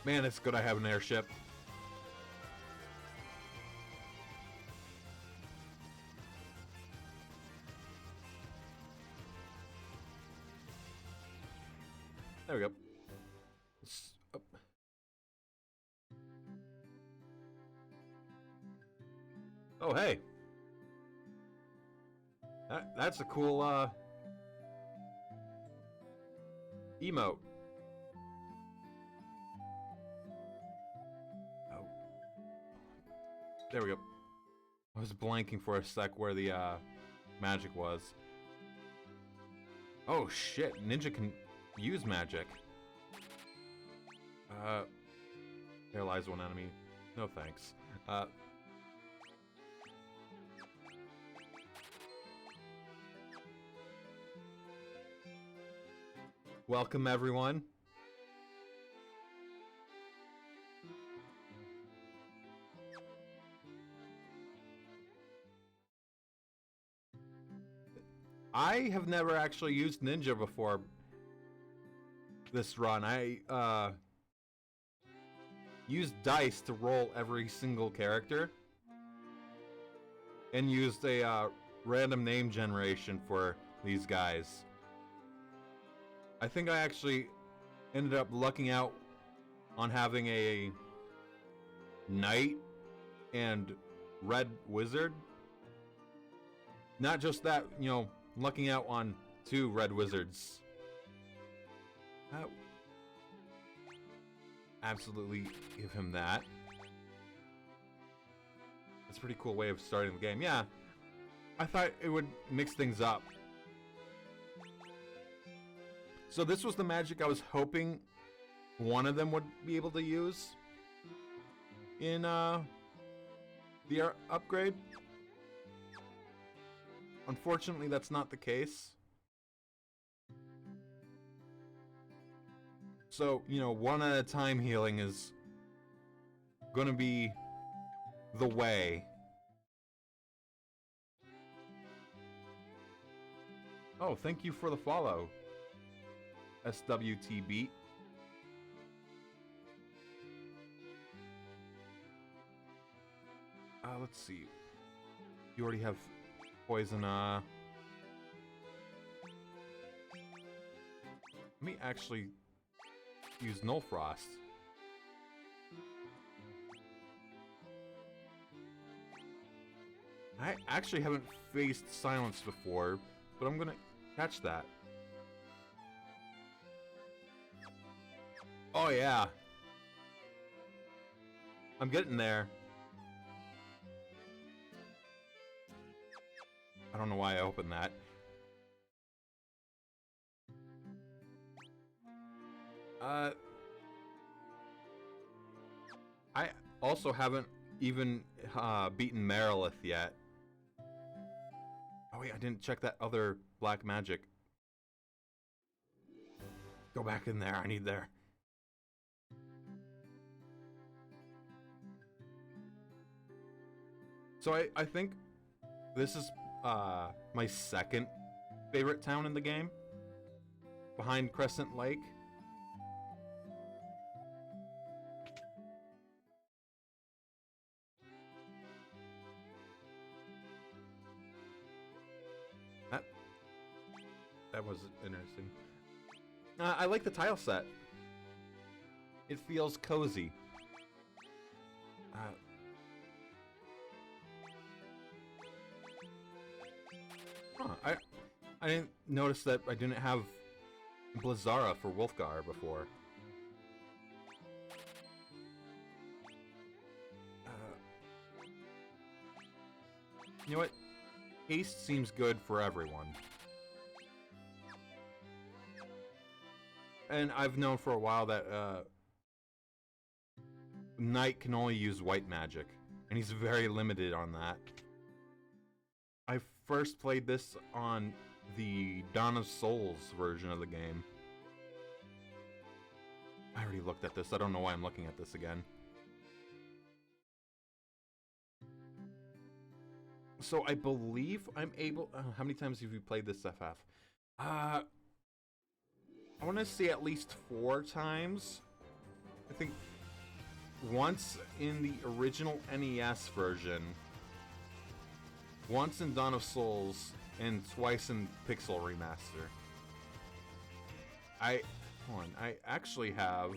Man, it's good I have an airship. There we go. Up. Oh, hey. That's a cool, emote. Oh. There we go. I was blanking for a sec where the, magic was. Oh, shit. Ninja can use magic. There lies one enemy. No thanks. Welcome, everyone. I have never actually used Ninja before this run. I used dice to roll every single character and used a random name generation for these guys. I think I actually ended up lucking out on having a knight and red wizard. Not just that, you know, lucking out on 2 red wizards. Absolutely give him that. That's a pretty cool way of starting the game. Yeah, I thought it would mix things up. So this was the magic I was hoping one of them would be able to use in the upgrade. Unfortunately, that's not the case. So, you know, one at a time healing is gonna be the way. Oh, thank you for the follow, SWT Beat. Let's see. You already have poison, Let me actually use Null Frost. I actually haven't faced Silence before, but I'm gonna catch that. Oh yeah. I'm getting there. I don't know why I opened that. I also haven't even beaten Marilith yet. Oh wait, I didn't check that other black magic. Go back in there, I need there. So I think This is my second favorite town in the game, behind Crescent Lake. That was interesting. I like the tile set. It feels cozy. I didn't notice that I didn't have Blizzara for Wolfgar before. You know what? Haste seems good for everyone. And I've known for a while that Knight can only use white magic, and he's very limited on that. I first played this on the Dawn of Souls version of the game. I already looked at this. I don't know why I'm looking at this again. So I believe I'm able... how many times have you played this FF? I want to say at least 4 times. I think once in the original NES version, once in Dawn of Souls, and twice in Pixel Remaster. Hold on, I actually have...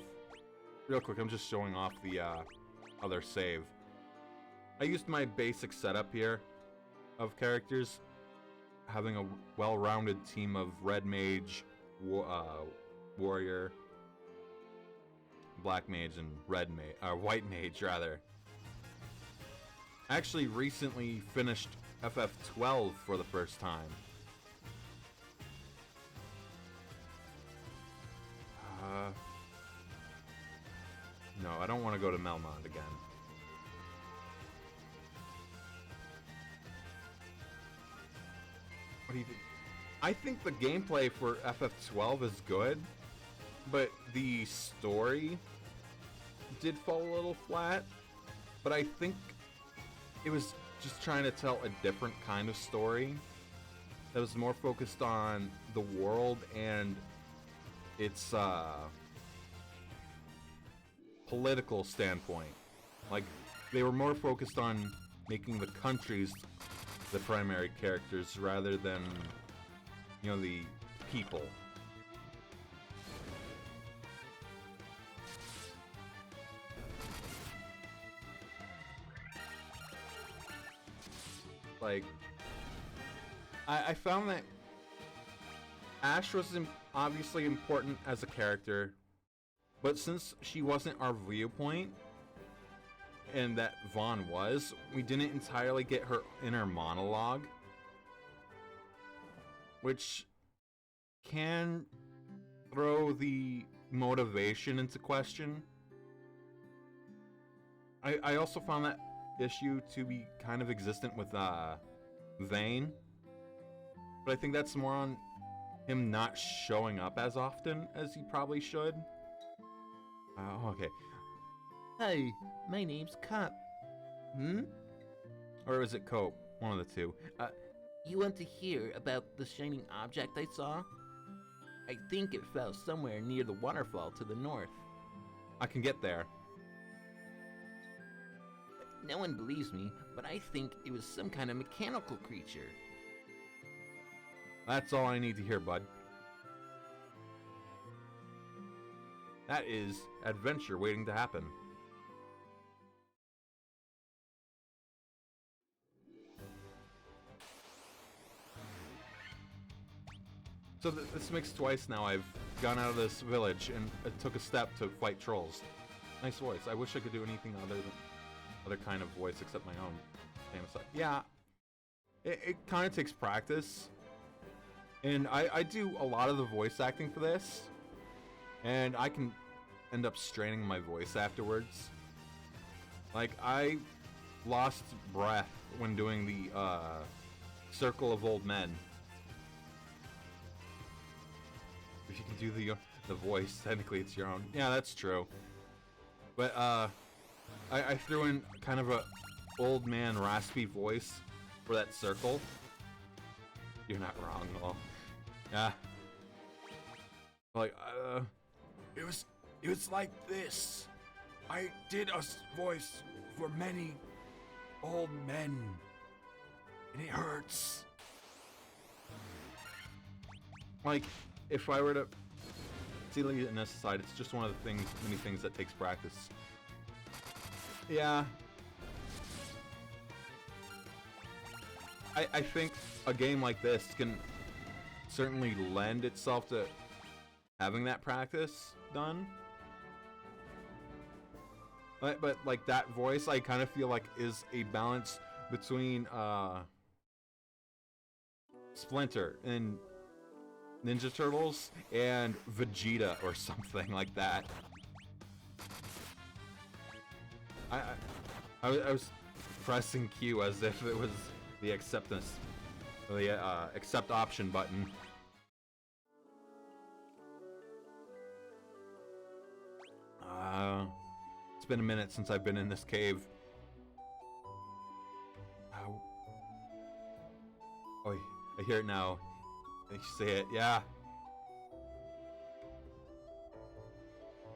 Real quick, I'm just showing off the other save. I used my basic setup here of characters, having a well-rounded team of Red Mage, Warrior, Black Mage, and White Mage, rather. I actually recently finished FF12 for the first time. No, I don't want to go to Melmond again. What do you think? I think the gameplay for FF12 is good, but the story did fall a little flat. But I think it was just trying to tell a different kind of story that was more focused on the world and its political standpoint. Like, they were more focused on making the countries the primary characters rather than, you know, the people. Like, I found that Ash was obviously important as a character, but since she wasn't our viewpoint, and that Vaughn was, we didn't entirely get her inner monologue, which can throw the motivation into question. I also found that issue to be kind of existent with Vayne, but I think that's more on him not showing up as often as he probably should. Okay. Hey, my name's Cop. Or is it Cope? One of the two. You want to hear about the shining object I saw? I think it fell somewhere near the waterfall to the north. I can get there. No one believes me, but I think it was some kind of mechanical creature. That's all I need to hear, bud. That is adventure waiting to happen. So this makes twice now I've gone out of this village and took a step to fight trolls. Nice voice. I wish I could do anything other kind of voice except my own. Yeah, it kind of takes practice. And I do a lot of the voice acting for this, and I can end up straining my voice afterwards. Like, I lost breath when doing the Circle of Old Men. If you can do the voice, technically it's your own. Yeah, that's true. But I threw in kind of a old man raspy voice for that circle. You're not wrong, well. Yeah. Like, It was like this. I did a voice for many old men, and it hurts. like, if I were to see leaving this aside, it's just one of the many things that takes practice. Yeah. I think a game like this can certainly lend itself to having that practice done. But like that voice, I kind of feel like is a balance between Splinter and Ninja Turtles and Vegeta or something like that. I was pressing Q as if it was the accept option button. It's been a minute since I've been in this cave. Oh, I hear it now. I see it, yeah.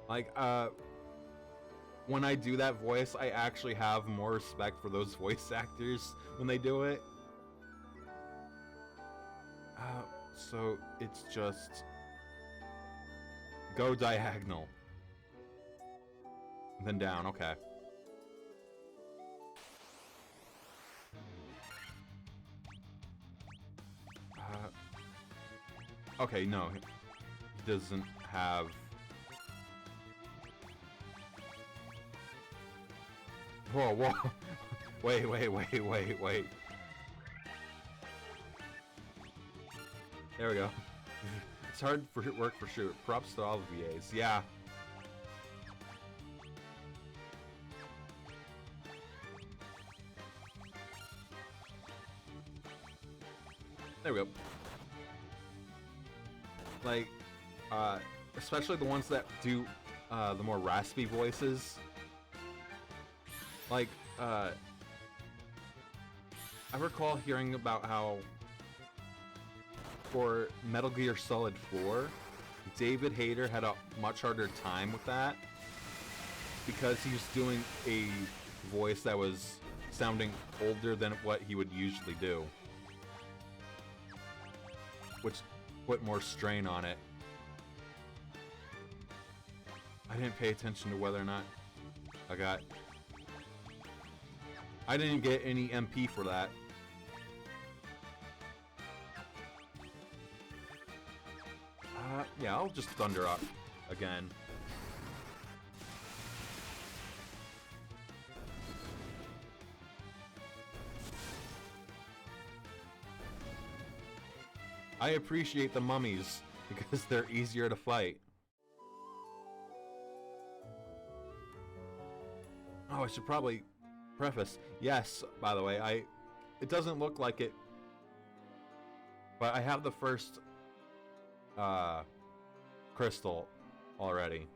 Like, when I do that voice, I actually have more respect for those voice actors when they do it. So it's just go diagonal. And then down, okay. Okay, no. He doesn't have... Whoa, whoa. Wait. There we go. It's hard for work for sure. Props to all the VAs. Yeah. There we go. Like, especially the ones that do the more raspy voices. Like, I recall hearing about how for Metal Gear Solid 4, David Hayter had a much harder time with that because he was doing a voice that was sounding older than what he would usually do, which put more strain on it. I didn't pay attention to whether or not I didn't get any MP for that. Yeah, I'll just thunder up again. I appreciate the mummies because they're easier to fight. Oh, I should probably preface. Yes, by the way, it doesn't look like it, but I have the first crystal already.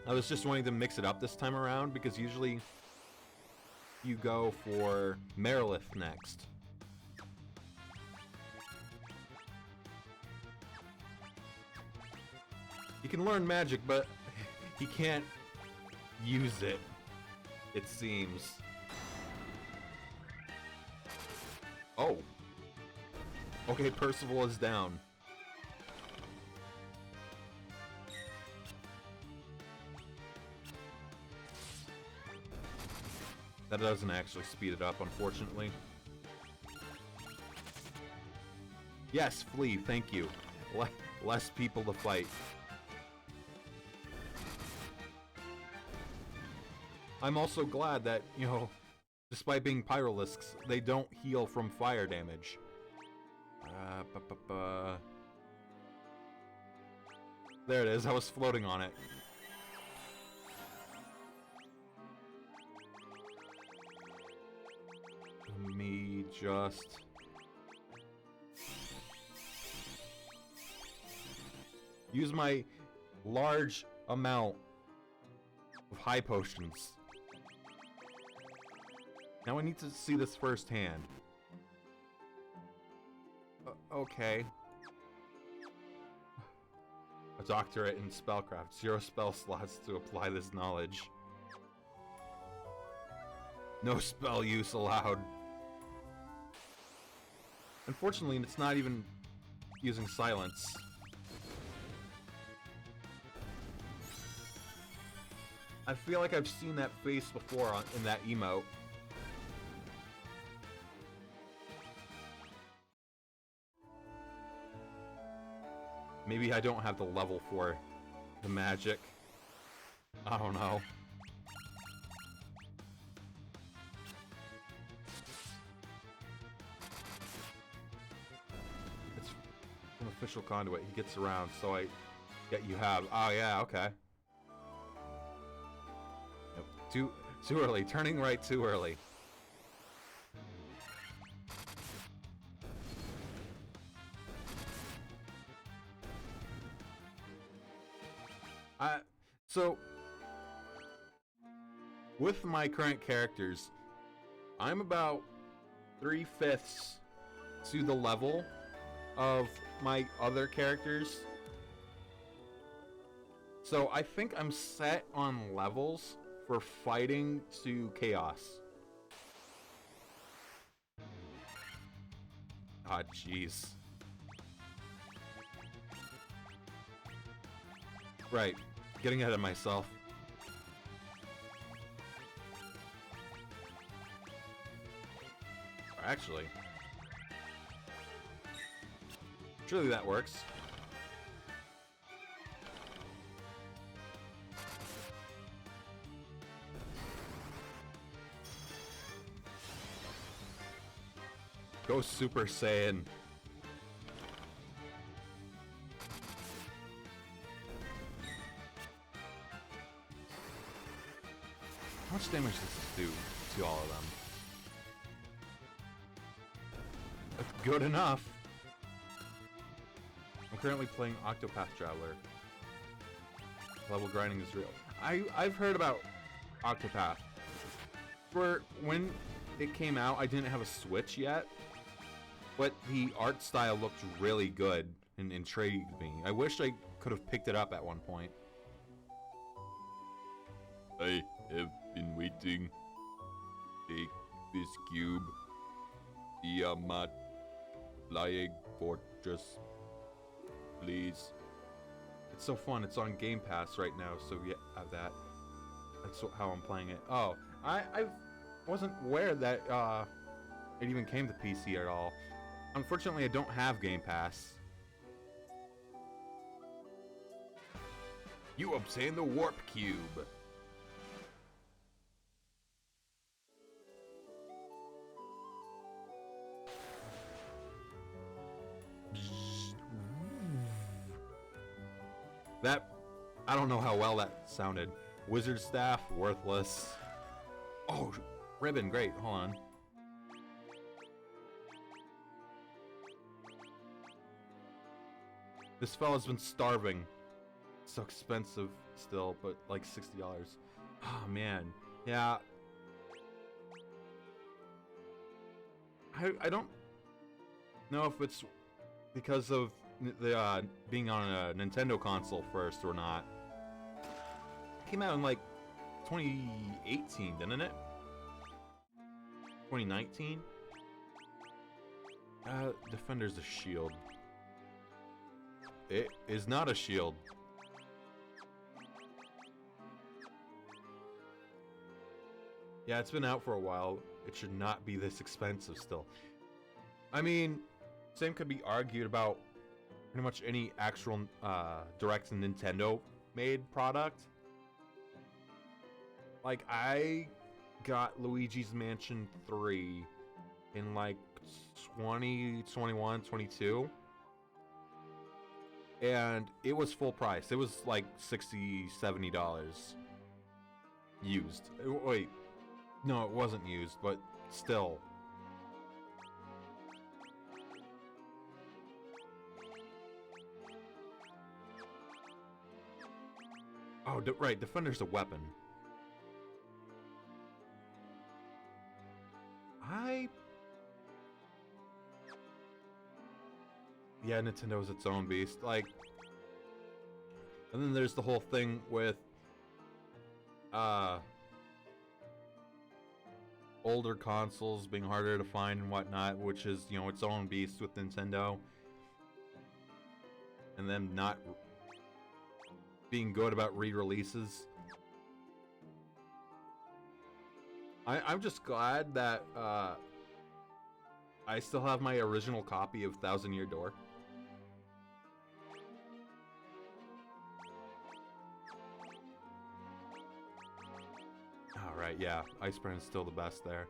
I was just wanting to mix it up this time around because usually you go for Merilith next. He can learn magic, but he can't use it, it seems. Oh. Okay, Percival is down. That doesn't actually speed it up, unfortunately. Yes, flee, thank you. Less people to fight. I'm also glad that, you know, despite being Pyrolisks, they don't heal from fire damage. There it is, I was floating on it. Let me just... use my large amount of high potions. Now I need to see this firsthand. Okay. A doctorate in spellcraft. 0 spell slots to apply this knowledge. No spell use allowed. Unfortunately, it's not even using silence. I feel like I've seen that face before in that emote. Maybe I don't have the level for the magic. I don't know. It's an official conduit. He gets around, so you have. Oh yeah, okay. Nope. Too early. Turning right too early. So, with my current characters, I'm about 3/5 to the level of my other characters. So I think I'm set on levels for fighting to chaos. Ah, jeez. Right. Getting ahead of myself. Actually. Surely that works. Go Super Saiyan. How much damage does this do to all of them? That's good enough. I'm currently playing Octopath Traveler. Level grinding is real. I've heard about Octopath. For when it came out, I didn't have a Switch yet, but the art style looked really good and intrigued me. I wish I could have picked it up at one point. I have been waiting. Take this cube. Tiamat. Flying Fortress. Please. It's so fun. It's on Game Pass right now, so yeah, have that. That's how I'm playing it. Oh, I wasn't aware that it even came to PC at all. Unfortunately, I don't have Game Pass. You obtain the warp cube. That, I don't know how well that sounded. Wizard staff, worthless. Oh, ribbon, great. Hold on. This fella's been starving. So expensive still, but like $60. Oh man, yeah. I don't know if it's because of the being on a Nintendo console first or not. It came out in like 2018, didn't it? 2019? Defender's a shield. It is not a shield. Yeah, it's been out for a while. It should not be this expensive still. I mean, same could be argued about pretty much any actual direct Nintendo made product. Like, I got Luigi's Mansion 3 in like 2021, 22. And it was full price. It was like $60, $70 used. Wait, no, it wasn't used, but still. Oh, right, Defender's a weapon. yeah, Nintendo is its own beast. Like, and then there's the whole thing with older consoles being harder to find and whatnot, which is, you know, its own beast with Nintendo. And them not being good about re-releases. I'm just glad that I still have my original copy of Thousand Year Door. Alright, yeah, Iceburn is still the best there.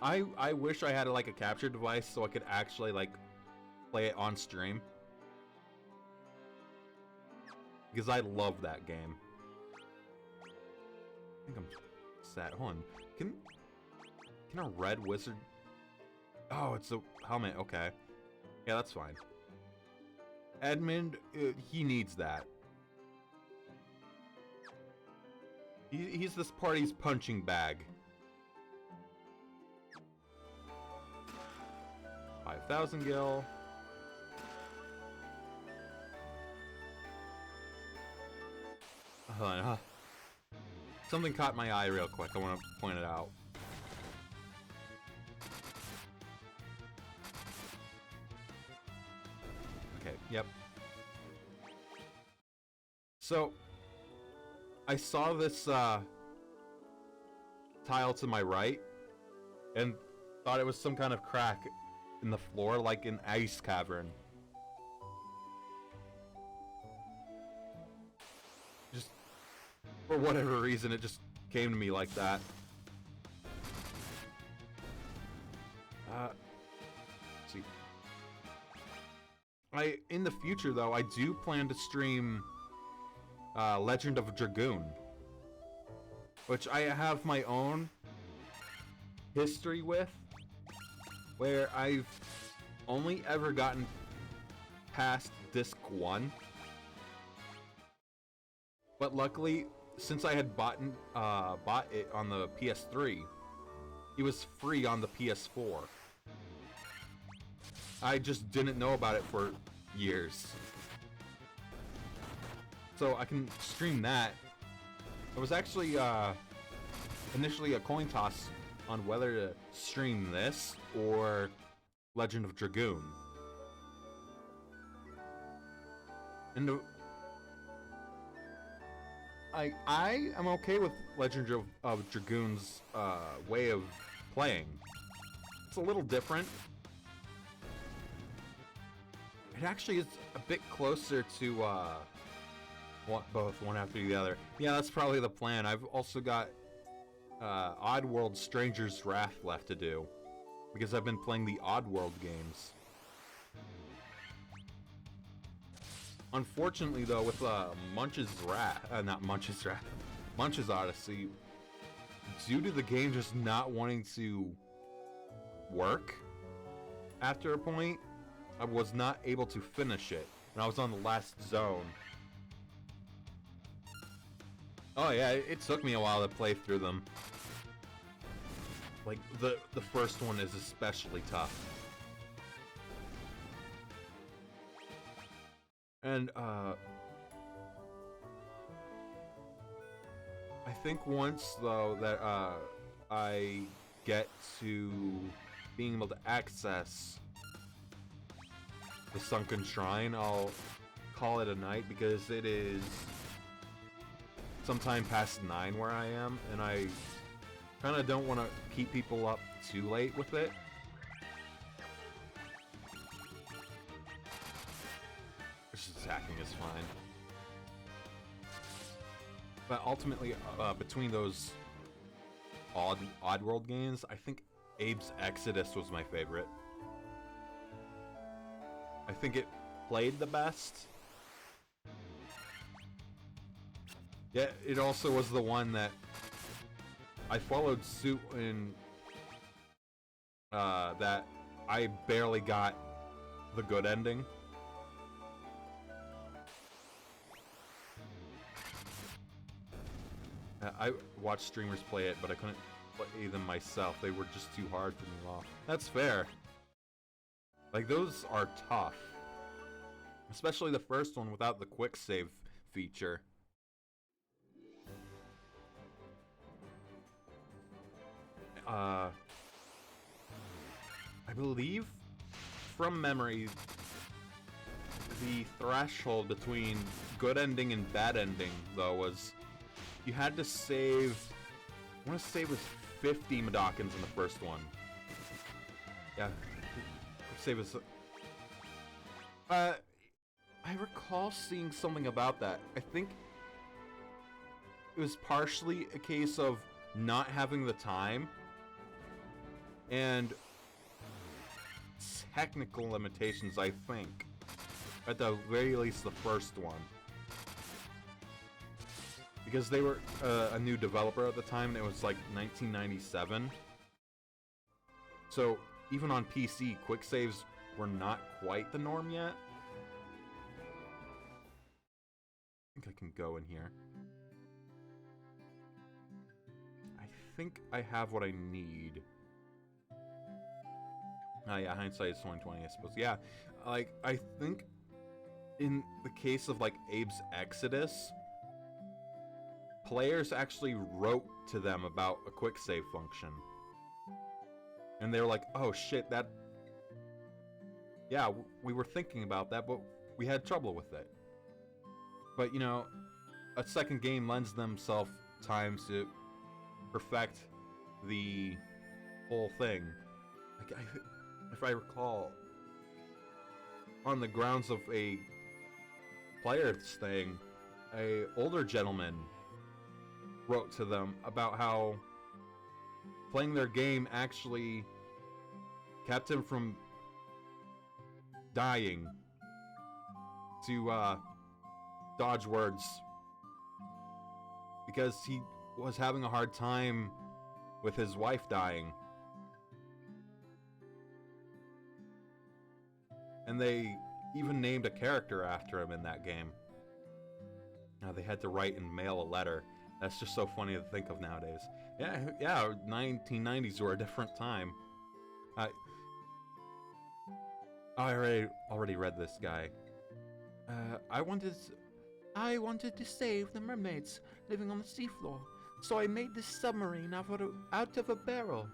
I wish I had like a capture device so I could actually like play it on stream. Because I love that game. I think I'm sad. Hold on. Can a red wizard... Oh, it's a helmet. Okay. Yeah, that's fine. Edmund, he needs that. He's this party's punching bag. 5,000 gil. Hold on, something caught my eye real quick. I want to point it out. Okay, yep. So, I saw this tile to my right, and thought it was some kind of crack in the floor, like an ice cavern. Just, for whatever reason, it just came to me like that. Let's see. In the future, though, I do plan to stream Legend of Dragoon, which I have my own history with, where I've only ever gotten past disc 1. But luckily, since I had bought it on the PS3, it was free on the PS4. I just didn't know about it for years. So I can stream that. It was actually initially a coin toss on whether to stream this or Legend of Dragoon. And I am okay with Legend of Dragoon's way of playing. It's a little different. It actually is a bit closer to both one after the other. Yeah, that's probably the plan. I've also got Oddworld Stranger's Wrath left to do, because I've been playing the Oddworld games. Unfortunately, though, with Munch's Odyssey, due to the game just not wanting to work after a point, I was not able to finish it, and I was on the last zone. Oh yeah, it took me a while to play through them. Like, the first one is especially tough. And, I think once, though, that, I get to being able to access the Sunken Shrine, I'll call it a night, because it is sometime past 9 where I am, and I kind of don't want to keep people up too late with it. Just attacking is fine. But ultimately, between those Oddworld games, I think Abe's Exodus was my favorite. I think it played the best. Yeah, it also was the one that I followed suit in, that I barely got the good ending. I watched streamers play it, but I couldn't play them myself. They were just too hard for me. Well, that's fair. Like, those are tough. Especially the first one without the quick save feature. I believe, from memory, the threshold between good ending and bad ending, though, was you had to save, I want to say it was 50 Medokins in the first one. Yeah, save was... I recall seeing something about that. I think it was partially a case of not having the time and technical limitations, I think. At the very least, the first one. Because they were a new developer at the time, and it was like 1997. So, even on PC, quick saves were not quite the norm yet. I think I can go in here. I think I have what I need. Oh yeah, hindsight is 20/20, I suppose. Yeah, like, I think in the case of, like, Abe's Exodus, players actually wrote to them about a quick save function. And they were like, oh shit, that... Yeah, we were thinking about that, but we had trouble with it. But, you know, a second game lends themselves time to perfect the whole thing. Like, if I recall, on the grounds of a player's thing, a older gentleman wrote to them about how playing their game actually kept him from dying to dodge words because he was having a hard time with his wife dying. And they even named a character after him in that game. Now they had to write and mail a letter. That's just so funny to think of nowadays. Yeah, 1990s were a different time. I already read this guy. I wanted to save the mermaids living on the seafloor, so I made this submarine out of a barrel.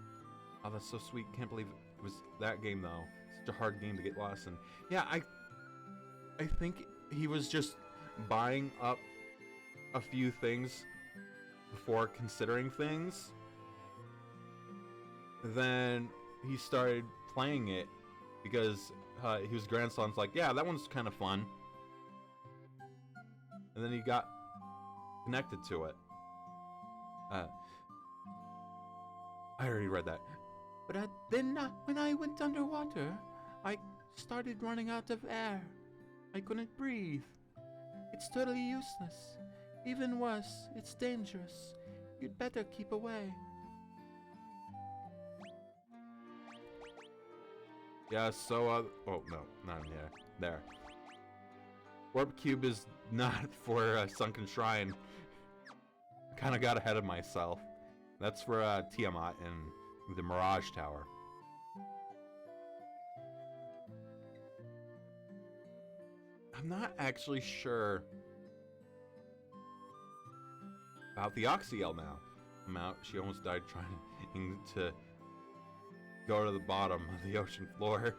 Oh, that's so sweet. Can't believe it was that game, though. Such a hard game to get lost in. Yeah, I think he was just buying up a few things before considering things. Then he started playing it because his grandson's like, yeah, that one's kind of fun. And then he got connected to it. I already read that. But then when I went underwater, I started running out of air. I couldn't breathe. It's totally useless. Even worse, it's dangerous. You'd better keep away. Yeah, so, oh, no, not in here. There. Warp Cube is not for Sunken Shrine. I kinda got ahead of myself. That's for Tiamat and the Mirage Tower. I'm not actually sure about the Oxyel now. She almost died trying to go to the bottom of the ocean floor.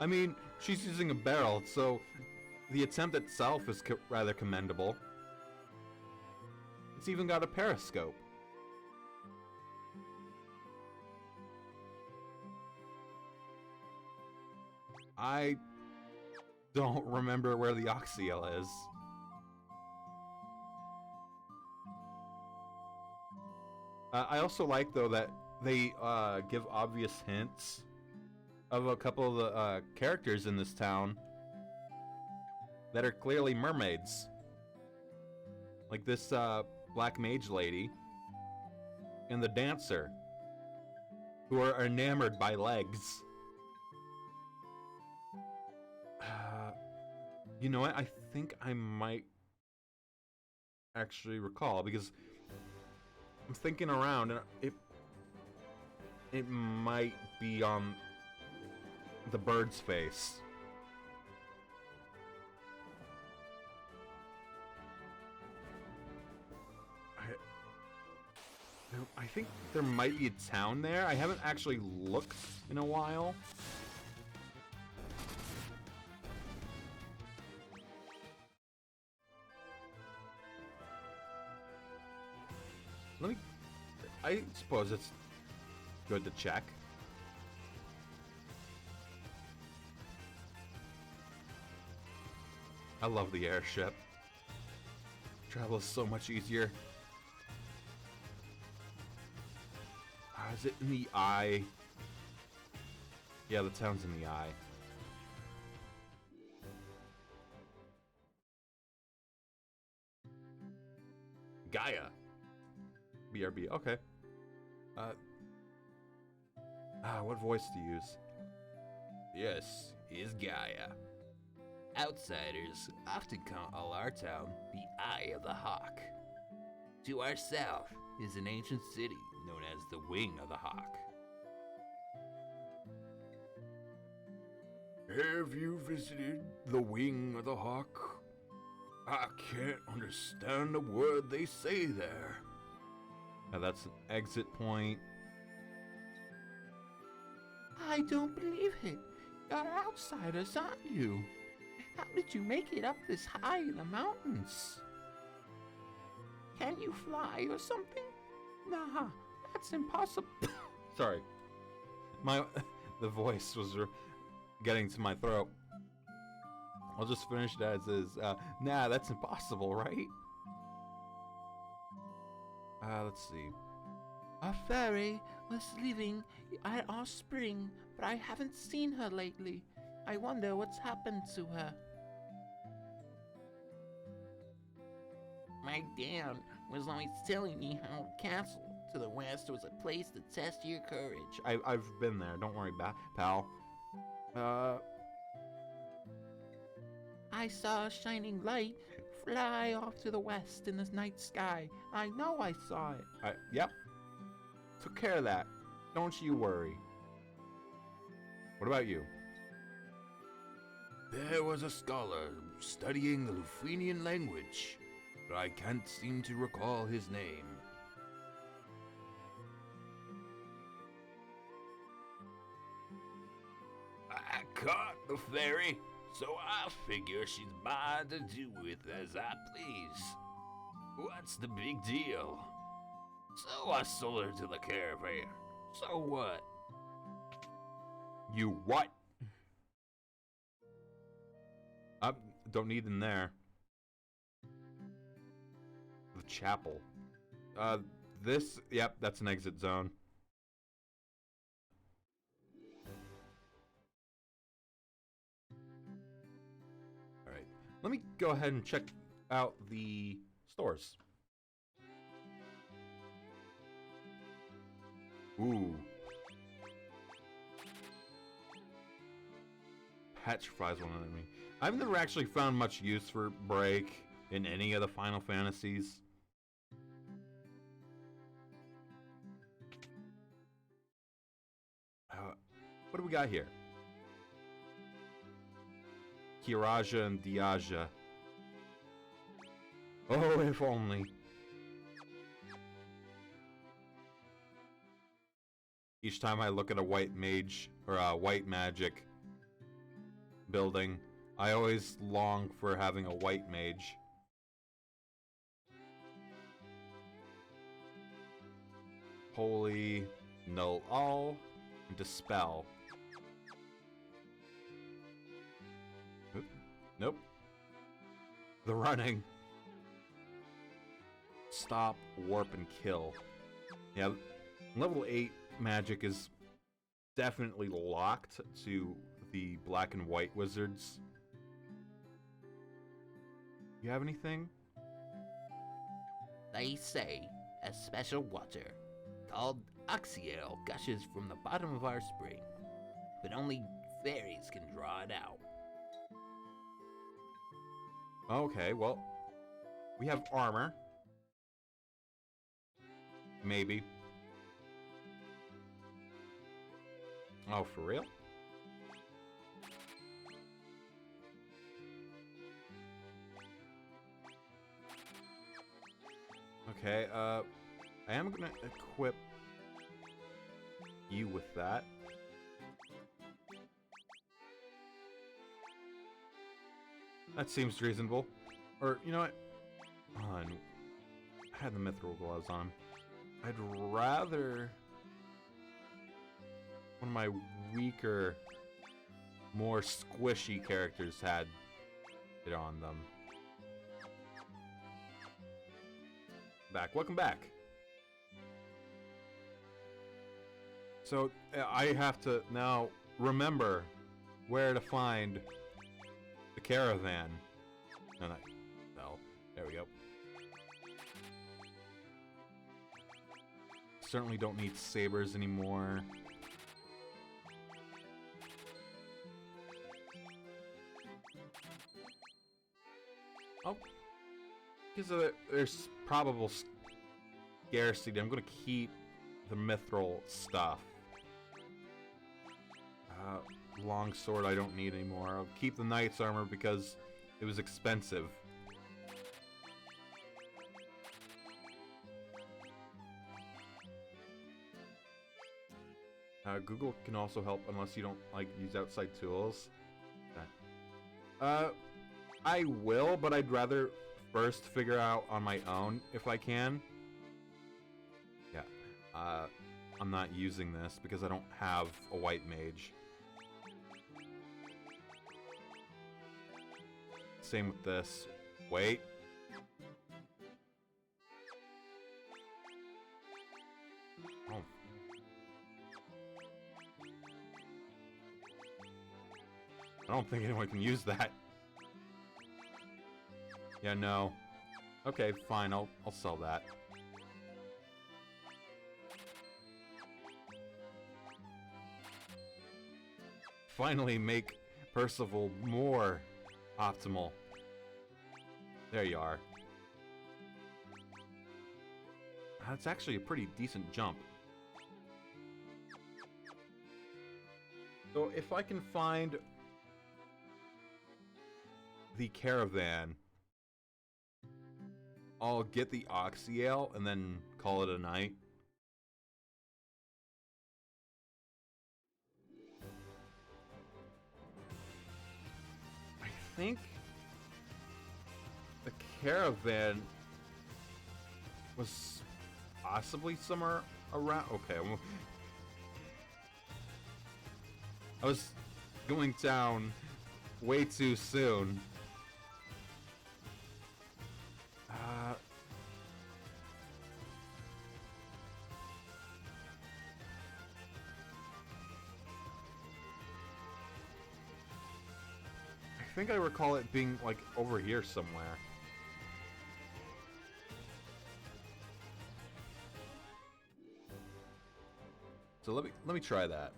I mean, she's using a barrel, so the attempt itself is rather commendable. It's even got a periscope. I don't remember where the Oxyel is. I also like, though, that they give obvious hints of a couple of the characters in this town that are clearly mermaids. Like this black mage lady and the dancer, who are enamored by legs. You know what? I think I might actually recall, because I'm thinking around, and it might be on the bird's face. I think there might be a town there. I haven't actually looked in a while. I suppose it's good to check. I love the airship. Travel is so much easier. Is it in the eye? Yeah, the town's in the eye. Gaia. BRB, okay. What voice to use? Yes, is Gaia. Outsiders often call our town the Eye of the Hawk. To our south is an ancient city known as the Wing of the Hawk. Have you visited the Wing of the Hawk? I can't understand a word they say there. Now that's an exit point. I don't believe it. You're outsiders, aren't you? How did you make it up this high in the mountains? Can you fly or something? Nah, that's impossible. Sorry. The voice was getting to my throat. I'll just finish it as is. Nah, that's impossible, right? Let's see. A fairy was living at our spring, but I haven't seen her lately. I wonder what's happened to her. My dad was always telling me how the castle to the west was a place to test your courage. I've been there. Don't worry, pal. I saw a shining light fly off to the west in the night sky. I know I saw it. Yep. Took care of that. Don't you worry. What about you? There was a scholar studying the Lufenian language, but I can't seem to recall his name. I caught the fairy, so I figure she's mine to do with as I please. What's the big deal? So I sold her to the caravan. So what? You what? Don't need them there. The chapel. Yep, that's an exit zone. Alright, let me go ahead and check out the stores. Ooh. Petrifies one enemy. I've never actually found much use for Break in any of the Final Fantasies. What do we got here? Kiraja and Diaja. Oh, if only. Each time I look at a white mage or a white magic building, I always long for having a white mage. Holy, null all, dispel. Oop, nope. The running. Stop, warp, and kill. Yeah, level 8 magic is definitely locked to the black and white wizards. You have anything? They say a special water called Oxyale gushes from the bottom of our spring, but only fairies can draw it out. Okay, well, we have armor. Maybe. Oh, for real? Okay, I am gonna equip you with that. That seems reasonable. Or, you know what? Hold on. I had the mithril gloves on. I'd rather one of my weaker, more squishy characters had it on them. Welcome back. So I have to now remember where to find the caravan. No, there we go. Certainly don't need sabers anymore. Oh, because of there's probable scarcity, I'm gonna keep the mithril stuff. Longsword I don't need anymore. I'll keep the knight's armor because it was expensive. Google can also help unless you don't like use outside tools. I will, but I'd rather first figure out on my own if I can. Yeah, I'm not using this because I don't have a white mage. Same with this. Wait. Oh. I don't think anyone can use that. Yeah, no. Okay, fine. I'll sell that. Finally make Percival more optimal. There you are. That's actually a pretty decent jump. So if I can find the caravan, I'll get the Oxyale and then call it a night. I think the caravan was possibly somewhere around. Okay, I was going down way too soon. I think I recall it being like over here somewhere. So let me try that.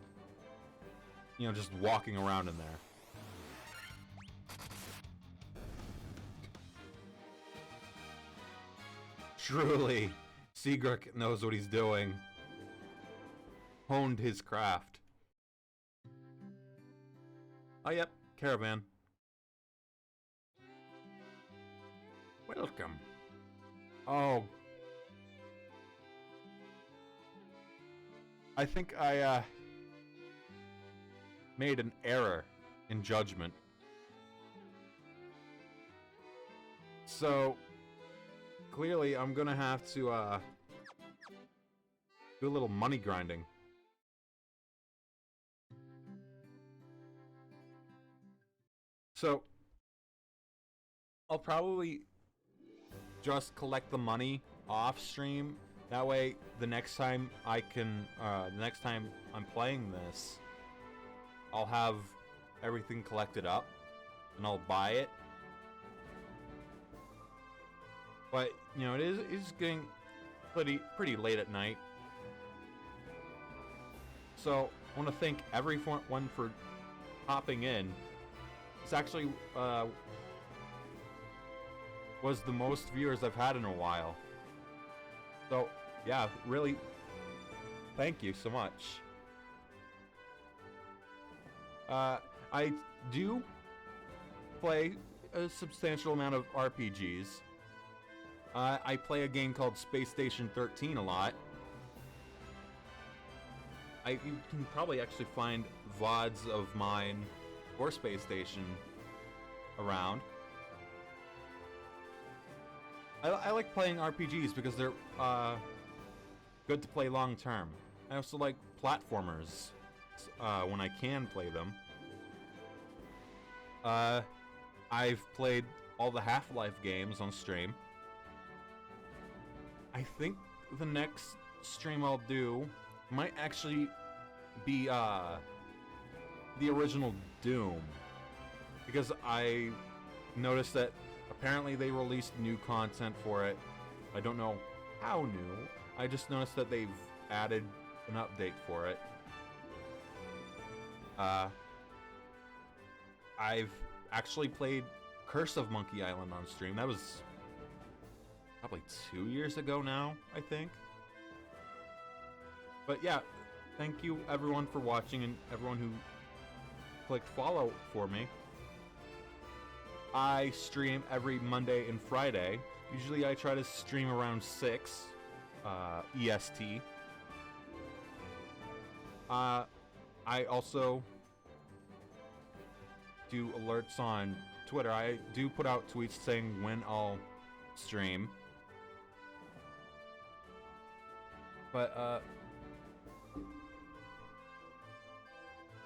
You know, just walking around in there. Truly, Seagrick knows what he's doing. Honed his craft. Oh, yep, caravan. Welcome. Oh. I think I, made an error in judgment. So, clearly I'm gonna have to, do a little money grinding. So, I'll probably just collect the money off stream. That way, the next time I can, the next time I'm playing this, I'll have everything collected up, and I'll buy it. But, you know, it is getting pretty late at night. So, I want to thank everyone for hopping in. It's actually, was the most viewers I've had in a while. So, yeah, really, thank you so much. I do play a substantial amount of RPGs. I play a game called Space Station 13 a lot. You can probably actually find VODs of mine or Space Station around. I like playing RPGs because they're good to play long term. I also like platformers when I can play them. I've played all the Half-Life games on stream. I think the next stream I'll do might actually be the original Doom, because I noticed that apparently they released new content for it. I don't know how new. I just noticed that they've added an update for it. I've actually played Curse of Monkey Island on stream. That was probably 2 years ago now, I think. But yeah, thank you everyone for watching and everyone who clicked follow for me. I stream every Monday and Friday. Usually I try to stream around 6 EST. I also do alerts on Twitter. I do put out tweets saying when I'll stream. But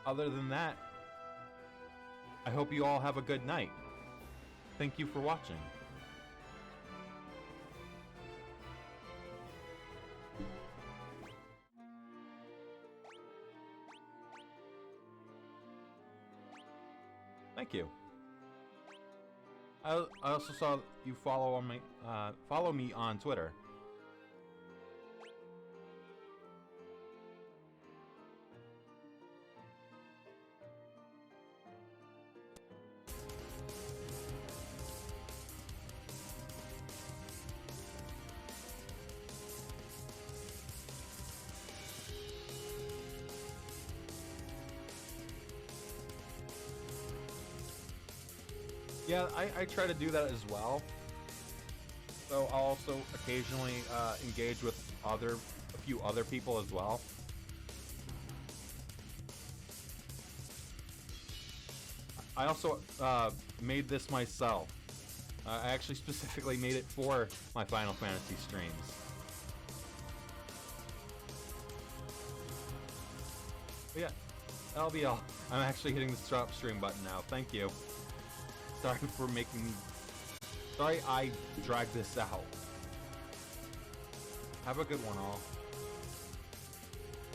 other than that, I hope you all have a good night. Thank you for watching. Thank you. I also saw you follow me on Twitter. Yeah, I try to do that as well. So I'll also occasionally engage with a few other people as well. I also made this myself. I actually specifically made it for my Final Fantasy streams. But yeah, that'll be all. I'm actually hitting the stop stream button now. Thank you. Sorry for making me... Sorry I dragged this out. Have a good one, all.